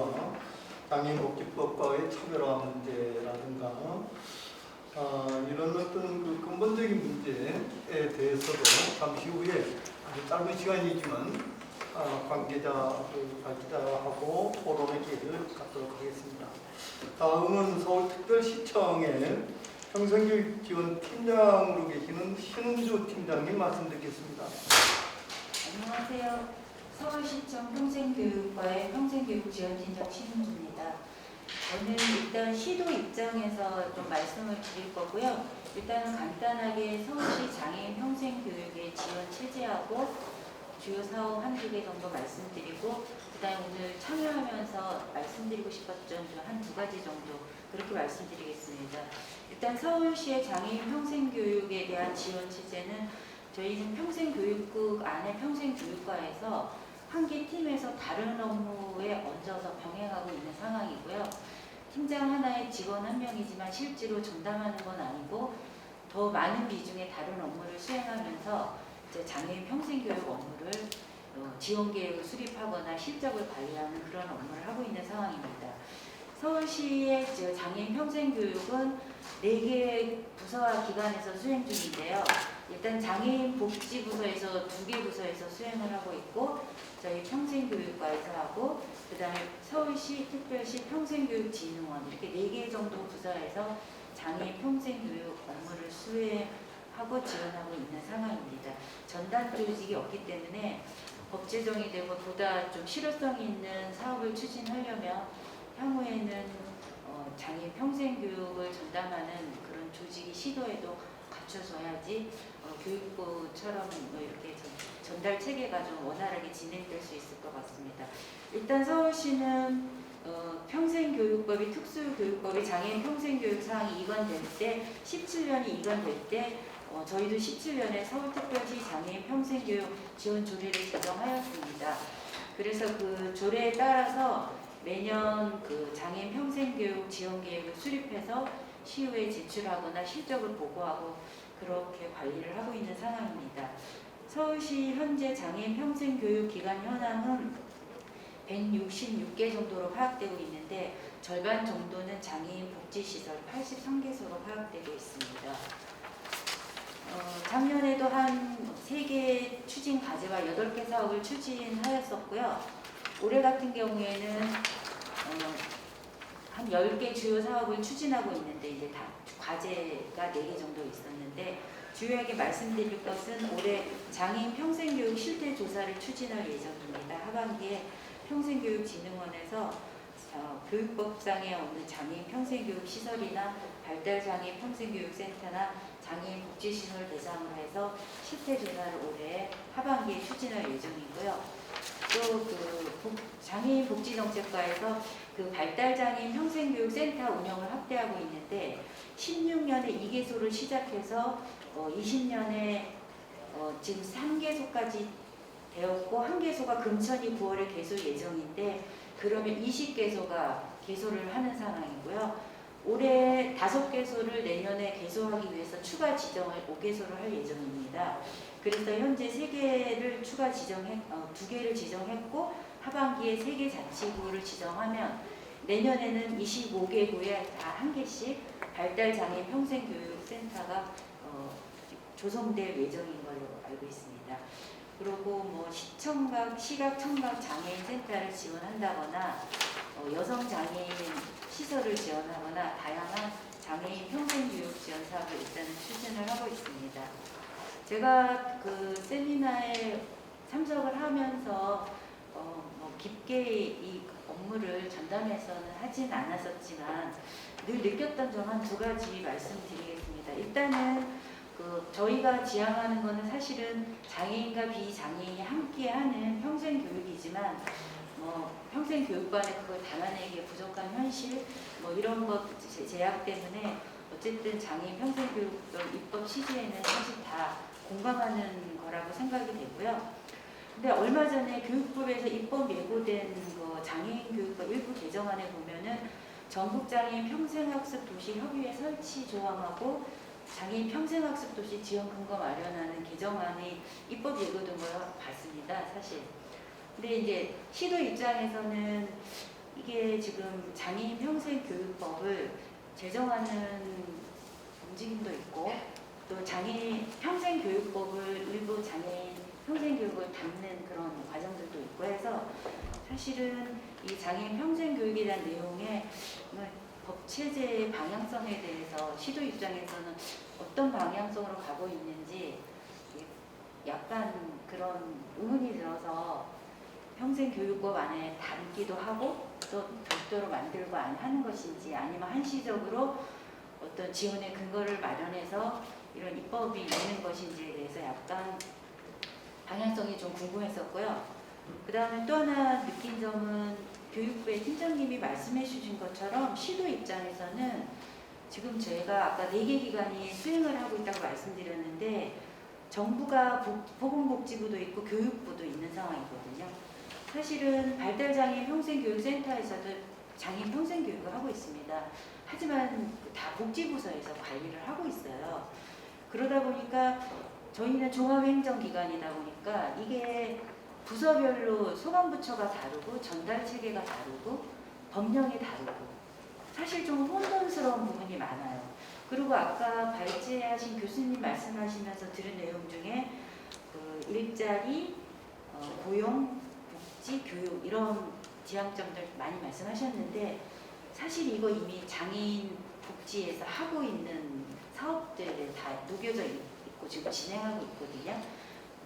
장애인복지법과의 차별화 문제라든가 이런 어떤 그 근본적인 문제에 대해서도 잠시 후에 아주 짧은 시간이지만 관계자하고 토론의 기회를 갖도록 하겠습니다. 다음은 서울특별시청의 평생교육지원팀장으로 계시는 신은주 팀장님 말씀 듣겠습니다. 안녕하세요. 서울시청 평생교육과의 평생교육지원팀장 신은주입니다. 저는 일단 시도 입장에서 좀 말씀을 드릴 거고요. 일단은 간단하게 서울시 장애인 평생교육의 지원 체제하고 주요 사업 한두 개 정도 말씀드리고 그다음에 오늘 참여하면서 말씀드리고 싶었던 점 한 두 가지 정도 그렇게 말씀드리겠습니다. 일단 서울시의 장애인 평생교육에 대한 지원 체제는 저희는 평생교육국 안에 평생교육과에서 한 개 팀에서 다른 업무에 얹어서 병행하고 있는 상황이고요. 팀장 하나에 직원 한 명이지만 실제로 전담하는 건 아니고 더 많은 비중의 다른 업무를 수행하면서 이제 장애인 평생교육 업무를 지원 계획을 수립하거나 실적을 관리하는 그런 업무를 하고 있는 상황입니다. 서울시의 장애인 평생교육은 4개의 부서와 기관에서 수행 중인데요. 일단 장애인 복지부서에서 2개 부서에서 수행을 하고 있고 저희 평생교육과에서 하고 그 다음에 서울시 특별시 평생교육진흥원 이렇게 4개 정도 부서에서 장애인 평생교육 업무를 수행하고 지원하고 있는 상황입니다. 전담 조직이 없기 때문에 법 제정이 되고 보다 좀 실효성 있는 사업을 추진하려면 향후에는 장애인 평생교육을 전담하는 그런 조직이 시도에도 갖춰줘야지 교육부처럼 뭐 이렇게 전달 체계가 좀 원활하게 진행될 수 있을 것 같습니다. 일단 서울시는 평생교육법이 특수교육법이 장애인 평생교육 사항이 이관될 때 17년이 이관될 때 저희도 17년에 서울특별시 장애인 평생교육 지원 조례를 제정하였습니다. 그래서 그 조례에 따라서 매년 그 장애인 평생교육 지원 계획을 수립해서 시의회에 제출하거나 실적을 보고하고 그렇게 관리를 하고 있는 상황입니다. 서울시 현재 장애인 평생교육 기관 현황은 166개 정도로 파악되고 있는데 절반 정도는 장애인 복지시설 83개소로 파악되고 있습니다. 작년에도 한 3개 추진 과제와 8개 사업을 추진하였었고요. 올해 같은 경우에는 한 10개 주요 사업을 추진하고 있는데 이제 다 과제가 4개 정도 있었는데 주요하게 말씀드릴 것은 올해 장애인 평생교육 실태조사를 추진할 예정입니다. 하반기에 평생교육진흥원에서 교육법상에 없는 장애인 평생교육 시설이나 발달장애인 평생교육센터나 장애인 복지시설 대상으로 해서 실태조사를 올해 하반기에 추진할 예정이고요. 또 그 장애인 복지정책과에서 그 발달장애인 평생교육센터 운영을 확대하고 있는데 16년에 2개소를 시작해서 20년에 지금 3개소까지 되었고 1개소가 금천이 9월에 개소 예정인데 그러면 20개소가 개소를 하는 상황이고요. 올해 5개소를 내년에 개소하기 위해서 추가 지정을 5개소를 할 예정입니다. 그래서 현재 3개를 추가 지정해 2개를 지정했고 하반기에 3개 자치구를 지정하면 내년에는 25개 구에 다 1개씩 발달장애인 평생교육센터가 조성될 예정인 걸로 알고 있습니다. 그리고 뭐 시청각, 시각, 청각 장애인 센터를 지원한다거나 여성 장애인 시설을 지원하거나 다양한 장애인 평생교육 지원 사업을 일단은 추진을 하고 있습니다. 제가 그 세미나에 참석을 하면서 뭐 깊게 이 업무를 전담해서는 하진 않았었지만 늘 느꼈던 점 한 2가지 말씀드리겠습니다. 일단은 그 저희가 지향하는 것은 사실은 장애인과 비장애인이 함께하는 평생교육이지만 뭐 평생교육반에 그걸 담아내기에 부족한 현실 뭐 이런 것 제약 때문에 어쨌든 장애인 평생교육도 입법 취지에는 사실 다 공감하는 거라고 생각이 되고요. 근데 얼마 전에 교육부에서 입법 예고된 그 장애인 교육법 일부 개정안에 보면은 전국장애인 평생학습 도시 협의회 설치 조항하고 장애인 평생학습 도시 지원 근거 마련하는 개정안이 입법 예고된 걸 봤습니다, 사실. 근데 이제 시도 입장에서는 이게 지금 장애인 평생교육법을 제정하는 움직임도 있고 또 장애인 평생교육법을 일부 장애인 평생교육을 담는 그런 과정들도 있고 해서 사실은 이 장애인 평생교육에 대한 내용에 법체제의 방향성에 대해서 시도 입장에서는 어떤 방향성으로 가고 있는지 약간 그런 의문이 들어서 평생교육법 안에 담기도 하고 또 별도로 만들고 안 하는 것인지 아니면 한시적으로 어떤 지원의 근거를 마련해서 이런 입법이 있는 것인지에 대해서 약간 방향성이 좀 궁금했었고요. 그 다음에 또 하나 느낀 점은 교육부의 팀장님이 말씀해 주신 것처럼 시도 입장에서는 지금 저희가 아까 4개 기관이 수행을 하고 있다고 말씀드렸는데 정부가 보건복지부도 있고 교육부도 있는 상황이거든요. 사실은 발달장애인 평생교육센터에서도 장애인 평생교육을 하고 있습니다. 하지만 다 복지부서에서 관리를 하고 있어요. 그러다 보니까 저희는 종합행정기관이다 보니까 이게 부서별로 소관부처가 다르고 전달 체계가 다르고 법령이 다르고 사실 좀 혼돈스러운 부분이 많아요. 그리고 아까 발제하신 교수님 말씀하시면서 들은 내용 중에 그 일자리, 고용, 복지, 교육 이런 지향점들 많이 말씀하셨는데 사실 이거 이미 장애인 복지에서 하고 있는 사업들에 다 녹여져 있고 지금 진행하고 있거든요.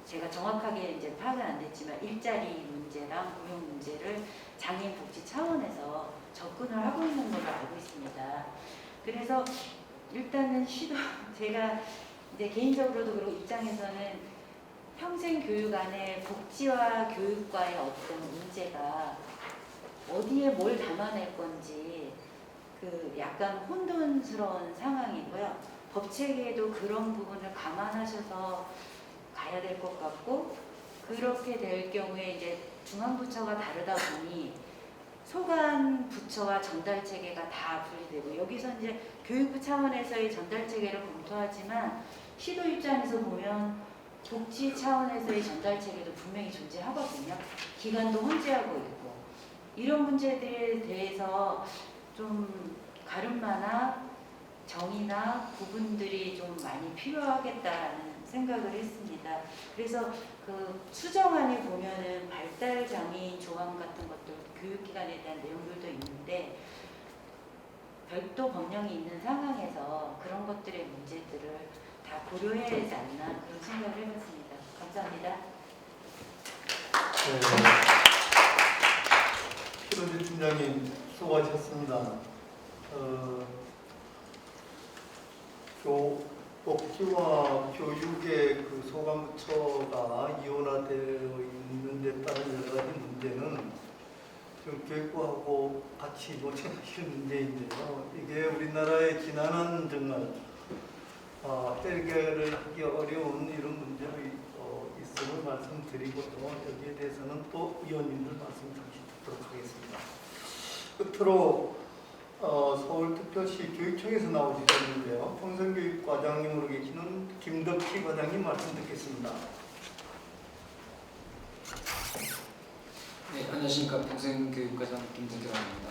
제가 정확하게 이제 파악은 안 됐지만 일자리 문제랑 고용 문제를 장애인 복지 차원에서 접근을 하고 있는 걸로 알고 있습니다. 그래서 일단은 제가 이제 개인적으로도 그리고 입장에서는 평생 교육 안에 복지와 교육과의 어떤 문제가 어디에 뭘 담아낼 건지 그 약간 혼돈스러운 상황이고요. 법 체계에도 그런 부분을 감안하셔서 가야 될 것 같고, 그렇게 될 경우에 이제 중앙부처가 다르다 보니 소관 부처와 전달 체계가 다 분리되고, 여기서 이제 교육부 차원에서의 전달 체계를 검토하지만 시도 입장에서 보면 복지 차원에서의 전달 체계도 분명히 존재하거든요. 기관도 혼재하고 있고, 이런 문제들에 대해서 좀 가름마나 정의나 부분들이 좀 많이 필요하겠다라는 생각을 했습니다. 그래서 그 수정안에 보면은 발달 장애인 조항 같은 것도 교육기관에 대한 내용들도 있는데, 별도 법령이 있는 상황에서 그런 것들의 문제들을 다 고려해야 되지 않나, 그런 생각을 해봤습니다. 감사합니다. 최동재 팀장님 수고하셨습니다. 복지와 교육의 그 소관부처가 이원화되어 있는 데 따른 여러 가지 문제는 지금 교육부하고 같이 모색하실 문제인데요. 이게 우리나라의 지난한 정말 해결을 하기 어려운 이런 문제가 있음을 말씀드리고요. 여기에 대해서는 또 위원님들 말씀 잠시 듣도록 하겠습니다. 끝으로 서울특별시 교육청에서 나오셨는데요. 평생교육과장님으로 계시는 김덕희 과장님 말씀 듣겠습니다. 네, 안녕하십니까. 평생교육과장 김덕희입니다.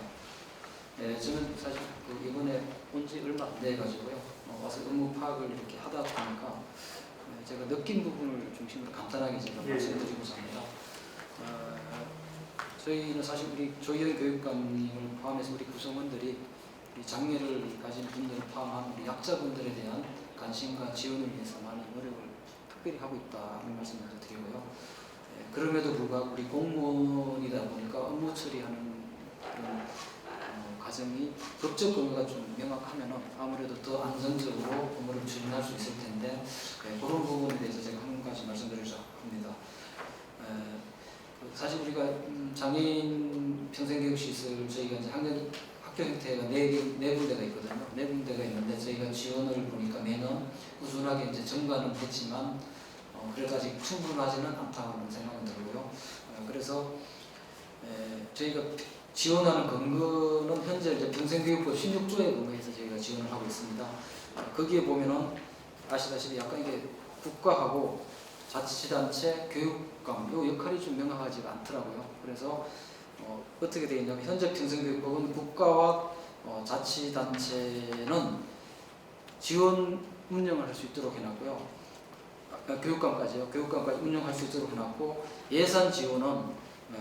네, 저는 사실 이번에 온 지 얼마 안 돼가지고요. 와서 업무 파악을 이렇게 하다 보니까 제가 느낀 부분을 중심으로 간단하게 제가 말씀드리고자 합니다. 저희는 사실 우리 조희연 교육감님을 포함해서 우리 구성원들이 장애를 가진 분들을 포함한 우리 약자분들에 대한 관심과 지원을 위해서 많은 노력을 특별히 하고 있다는 말씀을 드리고요. 그럼에도 불구하고 우리 공무원이다 보니까 업무 처리하는 그런 과정이 법적 근거가 좀 명확하면 아무래도 더 안정적으로 업무를 추진할 수 있을 텐데, 그런 부분에 대해서 제가 한 가지 말씀드리자 합니다. 사실 우리가 장애인 평생교육시설 저희가 이제 학교 형태가 네 군데가 있거든요. 네 군데가 있는데 저희가 지원을 보니까 매년 꾸준하게 이제 증가는 됐지만 그래도 아직 충분하지는 않다는 생각이 들고요. 그래서 저희가 지원하는 근거는 현재 이제 평생교육법 16조에 근거해서 저희가 지원을 하고 있습니다. 거기에 보면은 아시다시피 약간 이게 국가하고 자치단체, 교육감 이 역할이 좀 명확하지가 않더라고요. 그래서 어떻게 되어 있냐면 현재 평생교육법은 국가와 자치단체는 지원 운영을 할 수 있도록 해놨고요. 교육감까지요. 교육감까지 운영할 수 있도록 해놨고, 예산 지원은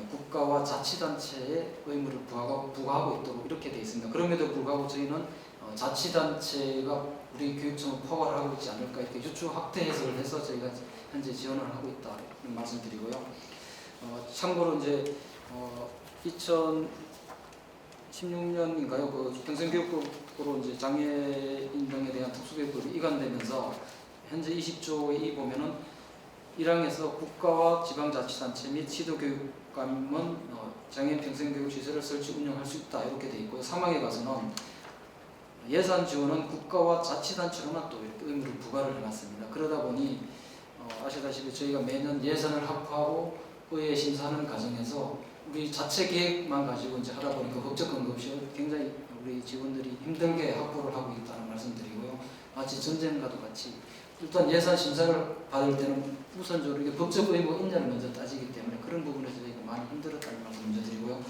국가와 자치단체의 의무를 부과하고 있도록 이렇게 되어 있습니다. 그럼에도 불구하고 저희는 자치단체가 우리 교육청을 포괄을 하고 있지 않을까 이렇게 유추 확대 해석을 해서 저희가 현재 지원을 하고 있다는 말씀드리고요. 참고로 이제 2016년인가요? 그 평생교육법으로 이제 장애인 등에 대한 특수교육법이 이관되면서 현재 20조에 보면은 1항에서 국가와 지방자치단체 및 시도교육감은 장애인 평생교육시설을 설치 운영할 수 있다 이렇게 되어 있고요. 3항에 가서는 예산 지원은 국가와 자치단체로만 또 이렇게 의무를 부과를 해놨습니다. 그러다 보니 아시다시피 저희가 매년 예산을 확보하고 의회 심사하는 과정에서 우리 자체 계획만 가지고 이제 하다 보니까 법적 근거 없이 굉장히 우리 직원들이 힘들게 확보를 하고 있다는 말씀드리고요. 마치 전쟁과도 같이 일단 예산 심사를 받을 때는 우선적으로 이게 법적 의무 인자를 먼저 따지기 때문에 그런 부분에서 저희가 많이 힘들었다는 말씀 먼저 드리고요.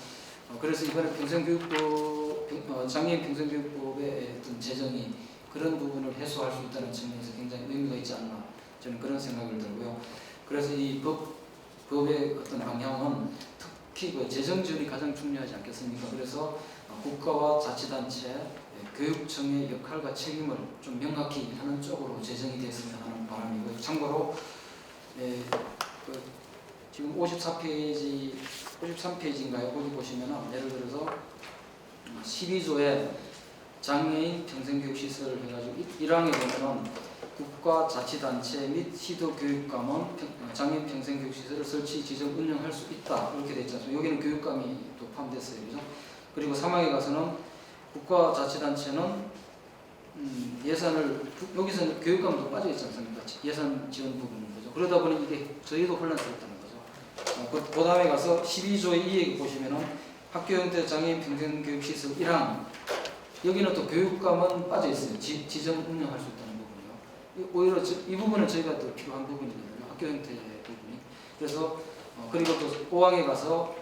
그래서 이번에 장애인 평생교육법의 어떤 제정이 그런 부분을 해소할 수 있다는 측면에서 굉장히 의미가 있지 않나 저는 그런 생각을 들고요. 그래서 이 법의 어떤 방향은 특히 그 재정 지원이 가장 중요하지 않겠습니까? 그래서 국가와 자치단체, 교육청의 역할과 책임을 좀 명확히 하는 쪽으로 제정이 됐으면 하는 바람이고요. 참고로 지금 53페이지인가요? 거기 보시면은 예를 들어서 12조에 장애인 평생교육시설을 해가지고 1항에 보면은 국가자치단체 및 시도교육감은 장애인 평생교육시설을 설치, 지정, 운영할 수 있다. 이렇게 되어 있지 않습니까? 여기는 교육감이 또 포함됐어요. 그죠? 그리고 3항에 가서는 국가자치단체는 예산을, 여기서는 교육감도 빠져 있지 않습니까? 예산 지원 부분인 거죠. 그러다 보니 이게 저희도 혼란스럽다는 거죠. 그 다음에 가서 12조의 2에 보시면은 학교 형태 장애인 평생교육시설 1항, 여기는 또 교육감은 빠져 있어요. 지정 운영할 수 있다는 부분이요. 오히려 이 부분은 저희가 더 필요한 부분이거든요. 학교 형태 부분이. 그래서 그리고 또 5항에 가서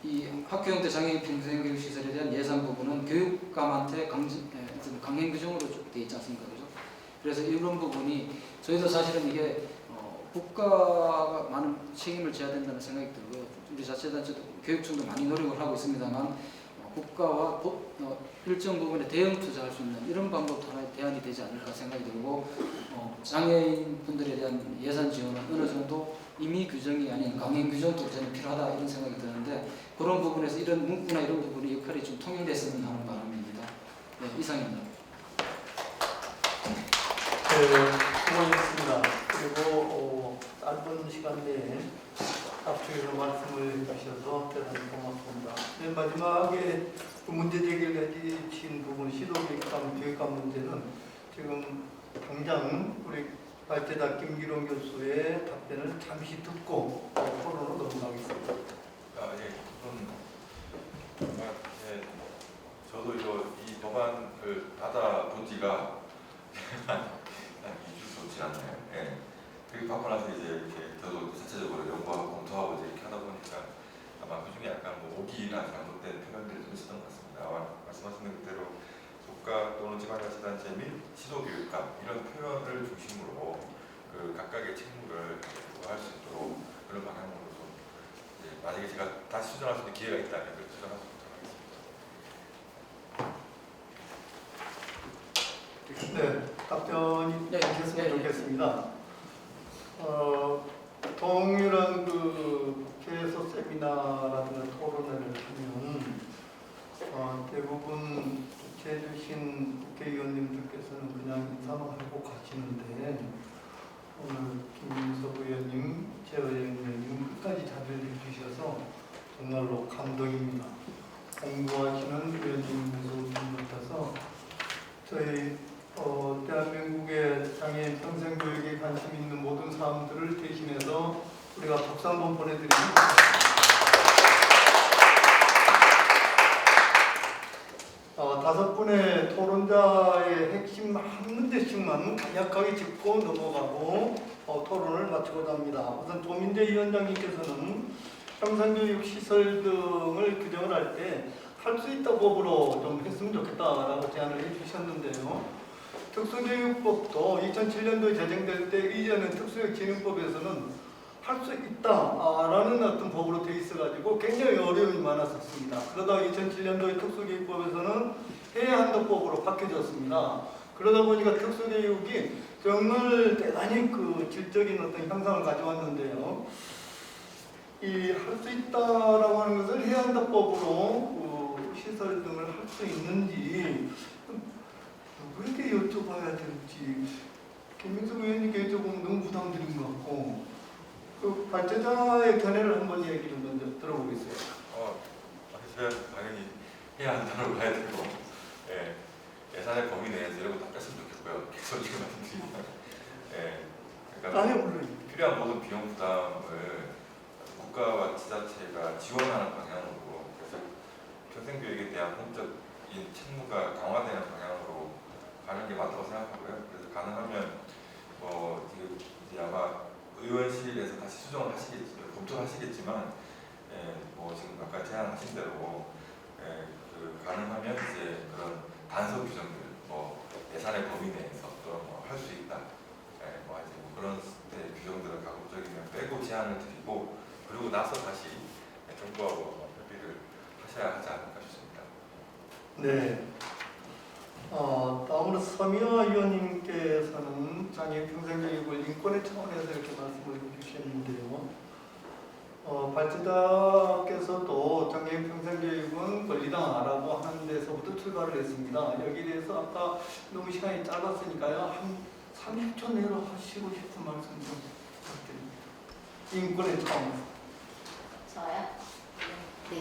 이 학교 형태 장애인 평생교육 시설에 대한 예산 부분은 교육감한테 강행 규정으로 되어 있지 않습니까? 그죠? 그래서 이런 부분이 저희도 사실은 이게 국가가 많은 책임을 져야 된다는 생각이 들고요. 우리 자치단체도 교육청도 많이 노력을 하고 있습니다만 국가와 일정 부분에 대응 투자할 수 있는 이런 방법도 하나의 대안이 되지 않을까 생각이 들고 장애인 분들에 대한 예산 지원은 어느 정도 임의 규정이 아닌 강행 규정도 저는 필요하다 이런 생각이 드는데 그런 부분에서 이런 문구나 이런 부분의 역할이 좀 통일됐으면 하는 바람입니다. 네, 이상입니다. 네, 수고하셨습니다. 그리고 짧은 시간 내에 앞쪽에서 말씀을 해주셔서 대단히 고맙습니다. 맨 마지막에 그 문제 제기를 해주신 부분 시도교육감 교육감 문제는 지금 당장 우리 발제자 김기룡 교수의 답변을 잠시 듣고 토론으로 넘어가겠습니다. 저도 이 법안을 받아본 지가 한 2주 좋지 않나요? 예. 그리고 받고 나서 이제 이렇게 저도 자체적으로 연구하고 검토하고 이제 이렇게 하다 보니까 아마 그중에 약간 오기나 잘못된 표현들이 좀 있었던 것 같습니다. 말씀하신 대로 국가 또는 지방자치단체 및 시도교육감 이런 표현을 중심으로 그 각각의 책무를 할 수 있도록 그런 방향으로 좀 만약에 제가 다시 수정할 수 있는 기회가 있다면 그렇게 수정할 수 있도록 하겠습니다. 네, 답변이 되셨으면 좋겠습니다. 동일한 그 국회에서 세미나라든가 토론회를 하면 대부분 해주신 국회의원님들께서는 그냥 인사만 하고 가시는데 오늘 김민석 의원님, 최의원 의원님 끝까지 자료를 주셔서 정말로 감동입니다. 공부하시는 의원님 모습을 같아서 저희 대한민국의 장애인 평생교육에 관심 있는 모든 사람들을 대신해서 우리가 박수 한번 보내드립니다. 다섯 분의 토론자의 핵심 한 문제씩만 간략하게 짚고 넘어가고 토론을 마치고자 합니다. 우선 조민재 위원장님께서는 평생교육시설 등을 규정을 할 때 할 수 있다 법으로 좀 했으면 좋겠다라고 제안을 해주셨는데요. 특수교육법도 2007년도에 제정될 때 이전의 특수교육진흥법에서는 할 수 있다라는 어떤 법으로 되어 있어가지고 굉장히 어려움이 많았었습니다. 그러다가 2007년도에 특수교육법에서는 해야 한다 법으로 바뀌어졌습니다. 그러다 보니까 특수교육이 정말 대단히 그 질적인 어떤 향상을 가져왔는데요. 이 할 수 있다라고 하는 것을 해야 한다 법으로 시설 등을 할 수 있는지 누구에게 여쭤봐야 될지 김민석 의원님께 여쭤보면 너무 부담드린 것 같고 그 발제자의 견해를 한번 얘기를 먼저 들어보겠습니다. 발제자 당연히 해야 한다고 봐야 되고 예산의 범위 내에서 이런 거 다 뺐으면 좋겠고요. 솔직히 말씀드리면 그러니까 필요한 모든 비용 부담을 국가와 지자체가 지원하는 방향으로 그래서 평생교육에 대한 공적인 책무가 강화되는 방향으로 가는 게 맞다고 생각하고요. 그래서 가능하면 이제 아마 의원실에서 다시 수정을 검토를 하시겠지만 지금 아까 제안하신 대로 가능하면 이제 그런 단서 규정들 예산의 범위 내에서 할 수 있다 그런 규정들을 가급적이면 빼고 제안을 드리고 그리고 나서 다시 정부하고 협의를 하셔야 하지 않을까 싶습니다. 네. 다음으로 서미화 의원님께서는 장애인 평생교육을 인권의 차원에서 이렇게 말씀을 해주셨는데요. 발제자께서도 장애인 평생교육은 권리다라고 하는 데서부터 출발을 했습니다. 여기에 대해서 아까 너무 시간이 짧았으니까요. 한 30초 내로 하시고 싶은 말씀 좀 부탁드립니다. 인권의 차원에서. 저요? 네.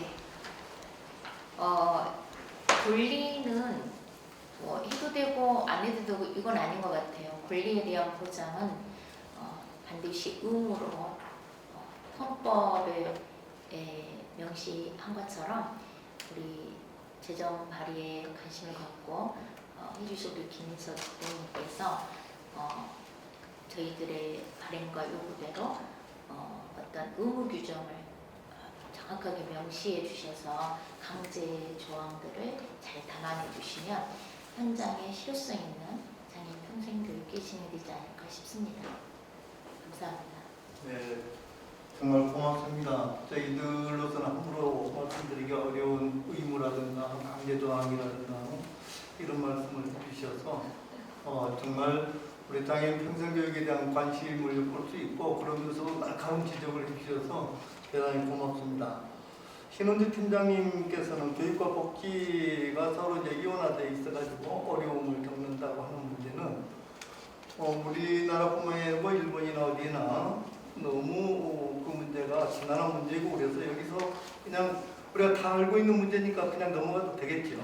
권리는 뭐 해도 되고 안 해도 되고 이건 아닌 것 같아요. 권리에 대한 보장은 반드시 의무로 헌법에 명시한 것처럼 우리 재정 발의에 관심을 갖고 해주신 우리 김인석 대표님께서 저희들의 바람과 요구대로 어떤 의무 규정을 정확하게 명시해 주셔서 강제 조항들을 잘 담아내 주시면 현장에 실효성 있는 장애인 평생교육이 진행되지 않을까 싶습니다. 감사합니다. 네, 정말 고맙습니다. 저희들로서는 함부로 말씀드리기 어려운 의무라든가 강제조항이라든가 이런 말씀을 해주셔서 정말 우리 장애인 평생교육에 대한 관심을 볼 수 있고 그러면서 날카로운 지적을 해주셔서 대단히 고맙습니다. 신원주 팀장님께서는 교육과 복지가 서로 이제 이원화되어 있어가지고 어려움을 겪는다고 하는 문제는 우리나라뿐만 아니고 일본이나 어디나 너무 그 문제가 지난한 문제고 그래서 여기서 그냥 우리가 다 알고 있는 문제니까 그냥 넘어가도 되겠죠.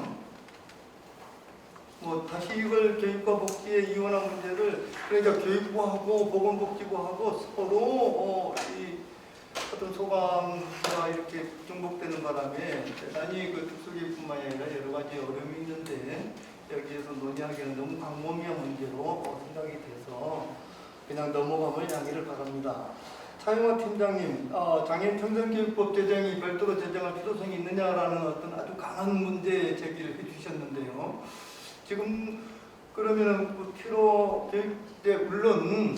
뭐 다시 이걸 교육과 복지의 이원화 문제를 그러니까 교육부하고 보건복지부하고 서로 이 어떤 소감과 이렇게 중복되는 바람에 대단히 그 특수기뿐만 아니라 여러 가지 어려움이 있는데 여기에서 논의하기는 너무 광범위한 문제로 생각이 돼서 그냥 넘어감을 양해를 바랍니다. 차영화 팀장님, 장애인 평생교육법 제정이 별도로 제정할 필요성이 있느냐라는 어떤 아주 강한 문제 제기를 해주셨는데요. 지금 그러면은 그 필요 교육대 물론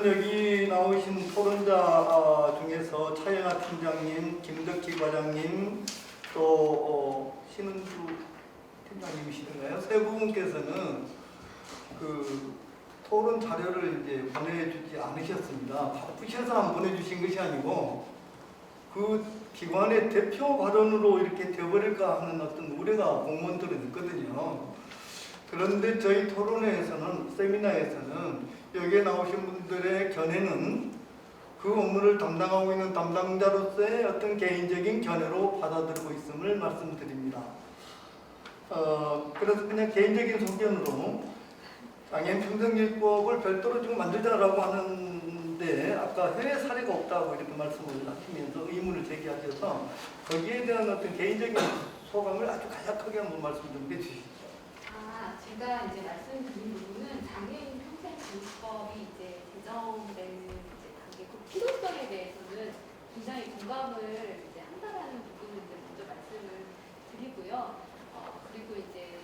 여기 나오신 토론자 중에서 차영아 팀장님, 김덕희 과장님, 또 신은주 팀장님이시던가요? 세 분께서는 그 토론 자료를 이제 보내주지 않으셨습니다. 바쁘셔서 안 보내주신 것이 아니고 그 기관의 대표 발언으로 이렇게 되어버릴까 하는 어떤 우려가 공무원들은 있거든요. 그런데 저희 토론회에서는, 세미나에서는 여기에 나오신 분들의 견해는 그 업무를 담당하고 있는 담당자로서의 어떤 개인적인 견해로 받아들이고 있음을 말씀드립니다. 그래서 그냥 개인적인 소견으로 장애인 평생교육법을 별도로 지금 만들자라고 하는데 아까 해외 사례가 없다고 이렇게 말씀을 하시면서 의문을 제기하셔서 거기에 대한 어떤 개인적인 소감을 아주 간략하게 한번 말씀 좀 해주시죠. 제가 이제 말씀드린 부분은 장애인 평생교육법이 이제 제정되는 이제 단계 그 필요성에 대해서는 굉장히 공감을 이제 한다라는 부분을 이제 먼저 말씀을 드리고요. 그리고 이제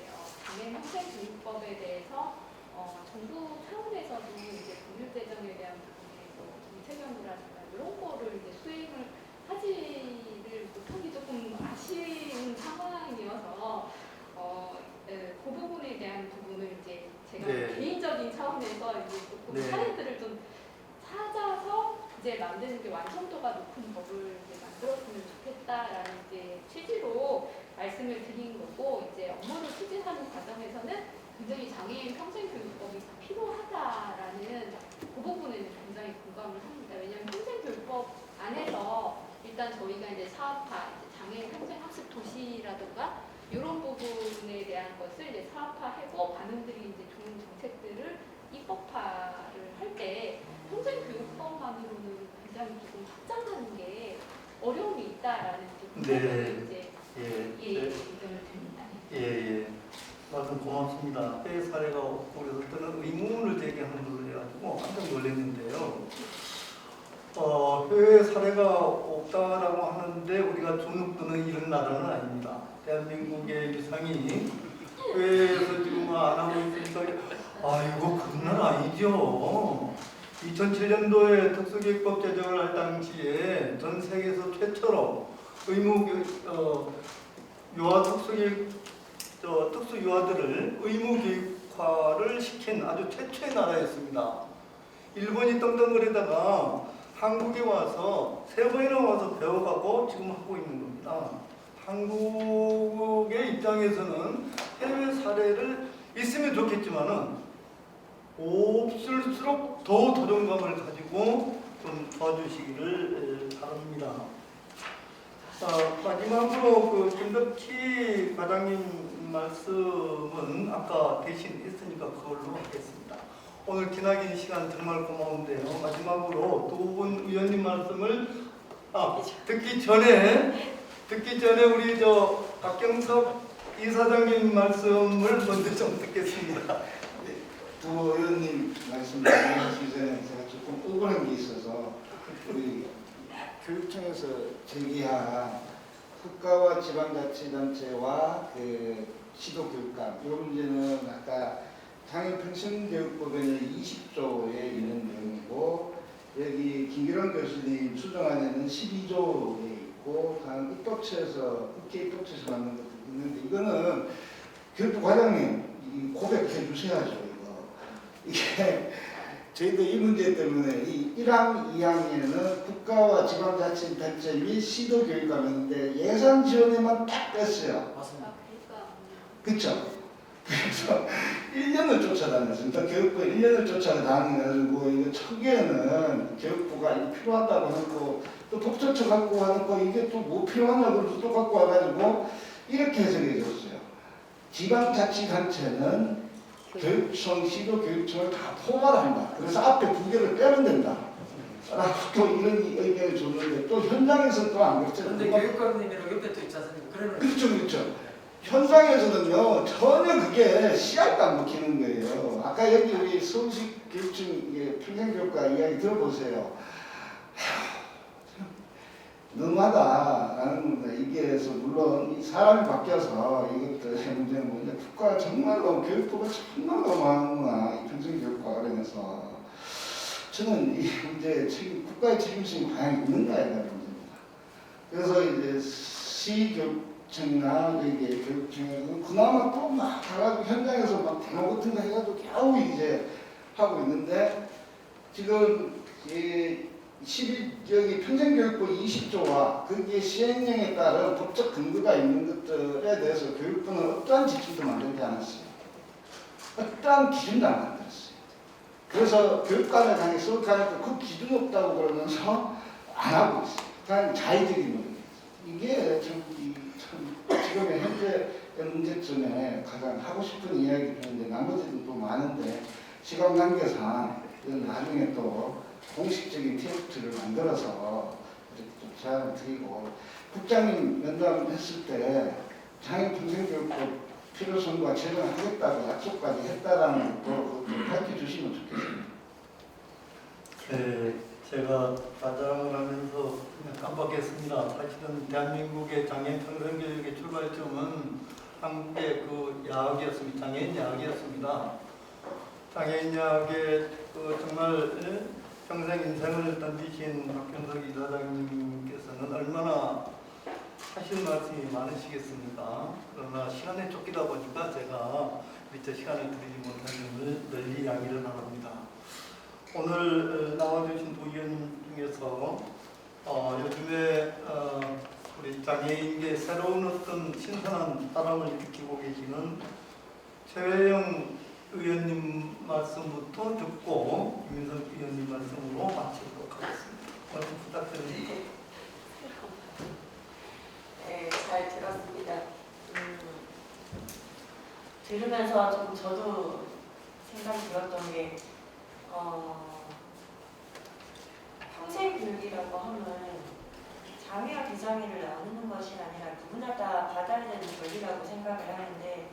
장애인 평생교육법에 대해서 정부 차원에서도 이제 법률 제정에 대한 부분에서 문체경이라든가 이런 거를 이제 수행을 하지를 못하기 조금 아쉬운 상황이어서 그 부분에 대한 부분을 이제 제가 개인적인 차원에서 이제 조금 사례들을 좀 찾아서 이제 만드는 게 완성도가 높은 법을 이제 만들었으면 좋겠다라는 이제 취지로 말씀을 드린 거고 이제 업무를 추진하는 과정에서는 굉장히 장애인 평생교육법이 필요하다라는 그 부분에는 굉장히 공감을 합니다. 왜냐하면 평생교육법 안에서 일단 저희가 이제 사업화, 이제 장애인 평생학습 도시라든가 이런 부분에 대한 것을 이제 사업화하고 반응들이 이제 좋은 정책들을 입법화를 할 때 평생교육법만으로는 굉장히 조금 확장하는 게 어려움이 있다라는 부분을 이제 의견을 드립니다. 말씀 고맙습니다. 해외 사례가 없고 그래서 저는 의문을 제기하는 걸로 해가지고 깜짝 놀랐는데요. 해외 사례가 없다라고 하는데 우리가 주눅드는 이런 나라는 아닙니다. 대한민국의 유상이 해외에서 지금 안 하고 있으니까 이거 그런 나라 아니죠. 2007년도에 특수교육법 제정을 할 당시에 전 세계에서 최초로 의무 유아 특수 유아들을 의무 교육화를 시킨 아주 최초의 나라였습니다. 일본이 떵떵거리다가 한국에 와서 3번이나 와서 배워가고 지금 하고 있는 겁니다. 한국의 입장에서는 해외 사례를 있으면 좋겠지만은 없을수록 더 도전감을 가지고 좀 도와주시기를 바랍니다. 마지막으로 그 김덕희 과장님 말씀은 아까 대신 했으니까 그걸로 하겠습니다. 오늘 기나긴 시간 정말 고마운데요. 마지막으로 두 분 의원님 말씀을 듣기 전에 우리 박경섭 이사장님 말씀을 먼저 좀 듣겠습니다. 두 의원님 말씀 나누기 전에 제가 조금 억울한 게 있어서 우리 교육청에서 제기한 국가와 지방자치단체와 그 시도교육감 이 문제는 아까 장애평생교육법에 20조에 있는 내용이고 여기 김기론 교수님 수정안에는 12조에 있고 다음 국회 입법처에서 만든 것도 있는데 이거는 교육부 과장님 고백해 주셔야죠. 이게 저희도 이 문제 때문에 이 1학년, 2학년에는 국가와 지방자치단체 및 시도교육감인데 예산 지원에만 딱 뺐어요. 맞습니다. 그렇죠? 그래서 1년을 쫓아다녔습니다. 교육부 1년을 쫓아다녀가지고 이거 초기에는 교육부가 이거 필요하다고 하고 또 독서처 갖고 하고 이게 또 뭐 필요하냐고 그래서 또 갖고 와가지고 이렇게 해석해 줬어요. 지방자치단체는 교육청, 시도교육청을 다 포괄한다. 그래서 앞에 두 개를 빼면 된다. 라고 또 이런 의견을 줬는데 또 현장에서는 또 안 그렇죠. 그런데 교육감님이랑 옆에 또 있지 않습니까? 그렇죠. 현장에서는요 전혀 그게 씨알도 안 먹히는 거예요. 아까 여기 우리 서울시 교육청 평생교육과 이야기 들어보세요. 너무하다라는 겁니다. 이게 그래서 물론 이 사람이 바뀌어서 이것들의 문제는 뭐냐 국가가 정말로 교육부가 정말로 많구나 이 평생교육과 관련해서 저는 이 문제 국가의 책임성이 과연 있는가에 대한 문제입니다. 그래서 이제 시교육청이나 이게 교육청에서는 그나마 또 막 가가지고 현장에서 막 데모 같은 거 해가지고 겨우 이제 하고 있는데 지금 여기 평생교육부 20조와 거기에 시행령에 따른 법적 근거가 있는 것들에 대해서 교육부는 어떠한 지침도 만들지 않았어요. 어떠한 기준도 안 만들었어요. 그래서 교육감에 당해 수업하니까 그 기준이 없다고 그러면서 안 하고 있어요. 그냥 자의적인 거예요. 이게 지금의 현재 문제점에 가장 하고 싶은 이야기인데 나머지도 또 많은데 시간 관계상 이건 나중에 또 공식적인 TF를 만들어서 좀 제안을 드리고 국장님 면담했을 때 장애평생교육법 필요성과 제정하겠다고 약속까지 했다라는 것도 밝혀주시면 좋겠습니다. 네, 제가 과장을 하면서 깜빡했습니다. 사실은 대한민국의 장애평생교육의 출발점은 한국의 그 야학이었습니다. 장애인 야학이었습니다. 장애인 야학의 정말 평생 인생을 던지신 박경석 이사장님께서는 얼마나 하실 말씀이 많으시겠습니까? 그러나 시간에 쫓기다 보니까 제가 미처 시간을 드리지 못한 점을 널리 양해를 바랍니다. 오늘 나와주신 두 의원 중에서 요즘에 우리 장애인계 새로운 어떤 신선한 바람을 일으키고 계시는 최회영 의원님 말씀부터 듣고 김민석 의원님 말씀으로 마치도록 하겠습니다. 말씀 부탁드립니다. 네, 잘 들었습니다. 들으면서 좀 저도 생각이 들었던 게 평생 교육이라고 하면 장애와 비장애를 나누는 것이 아니라 누구나 다 받아야 되는 권리라고 생각을 하는데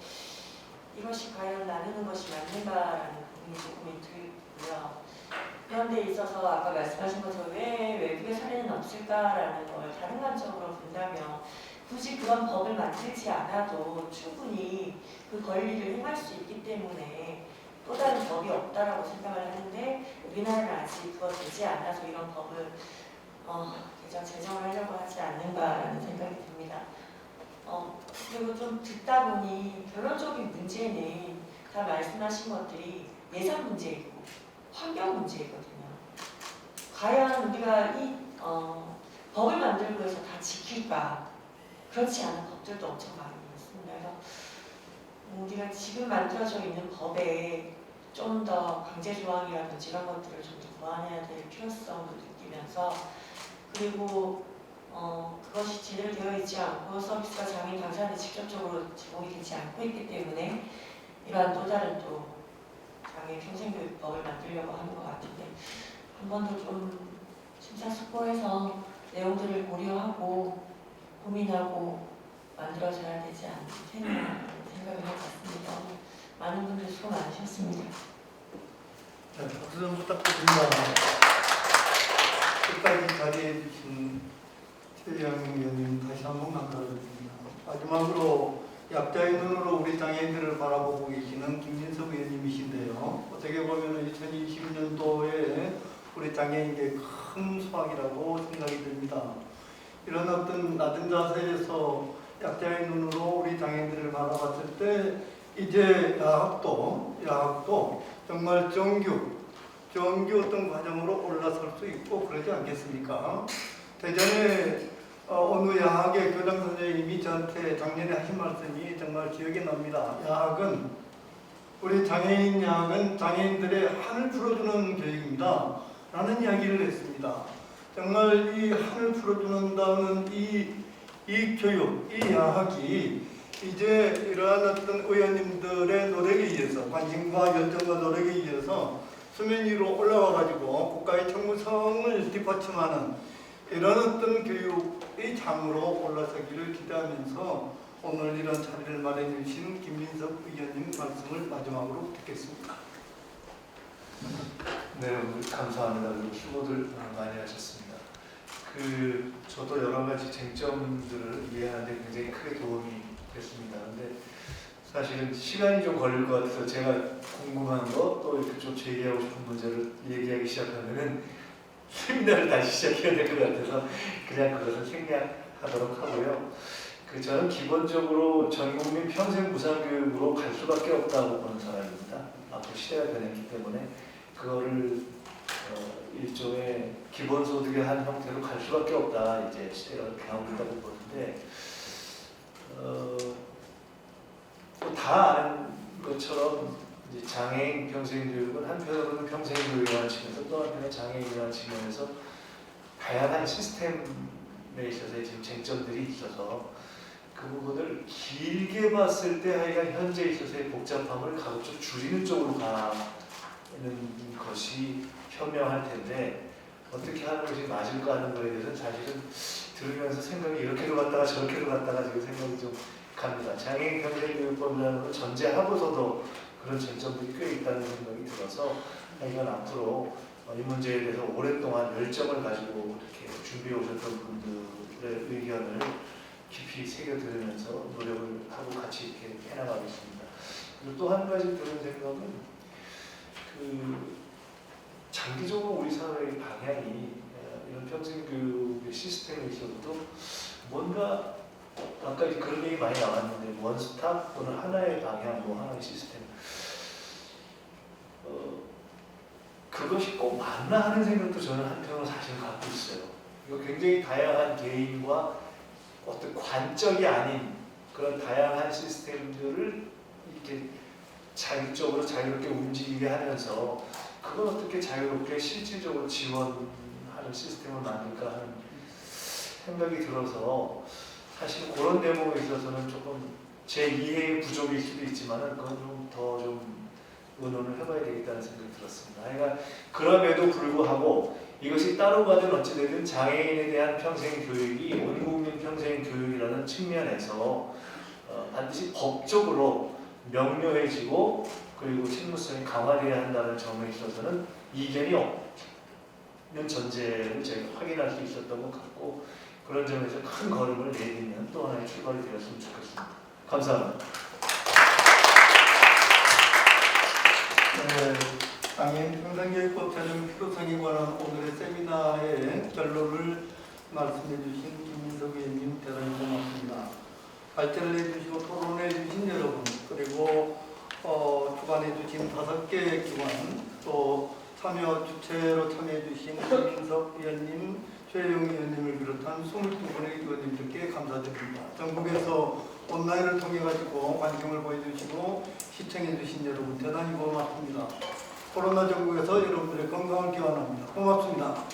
이것이 과연 나누는 것이 맞는가라는 고민이 조금 들고요. 그런 데 있어서 아까 말씀하신 것처럼 왜 외국의 사례는 없을까라는 걸 다른 관점으로 본다면 굳이 그런 법을 만들지 않아도 충분히 그 권리를 행할 수 있기 때문에 또 다른 법이 없다라고 생각을 하는데 우리나라는 아직 그거 되지 않아서 이런 법을 제정을 하려고 하지 않는가라는 생각이 듭니다. 그리고 좀 듣다 보니 결론적인 문제는 다 말씀하신 것들이 예산 문제이고 환경 문제이거든요. 과연 우리가 이 법을 만들고 해서 다 지킬까? 그렇지 않은 법들도 엄청 많이 있습니다. 그래서 우리가 지금 만들어져 있는 법에 좀 더 강제 조항이라든지 이런 것들을 좀 더 보완해야 될 필요성을 느끼면서 그리고 그것이 제대로 되어 있지 않고 서비스가 장애인 당사자한테 직접적으로 제공이 되지 않고 있기 때문에 이러한 또 다른 또 장애인 평생교육법을 만들려고 하는 것 같은데 한 번 더 좀 심사숙고해서 내용들을 고려하고 고민하고 만들어져야 되지 않겠나 생각을 해봤습니다. 많은 분들 수고 많으셨습니다. 네, 박수 좀 부탁드립니다. 끝까지 자리해 주신 최영민 의원님 다시 한번 감사드립니다. 마지막으로 약자의 눈으로 우리 장애인들을 바라보고 계시는 김진석 의원님이신데요. 어떻게 보면 2020년도에 우리 장애인의 큰 수확이라고 생각이 듭니다. 이런 어떤 낮은 자세에서 약자의 눈으로 우리 장애인들을 바라봤을 때 이제 야학도 정말 정규 어떤 과정으로 올라설 수 있고 그러지 않겠습니까? 대전에 어느 야학의 교장 선생님이 저한테 작년에 하신 말씀이 정말 기억에 납니다. 야학은 우리 장애인 야학은 장애인들의 한을 풀어주는 교육입니다. 라는 이야기를 했습니다. 정말 이 한을 풀어주는다는 이 교육, 이 야학이 이제 이러한 어떤 의원님들의 노력에 의해서 관심과 열정과 노력에 의해서 수면 위로 올라와 가지고 국가의 정무성을 뒷받침하는 이런 어떤 교육의 장으로 올라서기를 기대하면서 오늘 이런 자리를 마련해 주신 김민석 의원님 말씀을 마지막으로 듣겠습니다. 네, 오늘 감사합니다. 그리고 수고들 많이 하셨습니다. 저도 여러 가지 쟁점들을 이해하는 데 굉장히 크게 도움이 됐습니다. 근데 사실은 시간이 좀 걸릴 것 같아서 제가 궁금한 거 또 이렇게 좀 제기하고 싶은 문제를 얘기하기 시작하면은 세미나를 다시 시작해야 될 것 같아서 그냥 그것은 생략하도록 하고요. 저는 기본적으로 전국민 평생 무상교육으로 갈 수밖에 없다고 보는 사람입니다. 앞으로 시대가 변했기 때문에 그거를 일종의 기본소득의 한 형태로 갈 수밖에 없다. 이제 시대가 변하고 있다고 보는데 다 아는 것처럼 이제 장애인 평생교육은 한편으로는 평생교육이라는 측면에서 또 한편으로는 장애인이라는 측면에서 다양한 시스템에 있어서 지금 쟁점들이 있어서 그 부분을 길게 봤을 때 하여간 현재 있어서의 복잡함을 가급적 줄이는 쪽으로 가는 것이 현명할 텐데 어떻게 하는 것이 맞을까 하는 것에 대해서는 사실은 들으면서 생각이 이렇게도 갔다가 저렇게도 갔다가 지금 생각이 좀 갑니다. 장애인 평생교육법이라는 걸 전제하고서도 그런 쟁점들이 꽤 있다는 생각이 들어서 하여간 앞으로 이 문제에 대해서 오랫동안 열정을 가지고 이렇게 준비해 오셨던 분들의 의견을 깊이 새겨들으면서 노력을 하고 같이 이렇게 해나가겠습니다. 그리고 또 한 가지 드는 생각은 장기적으로 우리 사회의 방향이 이런 평생교육의 시스템에 있어서도 뭔가 아까 그런 얘기 많이 나왔는데 원스톱 또는 하나의 방향, 하나의 시스템 그것이 꼭 맞나 하는 생각도 저는 한편으로 사실 갖고 있어요. 이거 굉장히 다양한 개인과 어떤 관적이 아닌 그런 다양한 시스템들을 이렇게 자율적으로 자유롭게 움직이게 하면서 그걸 어떻게 자유롭게 실질적으로 지원하는 시스템을 만들까 하는 생각이 들어서 사실 그런 대목에 있어서는 조금 제 이해의 부족일 수도 있지만은 그건 좀 더 좀 의논을 해봐야 되겠다는 생각이 들었습니다. 그러니까 그럼에도 불구하고 이것이 따로 가든 어찌되든 장애인에 대한 평생 교육이 온 국민 평생 교육이라는 측면에서 반드시 법적으로 명료해지고 그리고 책무성이 강화되어야 한다는 점에 있어서는 이견이 없는 전제를 저희가 확인할 수 있었던 것 같고 그런 점에서 큰 걸음을 내딛는 또 하나의 출발이 되었으면 좋겠습니다. 감사합니다. 장애인 평생교육법 제정 필요성에 관한 오늘의 세미나의 결론을 말씀해 주신 김민석 의원님 대단히 고맙습니다. 발제를 해주시고 토론해 주신 여러분 그리고 주관해 주신 5개 기관 또 주체로 참여해 주신 김민석 의원님, 최영 의원님을 비롯한 22분의 의원님들께 감사드립니다. 전국에서 온라인을 통해 가지고 관심을 보여주시고 시청해 주신 여러분 대단히 고맙습니다. 코로나 정국에서 여러분들의 건강을 기원합니다. 고맙습니다.